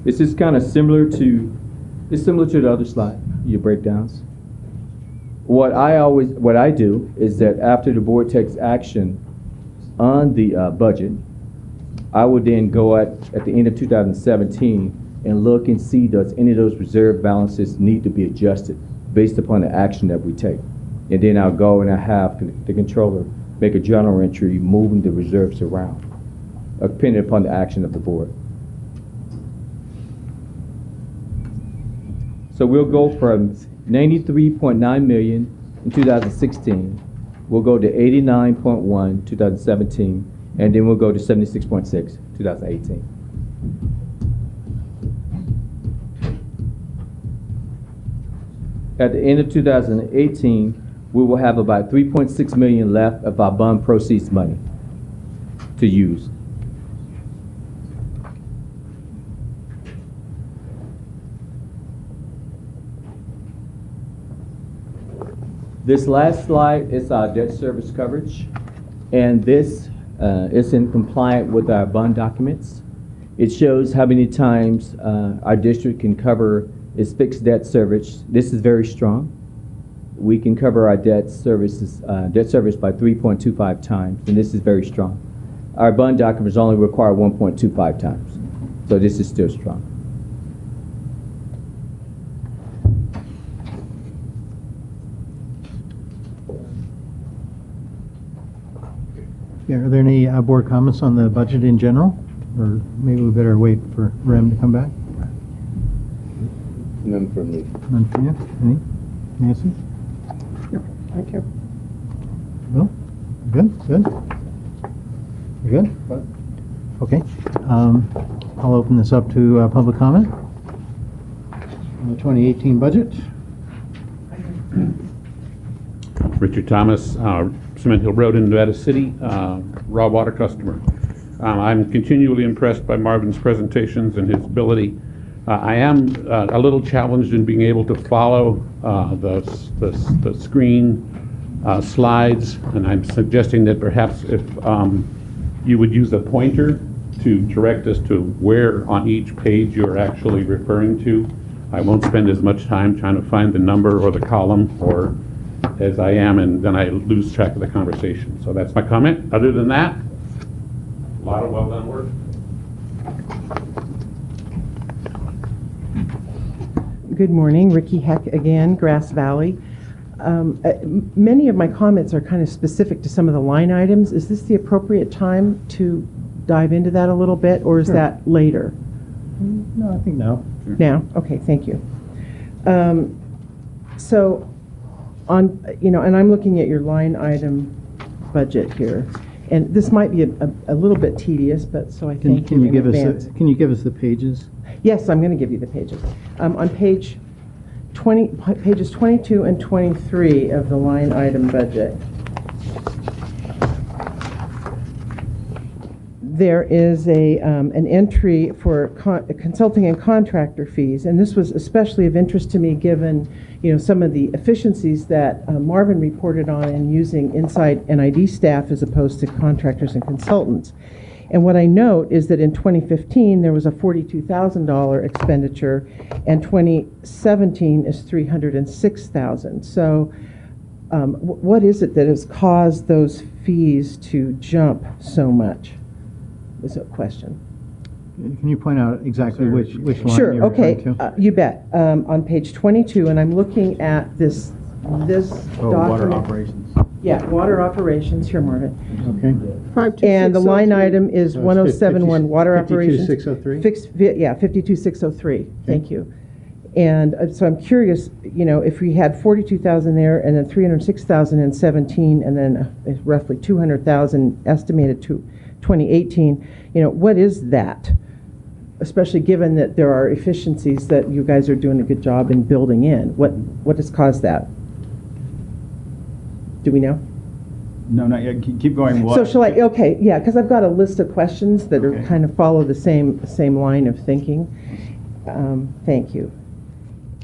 This is kind of similar to the other slide, your breakdowns. What I do is that after the board takes action on the budget, I would then go at the end of 2017 and look and see does any of those reserve balances need to be adjusted based upon the action that we take. And then I'll go and I have the controller make a journal entry moving the reserves around, depending upon the action of the board. So we'll go from 93.9 million in 2016, we'll go to 89.1 2017, and then we'll go to 76.6 2018. At the end of 2018, we will have about 3.6 million left of our bond proceeds money to use. This last slide is our debt service coverage, and this is in compliance with our bond documents. It shows how many times our district can cover its fixed debt service. This is very strong. We can cover our debt service by 3.25 times, and this is very strong. Our bond documents only require 1.25 times, so this is still strong. Yeah, are there any board comments on the budget in general? Or maybe we better wait for Rem to come back? None from me. None from you? Any? Nancy? No, thank you. Bill? Good? Good? You good? Okay. I'll open this up to public comment on the 2018 budget. Richard Thomas, Cement Hill Road in Nevada City, raw water customer. I'm continually impressed by Marvin's presentations and his ability. I am a little challenged in being able to follow the screen slides, and I'm suggesting that perhaps if you would use a pointer to direct us to where on each page you're actually referring to. I won't spend as much time trying to find the number or the column or as I am, and then I lose track of the conversation. So that's my comment. Other than that, a lot of well done work. Good morning, Ricky Heck again, Grass Valley. Many of my comments are kind of specific to some of the line items. Is this the appropriate time to dive into that a little bit, or is Sure. that later? No, I think now. Now? Okay, thank you. So, and I'm looking at your line item budget here, and this might be a little bit tedious, but so I thank you in advance. Can you give us the pages? Yes, I'm going to give you the pages. On pages 22 and 23 of the line item budget, there is an entry for consulting and contractor fees, and this was especially of interest to me given some of the efficiencies that Marvin reported on in using inside NID staff as opposed to contractors and consultants. And what I note is that in 2015 there was a $42,000 expenditure, and 2017 is $306,000. So what is it that has caused those fees to jump so much? Is a question. Can you point out exactly which line Sure, you're okay, referring to? you bet. On page 22, and I'm looking at this document. Water operations. Yeah, water operations, here, Marvin. Okay. And the line item is So it's 1071, water operations. 52603? Yeah, 52603, thank you. And so I'm curious, if we had 42,000 there, and then 306,000 in 17, and then roughly 200,000 estimated to 2018, what is that? Especially given that there are efficiencies that you guys are doing a good job in building in. What has caused that? Do we know? No, not yet. Keep going. So shall I, okay, yeah, because I've got a list of questions that are kind of follow the same line of thinking. Thank you.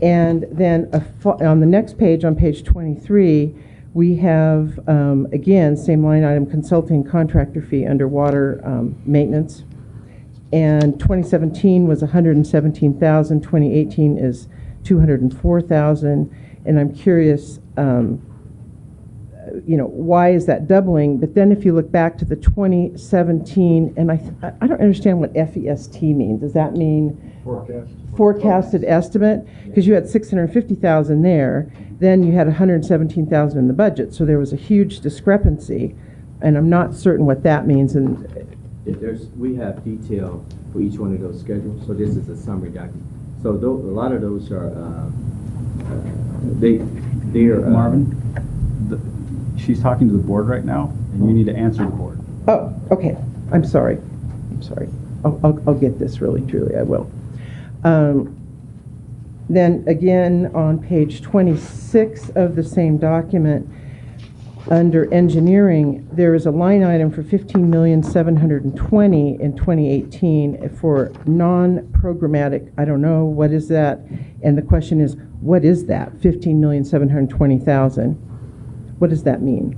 And then on the next page, on page 23, we have, again, same line item, consulting contractor fee under water maintenance. And 2017 was 117,000, 2018 is 204,000. And I'm curious, why is that doubling? But then if you look back to the 2017, and I don't understand what FEST means. Does that mean forecasted estimate? Because you had 650,000 there, then you had 117,000 in the budget, so there was a huge discrepancy, and I'm not certain what that means. And we have detail for each one of those schedules, so this is a summary document. So a lot of those are they're Marvin, she's talking to the board right now, and you need to answer the board. Oh, okay. I'm sorry. I'll get this really, truly, I will. Then again, on page 26 of the same document, under engineering, there is a line item for $15,720,000 in 2018 for non-programmatic. I don't know, what is that? And the question is, what is that? $15,720,000. What does that mean?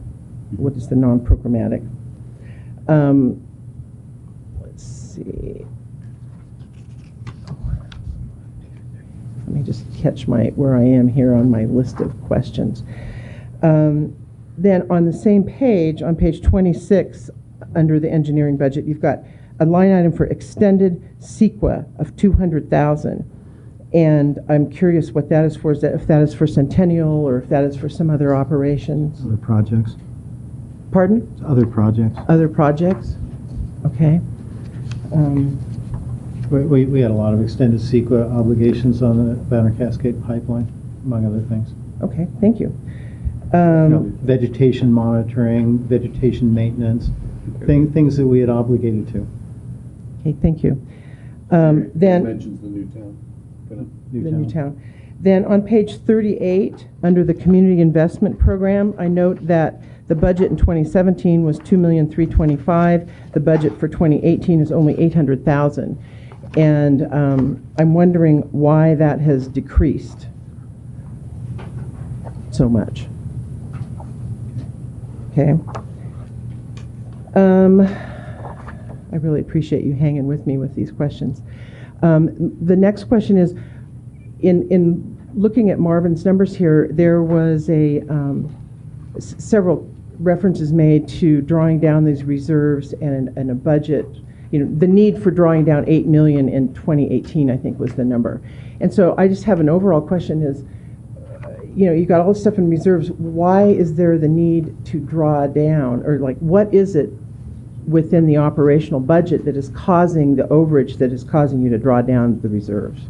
What is the non-programmatic? Let's see. Let me just catch where I am here on my list of questions. Then on the same page, on page 26, under the engineering budget, you've got a line item for extended CEQA of $200,000. And I'm curious what that is for. Is that if that is for Centennial or if that is for some other operations? Other projects. Pardon? Other projects. Other projects? Okay. We had a lot of extended CEQA obligations on the Banner Cascade pipeline, among other things. Okay, thank you. Vegetation monitoring, vegetation maintenance, things that we had obligated to. Okay, thank you. Then mentions the new town. The new town. Then on page 38, under the Community Investment Program, I note that the budget in 2017 was $2,325,000. The budget for 2018 is only $800,000. And I'm wondering why that has decreased so much. Okay. I really appreciate you hanging with me with these questions. The next question is, in looking at Marvin's numbers here, there was several references made to drawing down these reserves and a budget. The need for drawing down $8 million in 2018, I think, was the number. And so I just have an overall question: is, you got all this stuff in reserves. Why is there the need to draw down, or like, what is it within the operational budget that is causing the overage that is causing you to draw down the reserves?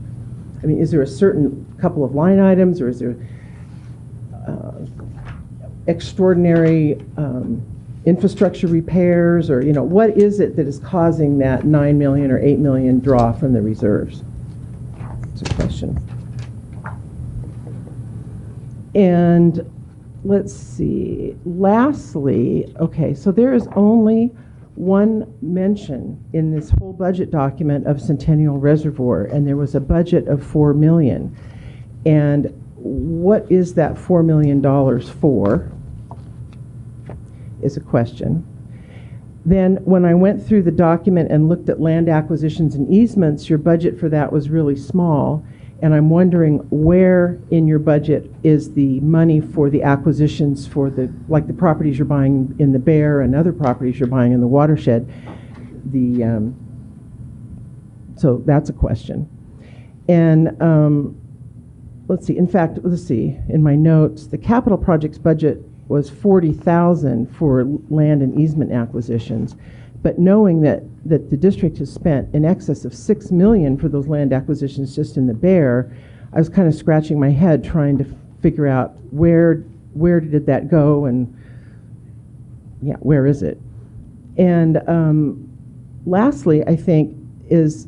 I mean, is there a certain couple of line items, or is there extraordinary infrastructure repairs, or what is it that is causing that $9 million or $8 million draw from the reserves? That's a question. And let's see. Lastly, okay, so there is only one mention in this whole budget document of Centennial Reservoir, and there was a budget of $4 million. And what is that $4 million for, is a question. Then when I went through the document and looked at land acquisitions and easements, your budget for that was really small. And I'm wondering where in your budget is the money for the acquisitions for the properties you're buying in the Bear and other properties you're buying in the watershed. So that's a question. And let's see. In fact, in my notes, the capital projects budget was $40,000 for land and easement acquisitions. But knowing that the district has spent in excess of $6 million for those land acquisitions just in the Bear, I was kind of scratching my head trying to figure out where did that go, and where is it? And lastly, I think is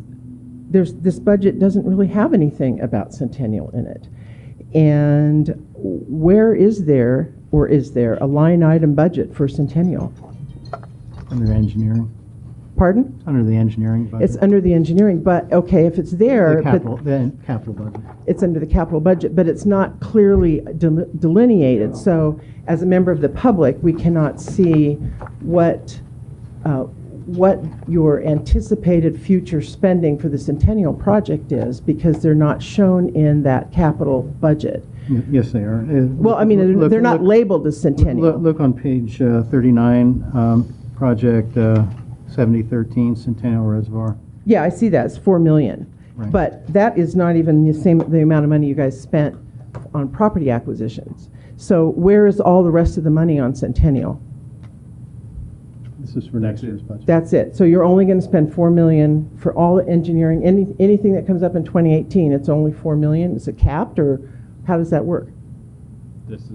this budget doesn't really have anything about Centennial in it. And where is there, or is there a line item budget for Centennial? Under engineering. Pardon? Under the engineering budget. It's under the engineering, but okay, if it's there, the capital budget. It's under the capital budget, but it's not clearly delineated. So as a member of the public, we cannot see what your anticipated future spending for the Centennial project is, because they're not shown in that capital budget. Yes, they are. Well, I mean, they're not labeled as Centennial. Look on page 39, project 7013, Centennial Reservoir. Yeah, I see that. It's $4 million. Right. But that is not even the amount of money you guys spent on property acquisitions. So where is all the rest of the money on Centennial? This is for next year's budget. That's it. So you're only going to spend $4 million for all the engineering. Anything that comes up in 2018, it's only $4 million. Is it capped, or how does that work? This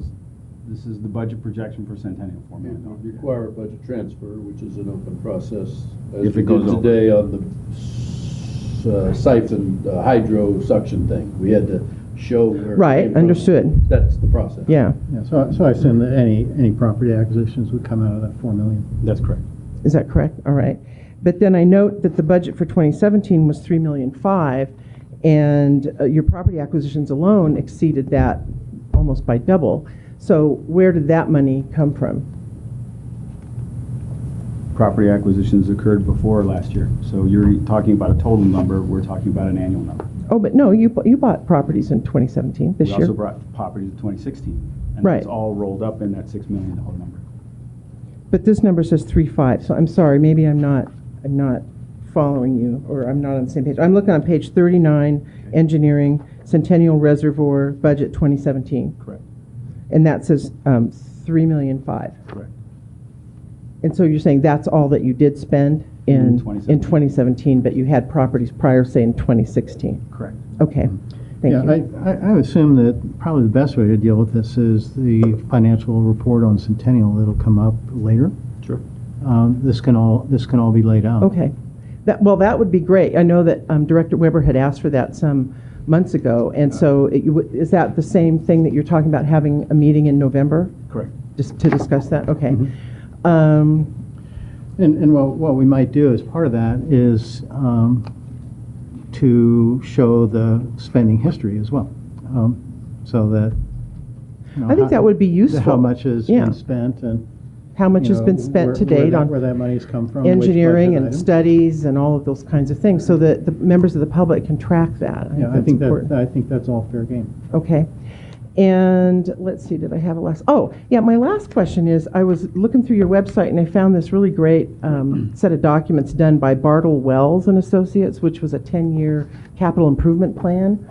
is the budget projection for Centennial, $4 million. It would require a budget transfer, which is an open process, as If we it goes did over. today on the siphon hydro suction thing. We had to show where it Right, came from. understood. That's the process. Yeah. So I assume that any property acquisitions would come out of that $4 million. That's correct. Is that correct? All right. But then I note that the budget for 2017 was $3.5 million, and your property acquisitions alone exceeded that almost by double. So where did that money come from? Property acquisitions occurred before last year. So you're talking about a total number, we're talking about an annual number. Oh, but no, you bought properties in 2017, this We year. also brought properties in 2016. And Right. that's all rolled up in that $6 million number. But this number says 3.5, so I'm sorry, maybe I'm not following you, or I'm not on the same page. I'm looking on page 39, engineering, Centennial Reservoir, budget 2017. Correct. And that says $3.5 million. Correct. And so you're saying that's all that you did spend in 2017, but you had properties prior, say, in 2016? Correct. Okay, thank you. I would assume that probably the best way to deal with this is the financial report on Centennial that'll come up later. Sure. This can all be laid out. Okay. That would be great. I know that Director Weber had asked for that some months ago, and so is that the same thing that you're talking about, having a meeting in November? Correct. Just to discuss that? Okay. And what we might do as part of that is to show the spending history as well, so that I think that would be useful. How much has been spent and how much has been spent to date on where that money's come from, engineering and items. studies and all of those kinds of things, so that the members of the public can track that. I think that's all fair game. Okay. And let's see, did I have a last? Oh, yeah, my last question is, I was looking through your website and I found this really great set of documents done by Bartle Wells and Associates, which was a 10-year capital improvement plan.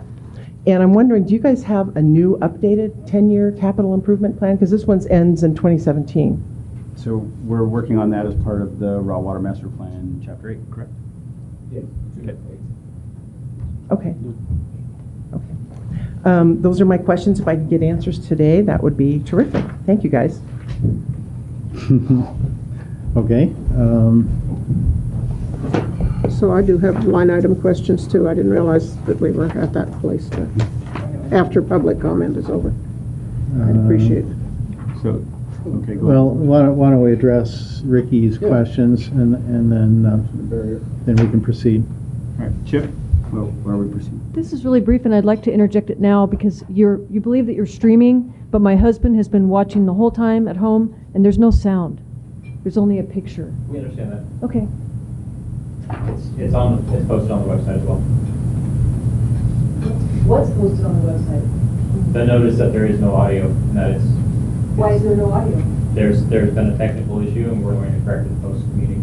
And I'm wondering, do you guys have a new updated 10-year capital improvement plan? Because this one ends in 2017. So we're working on that as part of the Raw Water Master Plan, Chapter 8, correct? Yeah. Okay. Those are my questions. If I could get answers today, that would be terrific. Thank you, guys. Okay. So I do have line item questions too. I didn't realize that we were at that place after public comment is over. I'd appreciate it. So, okay, go Well, why don't we address Ricky's questions and then we can proceed. All right, Chip, well, where are we proceeding? This is really brief, and I'd like to interject it now because you believe that you're streaming, but my husband has been watching the whole time at home, and there's no sound. There's only a picture. We understand that. Okay. It's posted on the website as well. What's posted on the website? The notice that there is no audio, and that it's. Why is there no audio? There's been a technical issue, and we're going to correct it post-meeting.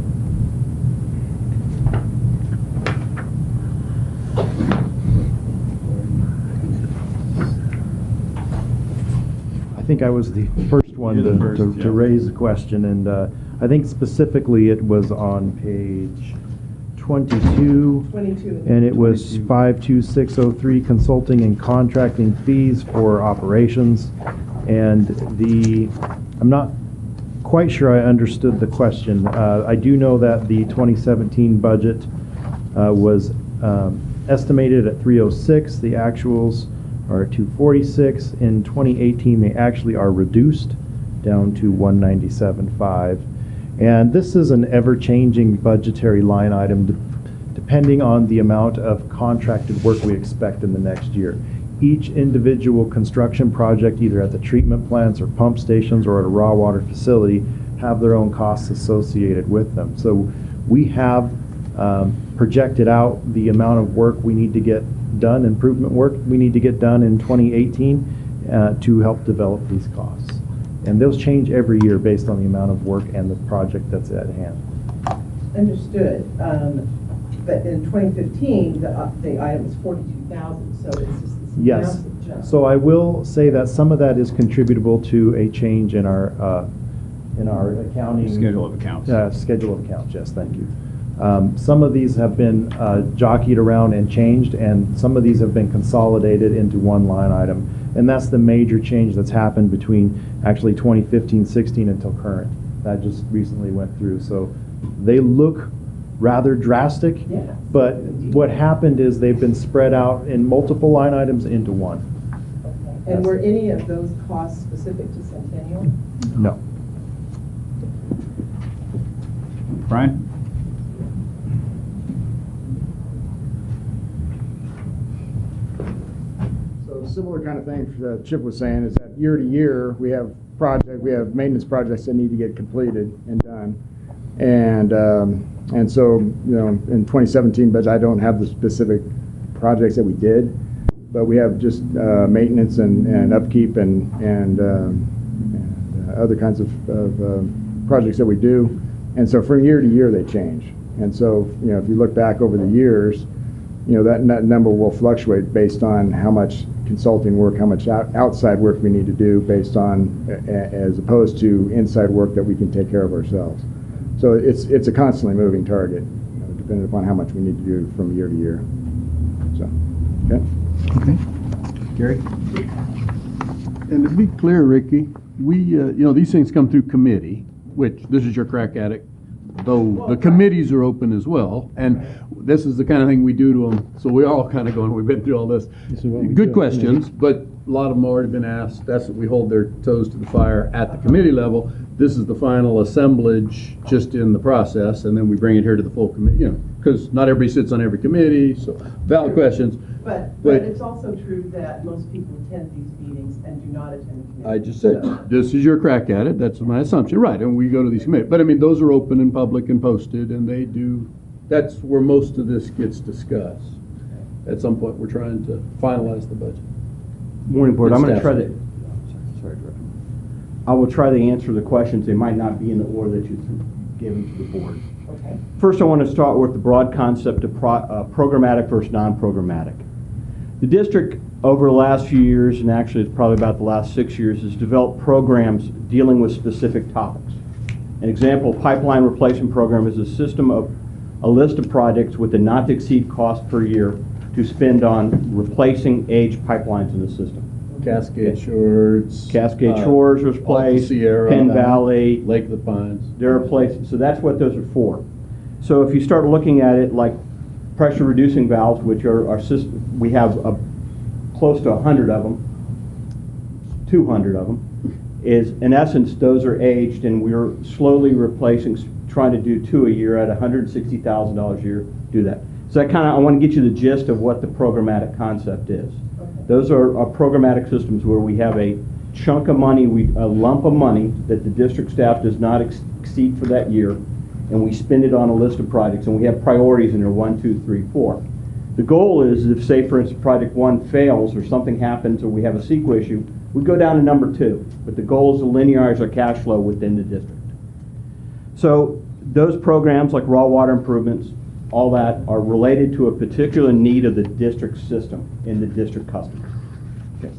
I think I was the first one to raise the question, and I think specifically it was on page 22. 22. And it was 52603, consulting and contracting fees for operations. And I'm not quite sure I understood the question. I do know that the 2017 budget was estimated at 306. The actuals are 246. In 2018, they actually are reduced down to 197.5. And this is an ever-changing budgetary line item depending on the amount of contracted work we expect in the next year. Each individual construction project, either at the treatment plants or pump stations or at a raw water facility, have their own costs associated with them. So we have projected out the amount of work we need to get done, improvement work we need to get done in 2018 to help develop these costs. And those change every year based on the amount of work and the project that's at hand. Understood. But in 2015, the item was 42,000, so it's just this Yes. massive jump. So I will say that some of that is contributable to a change in our accounting Schedule of accounts. Schedule of accounts. Yes, thank you. Some of these have been jockeyed around and changed, and some of these have been consolidated into one line item. And that's the major change that's happened between actually 2015-16 until current. That just recently went through. So they look rather drastic, but what happened is they've been spread out in multiple line items into one. And were any of those costs specific to Centennial? No. Brian? So similar kind of thing that Chip was saying is that year to year we have maintenance projects that need to get completed and done, and so in 2017 budget I don't have the specific projects that we did, but we have just maintenance and upkeep and other kinds of projects that we do, and so from year to year they change, and so if you look back over the years, that number will fluctuate based on how much consulting work, how much outside work we need to do based on, as opposed to inside work that we can take care of ourselves. So it's a constantly moving target, depending upon how much we need to do from year to year. So, okay. Okay. Gary? And to be clear, Ricky, we, these things come through committee, which this is your crack at it. though the committees are open as well. And this is the kind of thing we do to them, so we're all kind of going, we've been through all this. Good questions, but a lot of them have already been asked. That's what we hold their toes to the fire at the committee level. This is the final assemblage just in the process, and then we bring it here to the full committee, you know, because not everybody sits on every committee, so valid questions. But it's also true that most people attend these meetings and do not attend the committee. I just said, this is your crack at it, that's my assumption, right, and we go to these committees. But I mean, those are open and public and posted, and they do, that's where most of this gets discussed. At some point, we're trying to finalize the budget. Morning, Board. I'm going to Staff. try to, sorry, Director. I will try to answer the questions. They might not be in the order that you've given to the board. Okay. First, I want to start with the broad concept of programmatic versus non-programmatic. The district, over the last few years, and actually it's probably about the last 6 years, has developed programs dealing with specific topics. An example, pipeline replacement program is a system of a list of projects with a not to exceed cost per year to spend on replacing aged pipelines in the system. Cascade Shores. Cascade Shores was placed, Sierra, Penn Valley. Lake of the Pines. There are places, so that's what those are for. So if you start looking at it like pressure reducing valves, which are our system, we have close to 100 of them, 200 of them, is in essence those are aged and we're slowly replacing, trying to do 2 a year at $160,000 a year, do that. So that kind of, I want to get you the gist of what the programmatic concept is. Okay. Those are programmatic systems where we have a chunk of money, a lump of money that the district staff does not exceed for that year, and we spend it on a list of projects, and we have priorities in there, 1, 2, 3, 4. The goal is if, say, for instance, project 1 fails or something happens or we have a CEQA issue, we go down to number 2. But the goal is to linearize our cash flow within the district. So those programs like raw water improvements, all that are related to a particular need of the district system and the district customers. Okay.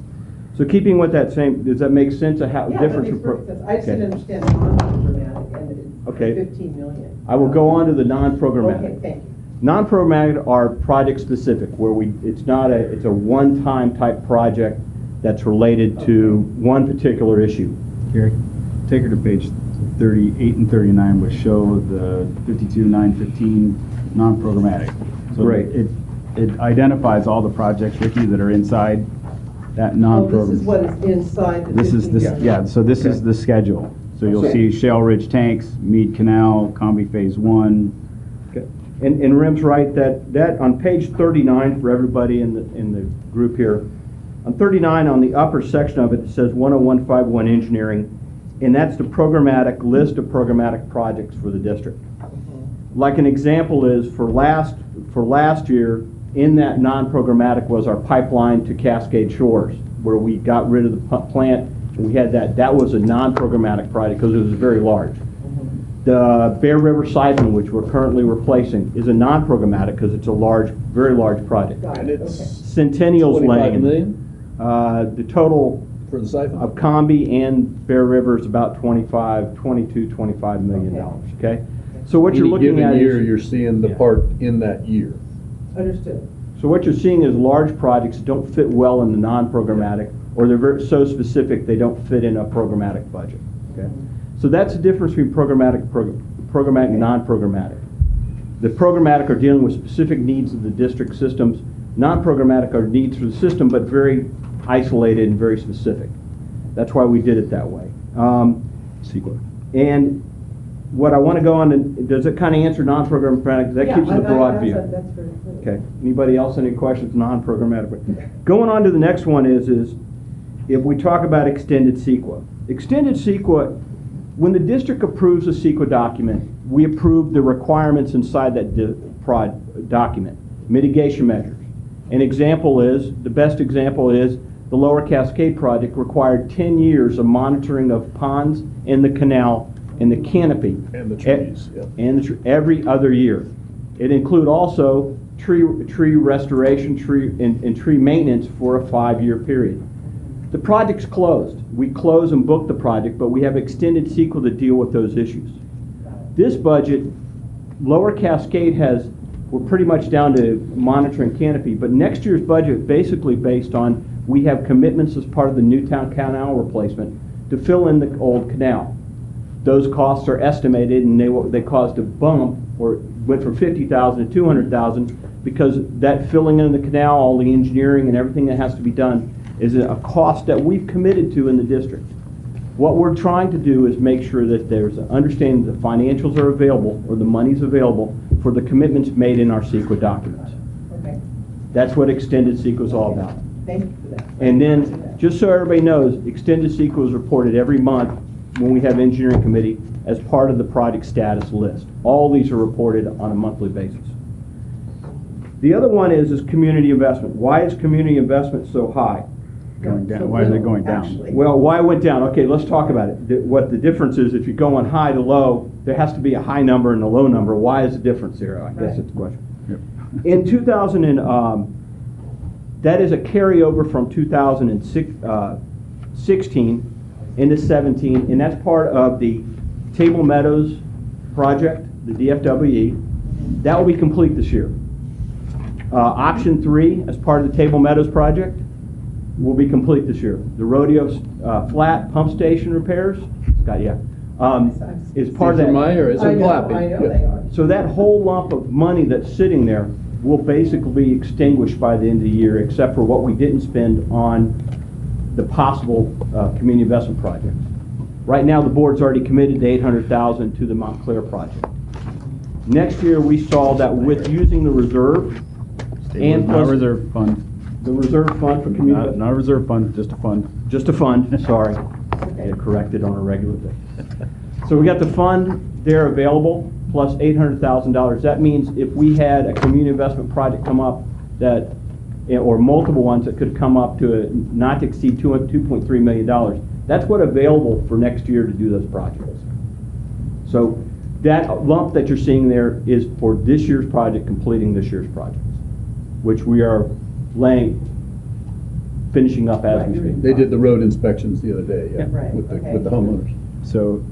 So keeping with that same, does that make sense of how different? That makes perfect sense. I just didn't understand the non-programmatic and okay. 15 million. I will go on to the non-programmatic. Okay, thank you. Non-programmatic are project specific, where it's a one-time type project that's related to one particular issue. Gary, take her to page 38 and 39, which show the 52, 9, 15 non-programmatic. So Great. It identifies all the projects, Ricky, that are inside that non-program. This is what is inside the This is 15. yeah. So this is the schedule. So you'll see Shale Ridge Tanks, Meade Canal, Combi Phase 1. Okay. And Rim's right that on page 39 for everybody in the group here, on 39 on the upper section of it, it says 10151 engineering, and that's the programmatic list of programmatic projects for the district. Like an example is for last year, in that non-programmatic was our pipeline to Cascade Shores, where we got rid of the plant. And we had that was a non-programmatic project because it was very large. The Bear River Siphon, which we're currently replacing, is a non-programmatic because it's a large, very large project. And it's Centennial's 25 Lane. million? The total For the siphon? of Combi and Bear River is about $25 million, okay? So what you're looking at Any given year, is, you're seeing the part in that year. Understood. so what you're seeing is large projects that don't fit well in the non-programmatic, or they're so specific they don't fit in a programmatic budget, okay? So that's the difference between programmatic and non-programmatic. The programmatic are dealing with specific needs of the district systems. Non-programmatic are needs for the system, but very isolated and very specific. That's why we did it that way. And what I want to go on to, does it kind of answer non-programmatic? That gives you the broad view. That's very clear. Okay. Anybody else any questions? Non-programmatic. Going on to the next one is if we talk about extended CEQA. Extended CEQA, when the district approves a CEQA document, we approve the requirements inside that document, mitigation measures. An example is, the best example is, the Lower Cascade project required 10 years of monitoring of ponds in the canal and the canopy. And the trees, yeah. And every other year. It include also tree restoration, and tree maintenance for a 5-year period. The project's closed. We close and book the project, but we have extended CEQA to deal with those issues. This budget, Lower Cascade we're pretty much down to monitoring canopy, but next year's budget basically based on, we have commitments as part of the Newtown Canal replacement to fill in the old canal. those costs are estimated, and they caused a bump, or went from 50,000 to 200,000, because that filling in the canal, all the engineering and everything that has to be done, is a cost that we've committed to in the district. What we're trying to do is make sure that there's an understanding that the financials are available, or the money's available, for the commitments made in our CEQA documents. Okay, That's what extended CEQA is all about. thank you for that. And then, just so everybody knows, extended CEQA is reported every month when we have engineering committee as part of the project status list. All these are reported on a monthly basis. The other one is community investment. Why is community investment so high? Going down. Why is it going down? Well, why it went down? Okay, let's talk about it. What the difference is, if you go on high to low, there has to be a high number and a low number. Why is the difference there? I guess it's the question. In 2000, that is a carryover from 2016 into 17, and that's part of the Table Meadows project, the DFWE. That will be complete this year. Option 3, as part of the Table Meadows project, will be complete this year. The Rodeo Flat pump station repairs, Scott, yeah, is part of that. These are my areas. I I'm know clapping. they are. So that whole lump of money that's sitting there will basically be extinguished by the end of the year, except for what we didn't spend on the possible community investment projects. Right now, the board's already committed to $800,000 to the Montclair project. Next year, we saw that with using the reserve and Not plus reserve fund. the reserve fund for community, Not a reserve fund, just a fund. just a fund, sorry, get corrected on a regular basis. So we got the fund there available, plus $800,000. That means if we had a community investment project come up that, or multiple ones that could come up to a not to exceed $2.3 million, that's what available for next year to do those projects. So that lump that you're seeing there is for this year's project, completing this year's projects, which we are finishing up as we speak. They did the road inspections the other day, yeah, Right, with okay. the homeowners. So,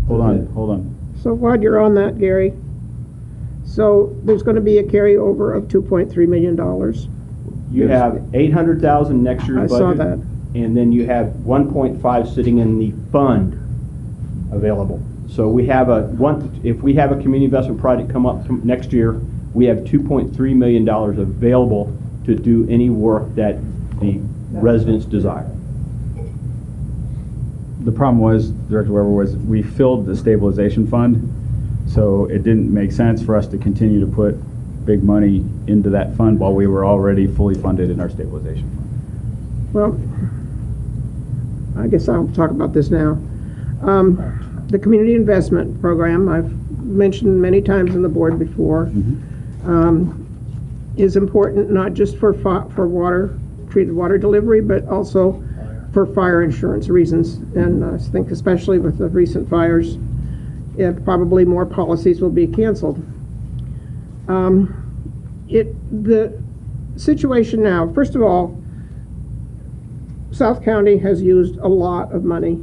hold on. So while you're on that, Gary, so there's going to be a carryover of $2.3 million. You have $800,000 next year's I budget. saw that. And then you have 1.5 sitting in the fund available. So we have if we have a community investment project come up next year, we have $2.3 million available to do any work that the residents desire. The problem was, Director Weber, was we filled the stabilization fund, so it didn't make sense for us to continue to put big money into that fund while we were already fully funded in our stabilization fund. Well, I guess I'll talk about this now. The community investment program, I've mentioned many times in the board before, is important not just for treated water delivery, but also for fire insurance reasons. And I think especially with the recent fires, probably more policies will be canceled. The situation now, first of all, South County has used a lot of money,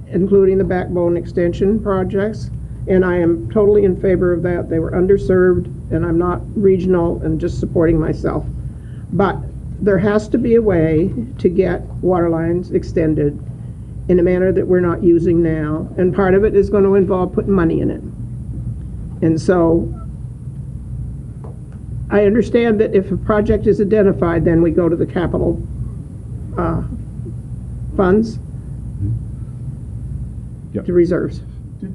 including the backbone extension projects, and I am totally in favor of that. They were underserved, and I'm not regional and just supporting myself. But there has to be a way to get water lines extended in a manner that we're not using now, and part of it is going to involve putting money in it. And so I understand that if a project is identified, then we go to the capital funds to reserves.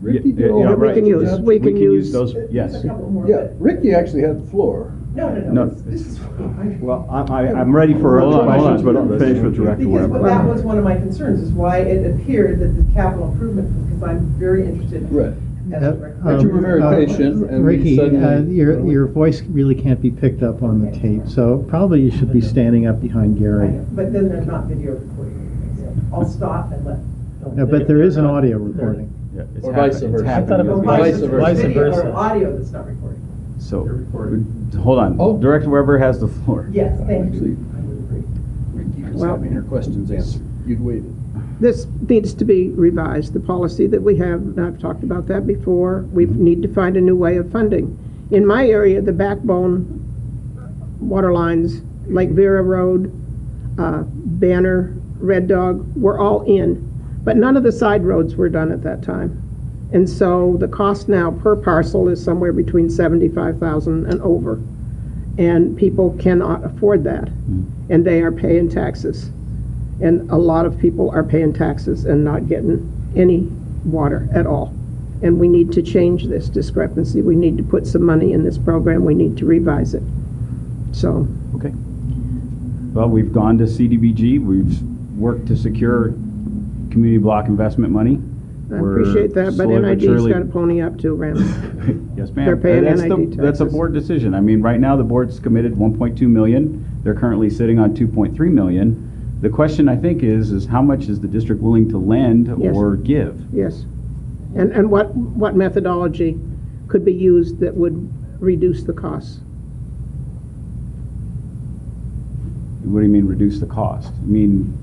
Ricky Yeah, all we right. can use, we can use. those, yes. Yeah, Ricky actually had the floor. No. This is, Well, I'm ready for Hold on, questions, hold on. but I'll finish with Director because Weber. that was one of my concerns, is why it appeared that the capital improvement, because I'm very interested. Right. As a director. But you were very patient, and we Ricky, suddenly- your voice really can't be picked up on the tape, so probably you should be standing up behind Gary. But then there's not video recording. So I'll stop and let. Yeah, but there is an audio recording. Yeah, it's Or vice versa. happening. I thought it was Vice vice video versa. or audio that's not recording. So, hold on. Oh. Director Weber has the floor. Yes, thank Actually, you. I would agree. Ricky was Well- having her questions answered. You'd waited. This needs to be revised. The policy that we have, and I've talked about that before, we need to find a new way of funding. In my area, the backbone water lines, Lake Vera Road, Banner, Red Dog, were all in. But none of the side roads were done at that time. And so the cost now per parcel is somewhere between 75,000 and over. And people cannot afford that. And they are paying taxes. And a lot of people are paying taxes and not getting any water at all. And we need to change this discrepancy. We need to put some money in this program. We need to revise it. So. Okay. Well, we've gone to CDBG. We've worked to secure community block investment money. I appreciate that, but NID's got to pony up too, Ram. Yes, ma'am. They're paying that's NID that's a taxes. board decision. I mean, right now the board's committed 1.2 million. They're currently sitting on 2.3 million. The question I think is how much is the district willing to lend Yes. or give? Yes. And what methodology could be used that would reduce the costs? What do you mean reduce the cost? I mean,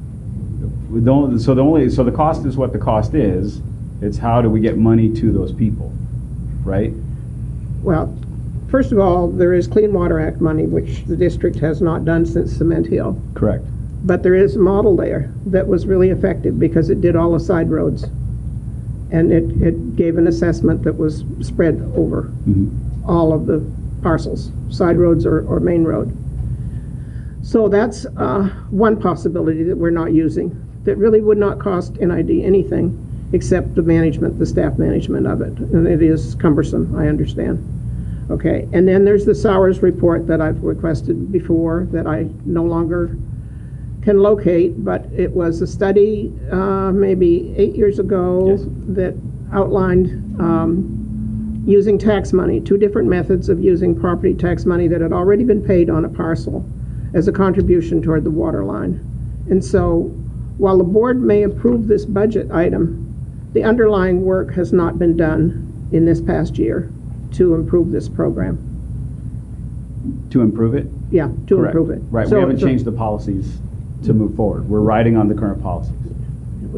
so the cost is what the cost is. It's how do we get money to those people, right? Well, first of all, there is Clean Water Act money, which the district has not done since Cement Hill. Correct. But there is a model there that was really effective because it did all the side roads. And it gave an assessment that was spread over all of the parcels, side roads or main road. So that's one possibility that we're not using that really would not cost NID anything except the management, the staff management of it. And it is cumbersome, I understand. Okay, and then there's the Sowers report that I've requested before that I no longer can locate, but it was a study maybe 8 years ago that outlined using tax money, two different methods of using property tax money that had already been paid on a parcel as a contribution toward the water line. And so while the board may approve this budget item, the underlying work has not been done in this past year to improve this program. To improve it? Yeah, to Correct. improve it. Right, So- we haven't so- changed the policies to move forward. We're riding on the current policies.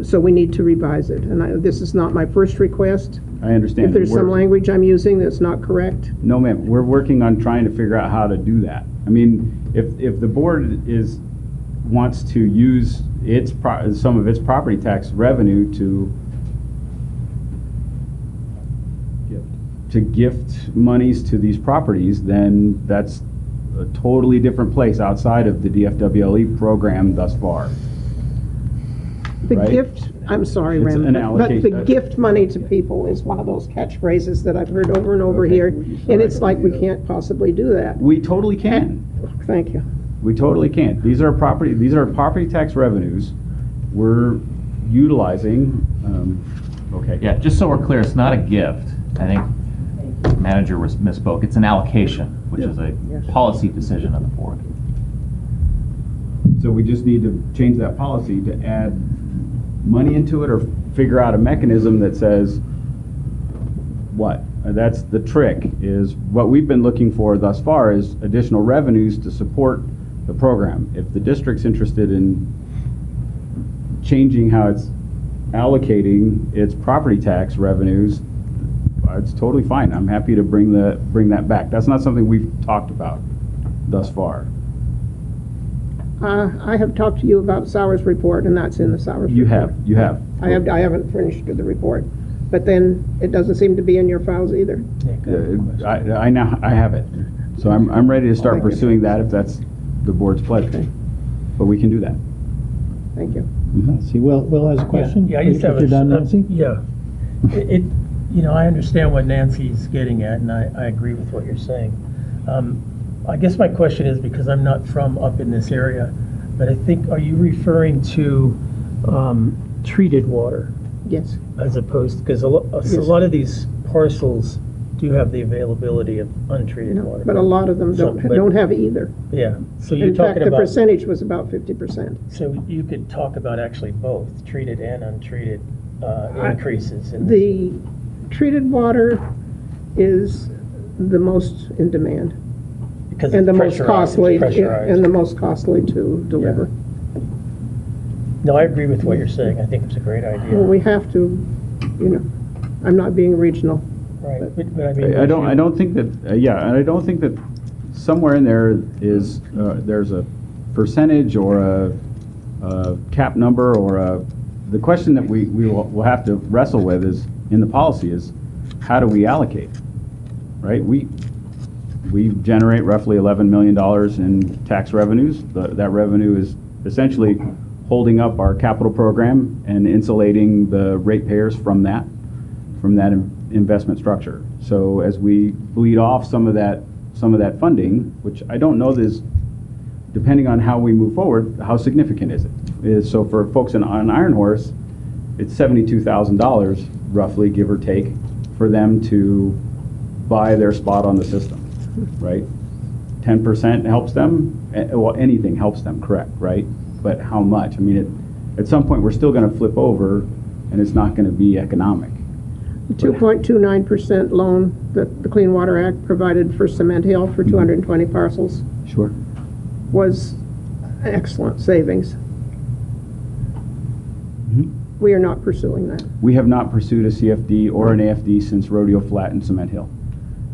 So we need to revise it. And this is not my first request. I understand. If there's some We're- language I'm using that's not correct, No, ma'am, we're working on trying to figure out how to do that. I mean, if the board wants to use some of its property tax revenue to gift monies to these properties, then that's a totally different place outside of the DFWLE program thus far. the Right. gift, I'm sorry, It's Ram, an but the allocation. gift money to people is one of those catchphrases that I've heard over and over Okay. here. And it's like we can't possibly do that. We totally can. Thank you. We totally can. These are property tax revenues we're utilizing, okay. Yeah, just so we're clear, it's not a gift. I think manager misspoke. It's an allocation, which is a policy decision of the board. So we just need to change that policy to add money into it or figure out a mechanism that says what? That's the trick, is what we've been looking for thus far is additional revenues to support the program. If the district's interested in changing how it's allocating its property tax revenues, it's totally fine. I'm happy to bring that back. That's not something we've talked about thus far. I have talked to you about Sowers report, and that's in the Sowers report. You have. I haven't finished with the report, but then it doesn't seem to be in your files either. I have it. So I'm ready to start Thank you. pursuing that if that's the board's pleasure. But we can do that. Thank you. See, Will has a question? Yeah, I just have If you're done, Nancy? Yeah. I understand what Nancy's getting at, and I agree with what you're saying. I guess my question is, because I'm not from up in this area, but I think, are you referring to treated water? Yes. As opposed, because a lot of these parcels do have the availability of untreated water. But a lot of them don't have either. Yeah, so you're In fact, talking the about. percentage was about 50%. So you could talk about actually both, treated and untreated increases in The treated water is the most in demand. Because and it's the most pressurized, costly, pressurized. and the most costly to deliver. No, I agree with what you're saying. I think it's a great idea. Well, we have to, I'm not being regional. Right, but I mean. I don't think that, and I don't think that somewhere in there is, there's a percentage or a cap number or the question that we'll have to wrestle with is, in the policy, is how do we allocate, right? We generate roughly $11 million in tax revenues. That revenue is essentially holding up our capital program and insulating the ratepayers from that investment structure. So as we bleed off some of that funding, which I don't know is, depending on how we move forward, how significant is it? So for folks on Iron Horse, it's $72,000 roughly, give or take, for them to buy their spot on the system, right? 10% helps them. Well, anything helps them, correct, right? But how much? I mean, at some point we're still going to flip over, and it's not going to be economic. The 2.29% loan that the Clean Water Act provided for Cement Hill for 220 parcels Sure. was an excellent savings. We are not pursuing that. We have not pursued a CFD or an AFD since Rodeo Flat and Cement Hill.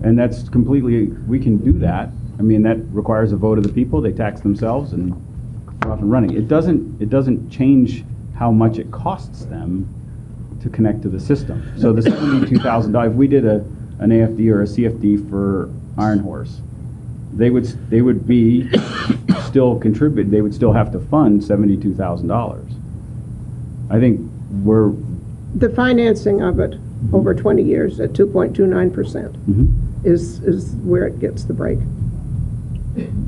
And that's completely, we can do that. I mean, that requires a vote of the people. They tax themselves and we're off and running. It doesn't change how much it costs them to connect to the system. So the $72,000, if we did an AFD or a CFD for Iron Horse, they would be still contribute. They would still have to fund $72,000. I think the financing of it over 20 years at 2.29% is where it gets the break.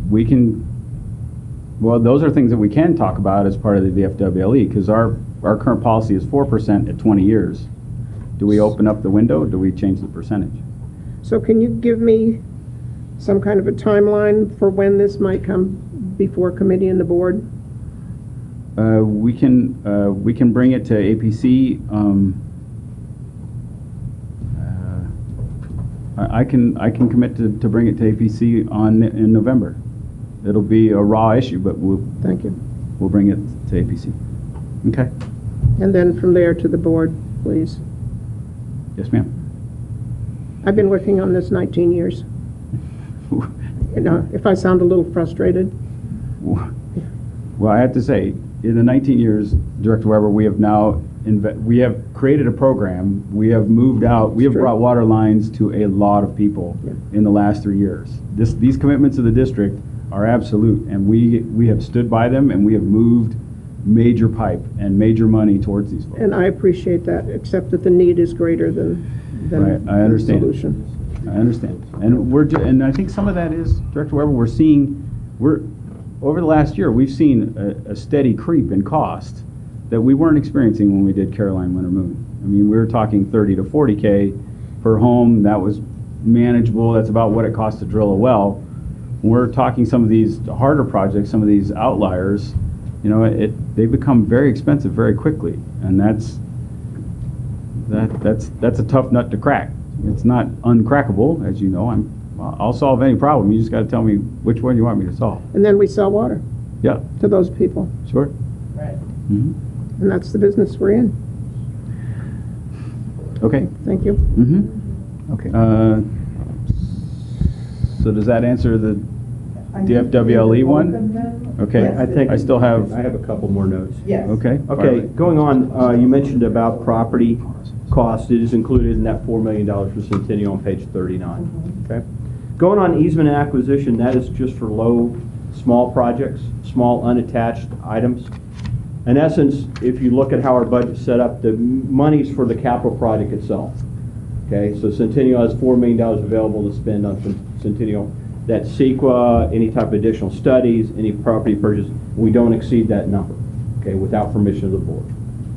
We can. Well, those are things that we can talk about as part of the VFWLE, because our current policy is 4% at 20 years. Do we open up the window? Do we change the percentage? So can you give me some kind of a timeline for when this might come before committee and the board? We can bring it to APC. I can commit to bring it to APC in November. It'll be a raw issue, but thank you. We'll bring it to APC. Okay. And then from there to the board, please. Yes, ma'am. I've been working on this 19 years. You know, if I sound a little frustrated. Well, I have to say, in the 19 years, Director Weber, we have created a program. We have moved out. We have brought water lines to a lot of people in the last 3 years. These commitments of the district are absolute, and we have stood by them, and we have moved major pipe and major money towards these folks. And I appreciate that, except that the need is greater than right. I understand. The solution. I understand, and I think some of that is, Director Weber, we're over the last year we've seen a steady creep in cost that we weren't experiencing when we did Caroline Winter Moon. I mean, we were talking 30 to 40K per home. That was manageable. That's about what it costs to drill a well. We're talking some of these harder projects, some of these outliers, you know, they become very expensive very quickly, and that's a tough nut to crack. It's not uncrackable, as you know. I'll solve any problem. You just got to tell me which one you want me to solve. And then we sell water. Yeah. To those people. Sure. Right. And that's the business we're in. Okay. Thank you. Okay. So does that answer the DFWLE one? Okay. I think I still have. I have a couple more notes. Yes. Okay. Okay. Going on, you mentioned about property cost. It is included in that $4 million for Centennial on page 39. Okay. Going on easement and acquisition, that is just for small projects, small unattached items. In essence, if you look at how our budget's set up, the money's for the capital project itself. Okay, so Centennial has $4 million available to spend on Centennial. That's CEQA, any type of additional studies, any property purchase. We don't exceed that number, okay, without permission of the board.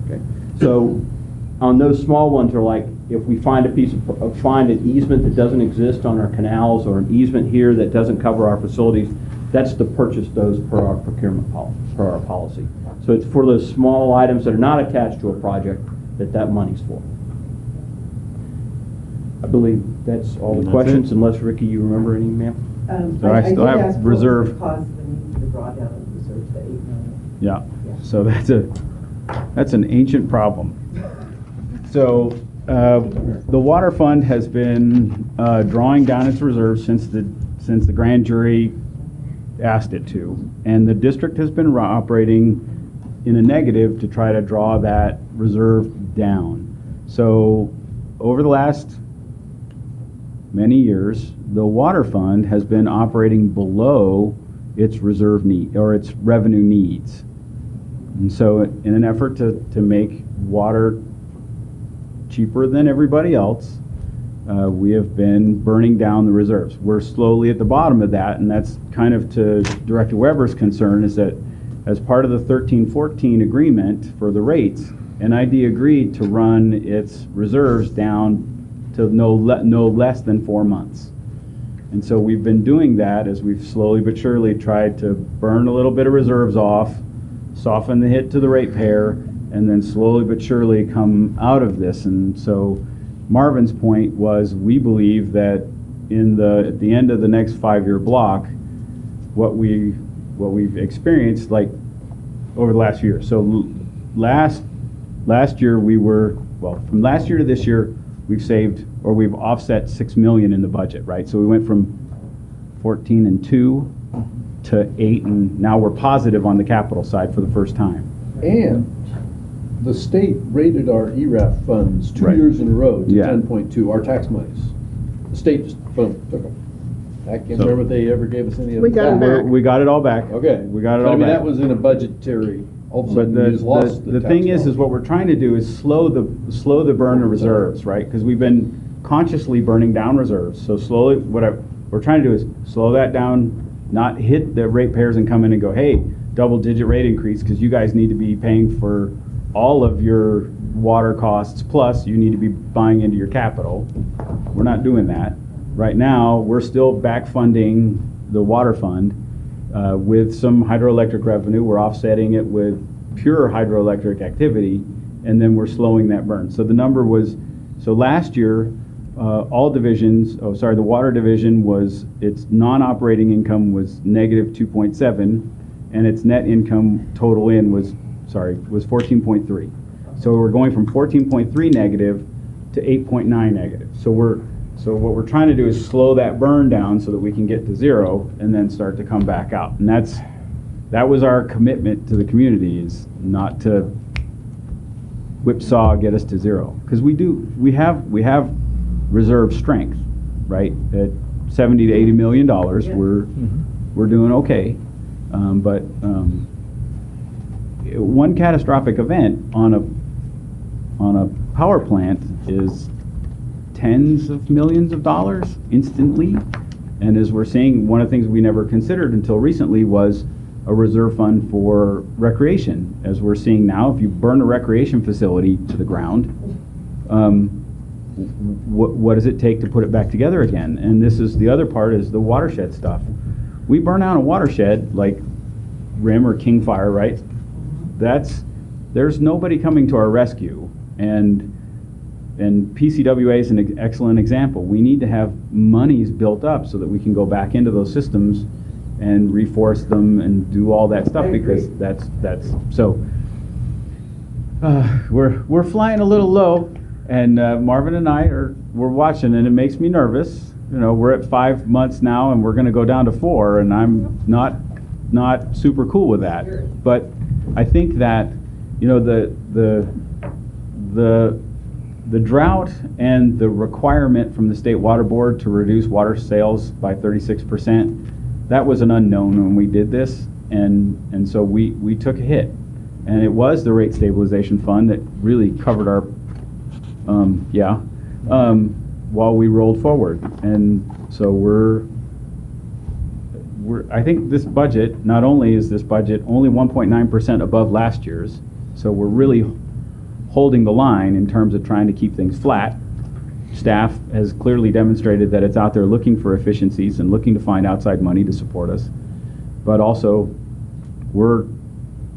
Okay, so on those small ones are like, if we find find an easement that doesn't exist on our canals, or an easement here that doesn't cover our facilities, that's to purchase those per our procurement policy, per our policy. So it's for those small items that are not attached to a project that money's for. I believe that's all the questions, unless, Ricky, you remember any, ma'am? So I still have reserve. Cause of the need for the drawdown of reserves, the $8 million. Yeah. So that's an ancient problem. So the water fund has been drawing down its reserves since the grand jury asked it to, and the district has been operating in a negative to try to draw that reserve down. So over the last many years, the water fund has been operating below its reserve need or its revenue needs. And so in an effort to make water cheaper than everybody else, we have been burning down the reserves. We're slowly at the bottom of that, and that's kind of to Director Weber's concern, is that as part of the 13-14 agreement for the rates, NID agreed to run its reserves down to no less than 4 months. And so we've been doing that as we've slowly but surely tried to burn a little bit of reserves off, soften the hit to the ratepayer, and then slowly but surely come out of this. And so Marvin's point was, we believe that at the end of the next 5-year block, what we've experienced, like over the last year. So last year from last year to this year, we've offset $6 million in the budget, right? So we went from 14 and 2 to 8, and now we're positive on the capital side for the first time. And the state rated our ERAF funds 2 years in a row to 10.2, our tax monies. The state just took them. I can't remember if they ever gave us any of it. We got them back. We got it all back. Okay. We got it all back. That was in a budgetary. All of a sudden, But we just lost the thing is what we're trying to do is slow the burn of reserves, right? Because we've been consciously burning down reserves. So slowly, we're trying to do is slow that down, not hit the ratepayers and come in and go, hey, double-digit rate increase, because you guys need to be paying for all of your water costs, plus you need to be buying into your capital. We're not doing that. Right now, we're still back funding the water fund with some hydroelectric revenue. We're offsetting it with pure hydroelectric activity, and then we're slowing that burn. So the number was, so last year, all divisions, the water division its non-operating income was negative 2.7, and its net income total was 14.3. So we're going from 14.3 negative to 8.9 negative. So what we're trying to do is slow that burn down so that we can get to 0 and then start to come back out. And that was our commitment to the community, is not to whipsaw get us to 0. Because we have reserve strength, right? At $70 to $80 million, we're doing okay. But one catastrophic event on a power plant is tens of millions of dollars instantly. And as we're seeing, one of the things we never considered until recently was a reserve fund for recreation. As we're seeing now, if you burn a recreation facility to the ground, what does it take to put it back together again? And this is the other part, is the watershed stuff. We burn down a watershed like RIM or King Fire, right? There's nobody coming to our rescue. And PCWA is an excellent example. We need to have monies built up so that we can go back into those systems and reforest them and do all that stuff, because that's so we're flying a little low, and Marvin and we're watching, and it makes me nervous. You know, we're at 5 months now, and we're going to go down to 4, and I'm not super cool with that. But I think that, you know, the drought and the requirement from the State Water Board to reduce water sales by 36%, that was an unknown when we did this, and so we took a hit. And it was the rate stabilization fund that really covered our, while we rolled forward. And so I think this budget, not only is this budget only 1.9% above last year's, so we're really holding the line in terms of trying to keep things flat. Staff has clearly demonstrated that it's out there looking for efficiencies and looking to find outside money to support us. But also, we're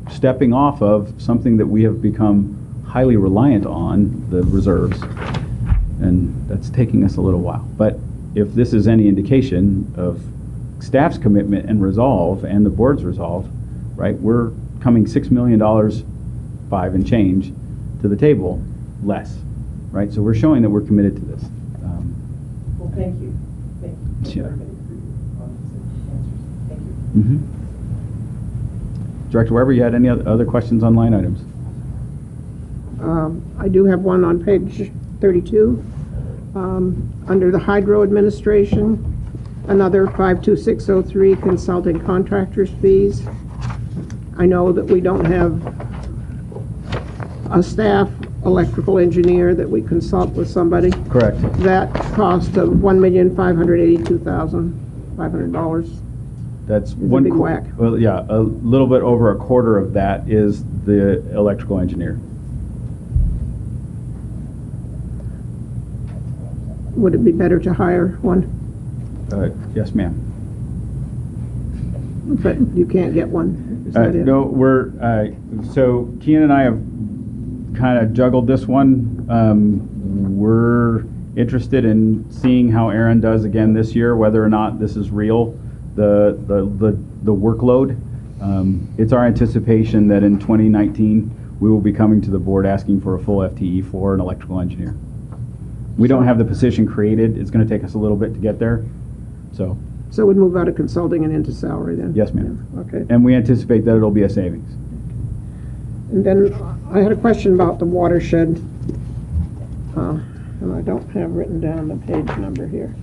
stepping off of something that we have become highly reliant on, the reserves, and that's taking us a little while. But if this is any indication of staff's commitment and resolve and the board's resolve, right, we're coming $6 million, 5 and change, to the table less, right? So we're showing that we're committed to this. Well, thank you. Thank you. Yeah. Everybody for your answers. Thank you. Director Weber, you had any other questions on line items? I do have one on page 32. Under the Hydro Administration, another 52603 consulting contractors fees. I know that we don't have a staff electrical engineer that we consult with somebody. Correct. That cost of $1,582,500. That's a one big whack. Well, yeah, a little bit over a quarter of that is the electrical engineer. Would it be better to hire one? Yes, ma'am. But you can't get one. Is that it? No, so Kean and I have kind of juggled this one. We're interested in seeing how Aaron does again this year, whether or not this is real, the workload. It's our anticipation that in 2019, we will be coming to the board asking for a full FTE for an electrical engineer. We don't have the position created. It's going to take us a little bit to get there. So we'd move out of consulting and into salary then? Yes, ma'am. Yeah, okay. And we anticipate that it'll be a savings. And then I had a question about the watershed, and I don't have written down the page number here.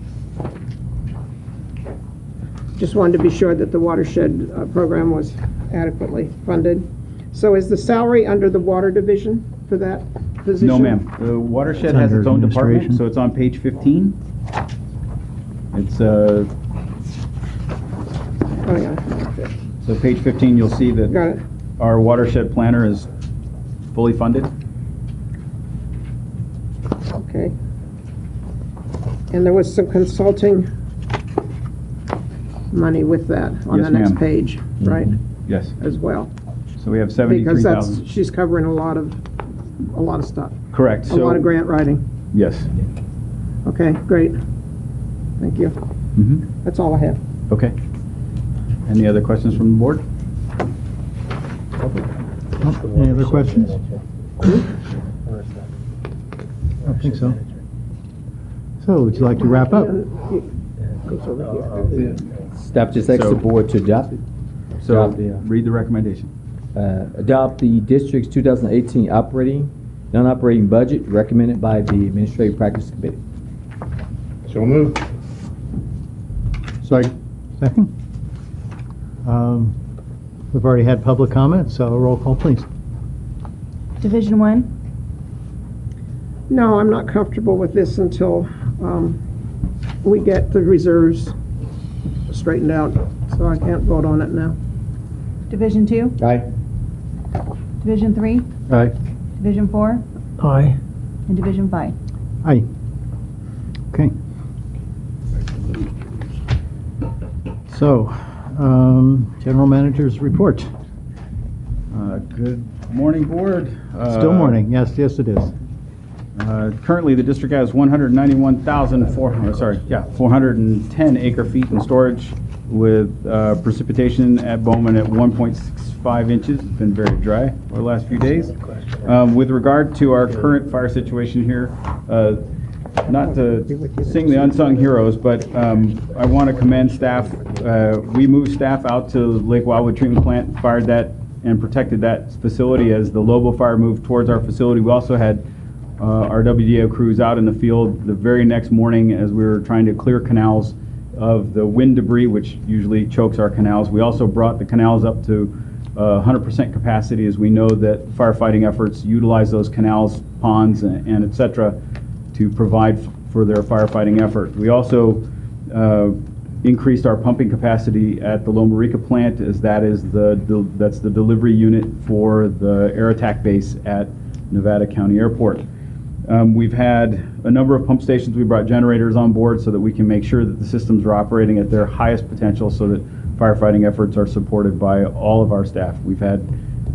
Just wanted to be sure that the watershed program was adequately funded. So is the salary under the water division for that position? No, ma'am. The watershed has its own department, so it's on page 15. It's Oh, yeah. Okay. So page 15, you'll see that Got it. our watershed planner is fully funded. Okay. And there was some consulting money with that on Yes, the next ma'am. page, right? Yes. As well. So we have Because 73,000. she's covering a lot of stuff. Correct. A lot of grant writing. Yes. Okay, great. Thank you. Mhm. That's all I have. Okay. Any other questions from the board? Any other questions? I don't think so. So, would you like to wrap up? Staff just asks the board to adopt it. So Adopt the, read the recommendation. adopt the district's 2018 non-operating budget recommended by the Administrative Practice Committee. So moved. Second. We've already had public comment, so roll call, please. Division 1, No, I'm not comfortable with this until we get the reserves straightened out, so I can't vote on it now. Division 2, Aye. Division 3, Aye. Division 4, Aye. and Division 5. Aye. Okay. So, General Manager's report. Good morning, board. Still morning, yes, it is. Currently, the district has 410 acre-feet in storage with precipitation at Bowman at 1.65 inches. It's been very dry over the last few days. With regard to our current fire situation here, not to sing the unsung heroes, but I want to commend staff. We moved staff out to Lake Wildwood Treatment Plant, fired that and protected that facility as the Lobo fire moved towards our facility. We also had our WDO crews out in the field the very next morning as we were trying to clear canals of the wind debris, which usually chokes our canals. We also brought the canals up to 100% capacity, as we know that firefighting efforts utilize those canals, ponds, and et cetera, to provide for their firefighting effort. We also increased our pumping capacity at the Loma Rica plant, as that's the delivery unit for the air attack base at Nevada County Airport. We've had a number of pump stations. We brought generators on board so that we can make sure that the systems are operating at their highest potential so that firefighting efforts are supported by all of our staff. We've had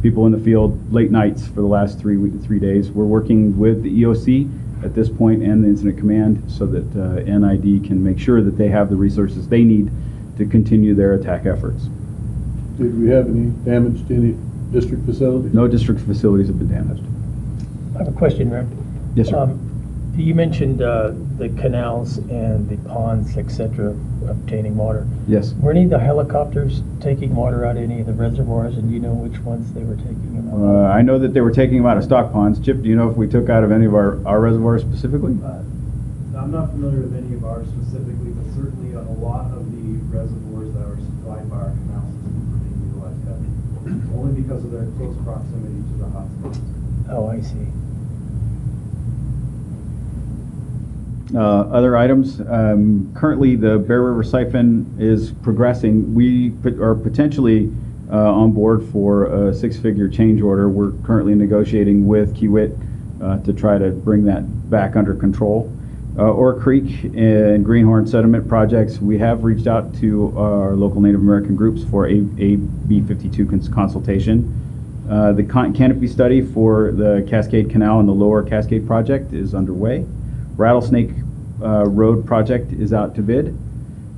people in the field late nights for the last 3 days. We're working with the EOC at this point and the Incident Command so that NID can make sure that they have the resources they need to continue their attack efforts. Did we have any damage to any district facilities? No district facilities have been damaged. I have a question, Mayor. Yes, sir. You mentioned the canals and the ponds, etc., obtaining water. Yes. Were any of the helicopters taking water out of any of the reservoirs, and do you know which ones they were taking them out? I know that they were taking them out of stock ponds. Chip, do you know if we took out of any of our reservoirs specifically? I'm not familiar with any of ours specifically, but certainly a lot of the reservoirs that are supplied by our canal system are being utilized heavily, only because of their close proximity to the hotspots. Oh, I see. Other items, currently the Bear River Siphon is progressing. We are potentially on board for a 6-figure change order. We're currently negotiating with Kiewit to try to bring that back under control. Ore Creek and Greenhorn sediment projects, we have reached out to our local Native American groups for a B52 consultation. The canopy study for the Cascade Canal and the Lower Cascade project is underway. Rattlesnake Road project is out to bid,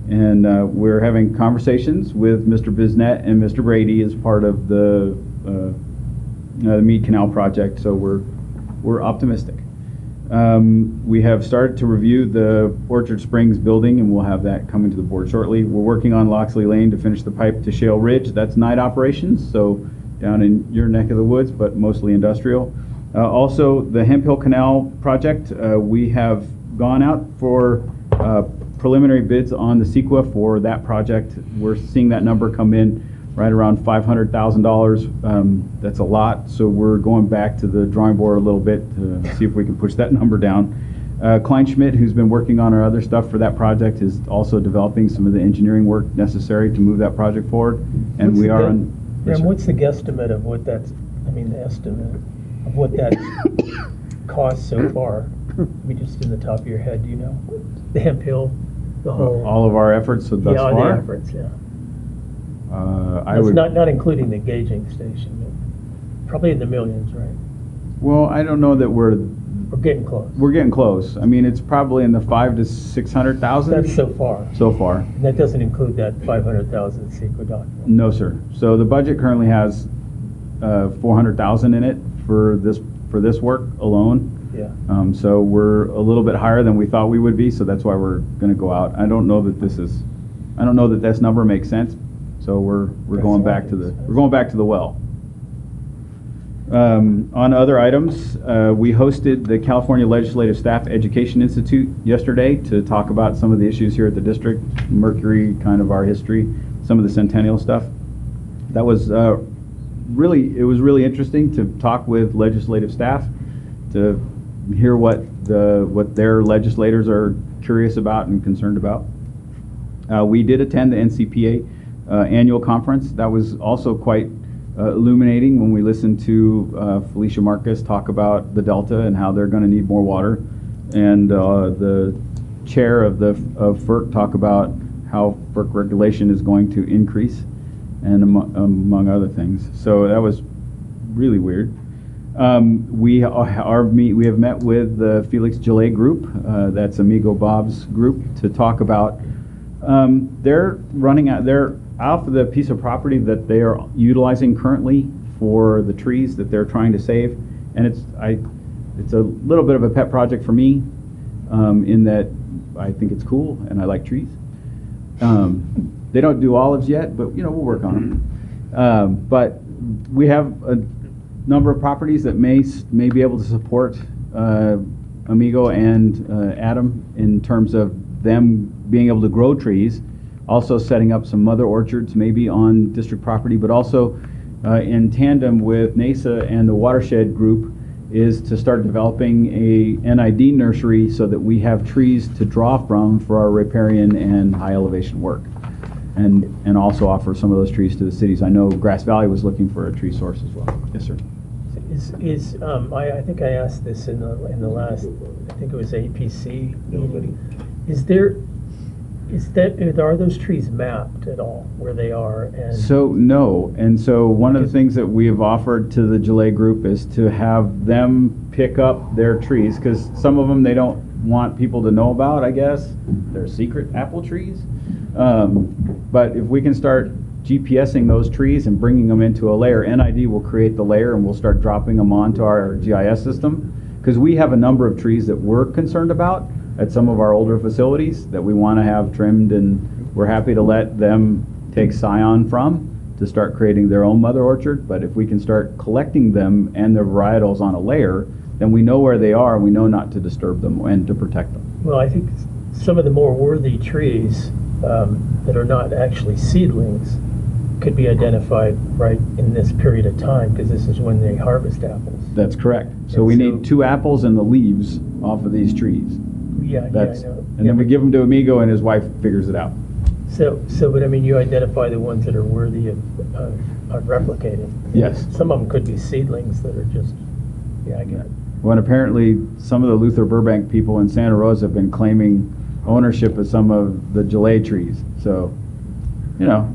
and we're having conversations with Mr. Biznett and Mr. Brady as part of the Meade Canal project, so we're optimistic. We have started to review the Orchard Springs building, and we'll have that coming to the board shortly. We're working on Loxley Lane to finish the pipe to Shale Ridge. That's night operations, so down in your neck of the woods, but mostly industrial. Also, the Hemp Hill Canal project, we have gone out for preliminary bids on the CEQA for that project. We're seeing that number come in right around $500,000. That's a lot, so we're going back to the drawing board a little bit to see if we can push that number down. Kleinschmidt, who's been working on our other stuff for that project, is also developing some of the engineering work necessary to move that project forward. And we are on. Graham, what's the guesstimate of what that's, the estimate of what that cost so far? Just in the top of your head, do you know? The Hemp Hill, the whole. All of our efforts thus far? Yeah, the efforts, yeah. I would not including the gauging station, but probably in the millions, right? Well, I don't know that we're getting close. We're getting close. I mean, it's probably in the 500,000 to 600,000. That's so far. So far. And that doesn't include that 500,000 CEQA document. No, sir. So the budget currently has 400,000 in it for this work alone. Yeah. So we're a little bit higher than we thought we would be. So that's why we're going to go out. I don't know that this number makes sense. So we're going back to the well. On other items, we hosted the California Legislative Staff Education Institute yesterday to talk about some of the issues here at the district, Mercury, kind of our history, some of the centennial stuff. That was really interesting to talk with legislative staff to hear what their legislators are curious about and concerned about. We did attend the NCPA annual conference. That was also quite illuminating when we listened to Felicia Marcus talk about the Delta and how they're going to need more water, and the chair of FERC talk about how FERC regulation is going to increase, and among other things. So that was really weird. We have met with the Felix Gillet group, that's Amigo Bob's group, to talk about they're off of the piece of property that they are utilizing currently for the trees that they're trying to save, and it's a little bit of a pet project for me, in that I think it's cool and I like trees. They don't do olives yet, but we'll work on them. But we have a number of properties that may be able to support Amigo and Adam in terms of them being able to grow trees. Also setting up some mother orchards maybe on district property, but also in tandem with NASA and the watershed group is to start developing a NID nursery so that we have trees to draw from for our riparian and high elevation work, and also offer some of those trees to the cities. I know Grass Valley was looking for a tree source as well. Yes, sir. I think I asked this in the last, I think it was APC meeting. Are those trees mapped at all where they are? And so no, and so one of the things that we have offered to the Gillet group is to have them pick up their trees, because some of them they don't want people to know about, I guess. They're secret apple trees. But if we can start GPSing those trees and bringing them into a layer, NID will create the layer and we'll start dropping them onto our GIS system, because we have a number of trees that we're concerned about, at some of our older facilities that we want to have trimmed, and we're happy to let them take scion from to start creating their own mother orchard. But if we can start collecting them and their varietals on a layer, then we know where they are, and we know not to disturb them and to protect them. Well, I think some of the more worthy trees that are not actually seedlings could be identified right in this period of time, because this is when they harvest apples. That's correct. So we need 2 apples and the leaves off of these trees. Yeah, I know. And then we give them to Amigo, and his wife figures it out. So, but I mean, you identify the ones that are worthy of replicating. Yes. Some of them could be seedlings that are just, I get it. When apparently some of the Luther Burbank people in Santa Rosa have been claiming ownership of some of the gelée trees. So, Yeah.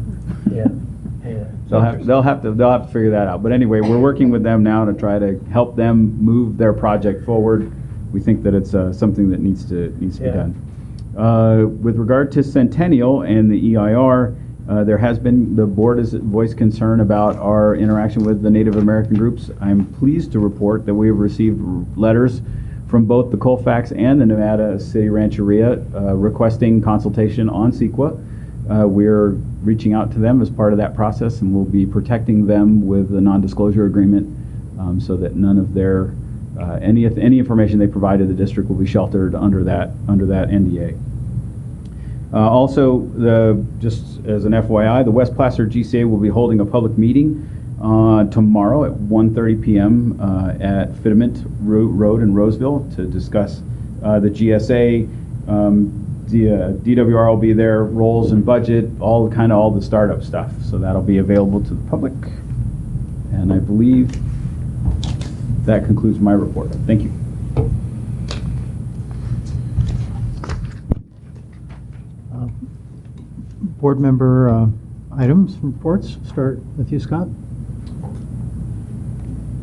they'll have to figure that out. But anyway, we're working with them now to try to help them move their project forward. We think that it's something that needs to be done. With regard to Centennial and the EIR, there has been, the board has voiced concern about our interaction with the Native American groups. I'm pleased to report that we have received letters from both the Colfax and the Nevada City Rancheria requesting consultation on CEQA. We're reaching out to them as part of that process, and we'll be protecting them with the non-disclosure agreement so that none of their any information they provide to the district will be sheltered under that NDA. Also, just as an FYI, the West Placer GCA will be holding a public meeting tomorrow at 1:30 p.m. At Fitiment Road in Roseville to discuss the GSA. The DWR will be there, roles and budget, all the startup stuff. So that'll be available to the public. And I believe that concludes my report. Thank you. Board member items, reports. Start with you, Scott.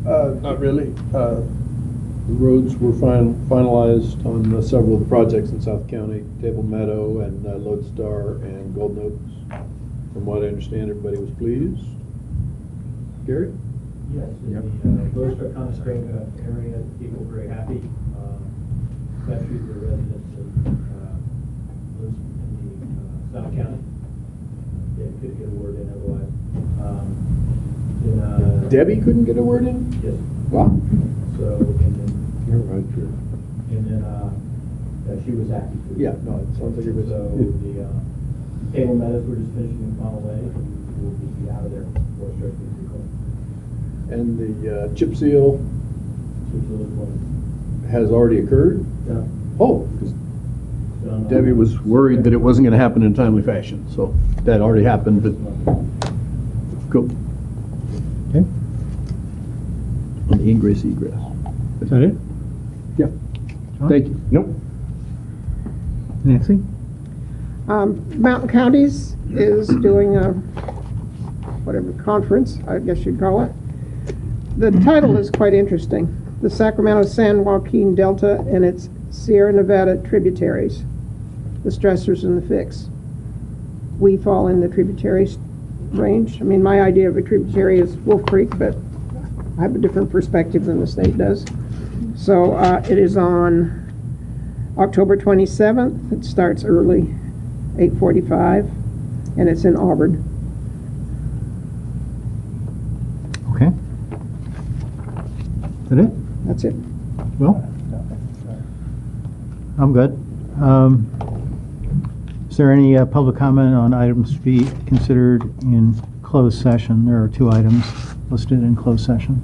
Not really. The roads were finalized on several of the projects in South County, Table Meadow and Lodestar and Golden Oaks. From what I understand, everybody was pleased. Gary? Yes, in the Lodestar Conestoga area, people were very happy, especially the residents of those in the South County. They couldn't get a word in otherwise. Debbie couldn't get a word in? Yes. Wow. So, and then You're right, sure. And then she was happy too. Yeah, no, it sounds like it was. So the Table Meadows were just finishing in final way. We'll be out of there before it starts getting too cold. And the chip seal has already occurred? Yeah. Oh, because Debbie was worried that it wasn't going to happen in a timely fashion. So that already happened, but cool. Okay. On the ingress, egress. Is that it? Yeah. John? Thank you. Nope. Nancy? Mountain Counties is doing a whatever conference, I guess you'd call it. The title is quite interesting. The Sacramento San Joaquin Delta and its Sierra Nevada tributaries, the stressors and the fix. We fall in the tributaries range. I mean, my idea of a tributary is Wolf Creek, but I have a different perspective than the state does. So it is on October 27th. It starts early, 8:45, and it's in Auburn. Okay. Is that it? That's it. Well, I'm good. Is there any public comment on items to be considered in closed session? There are 2 items listed in closed session.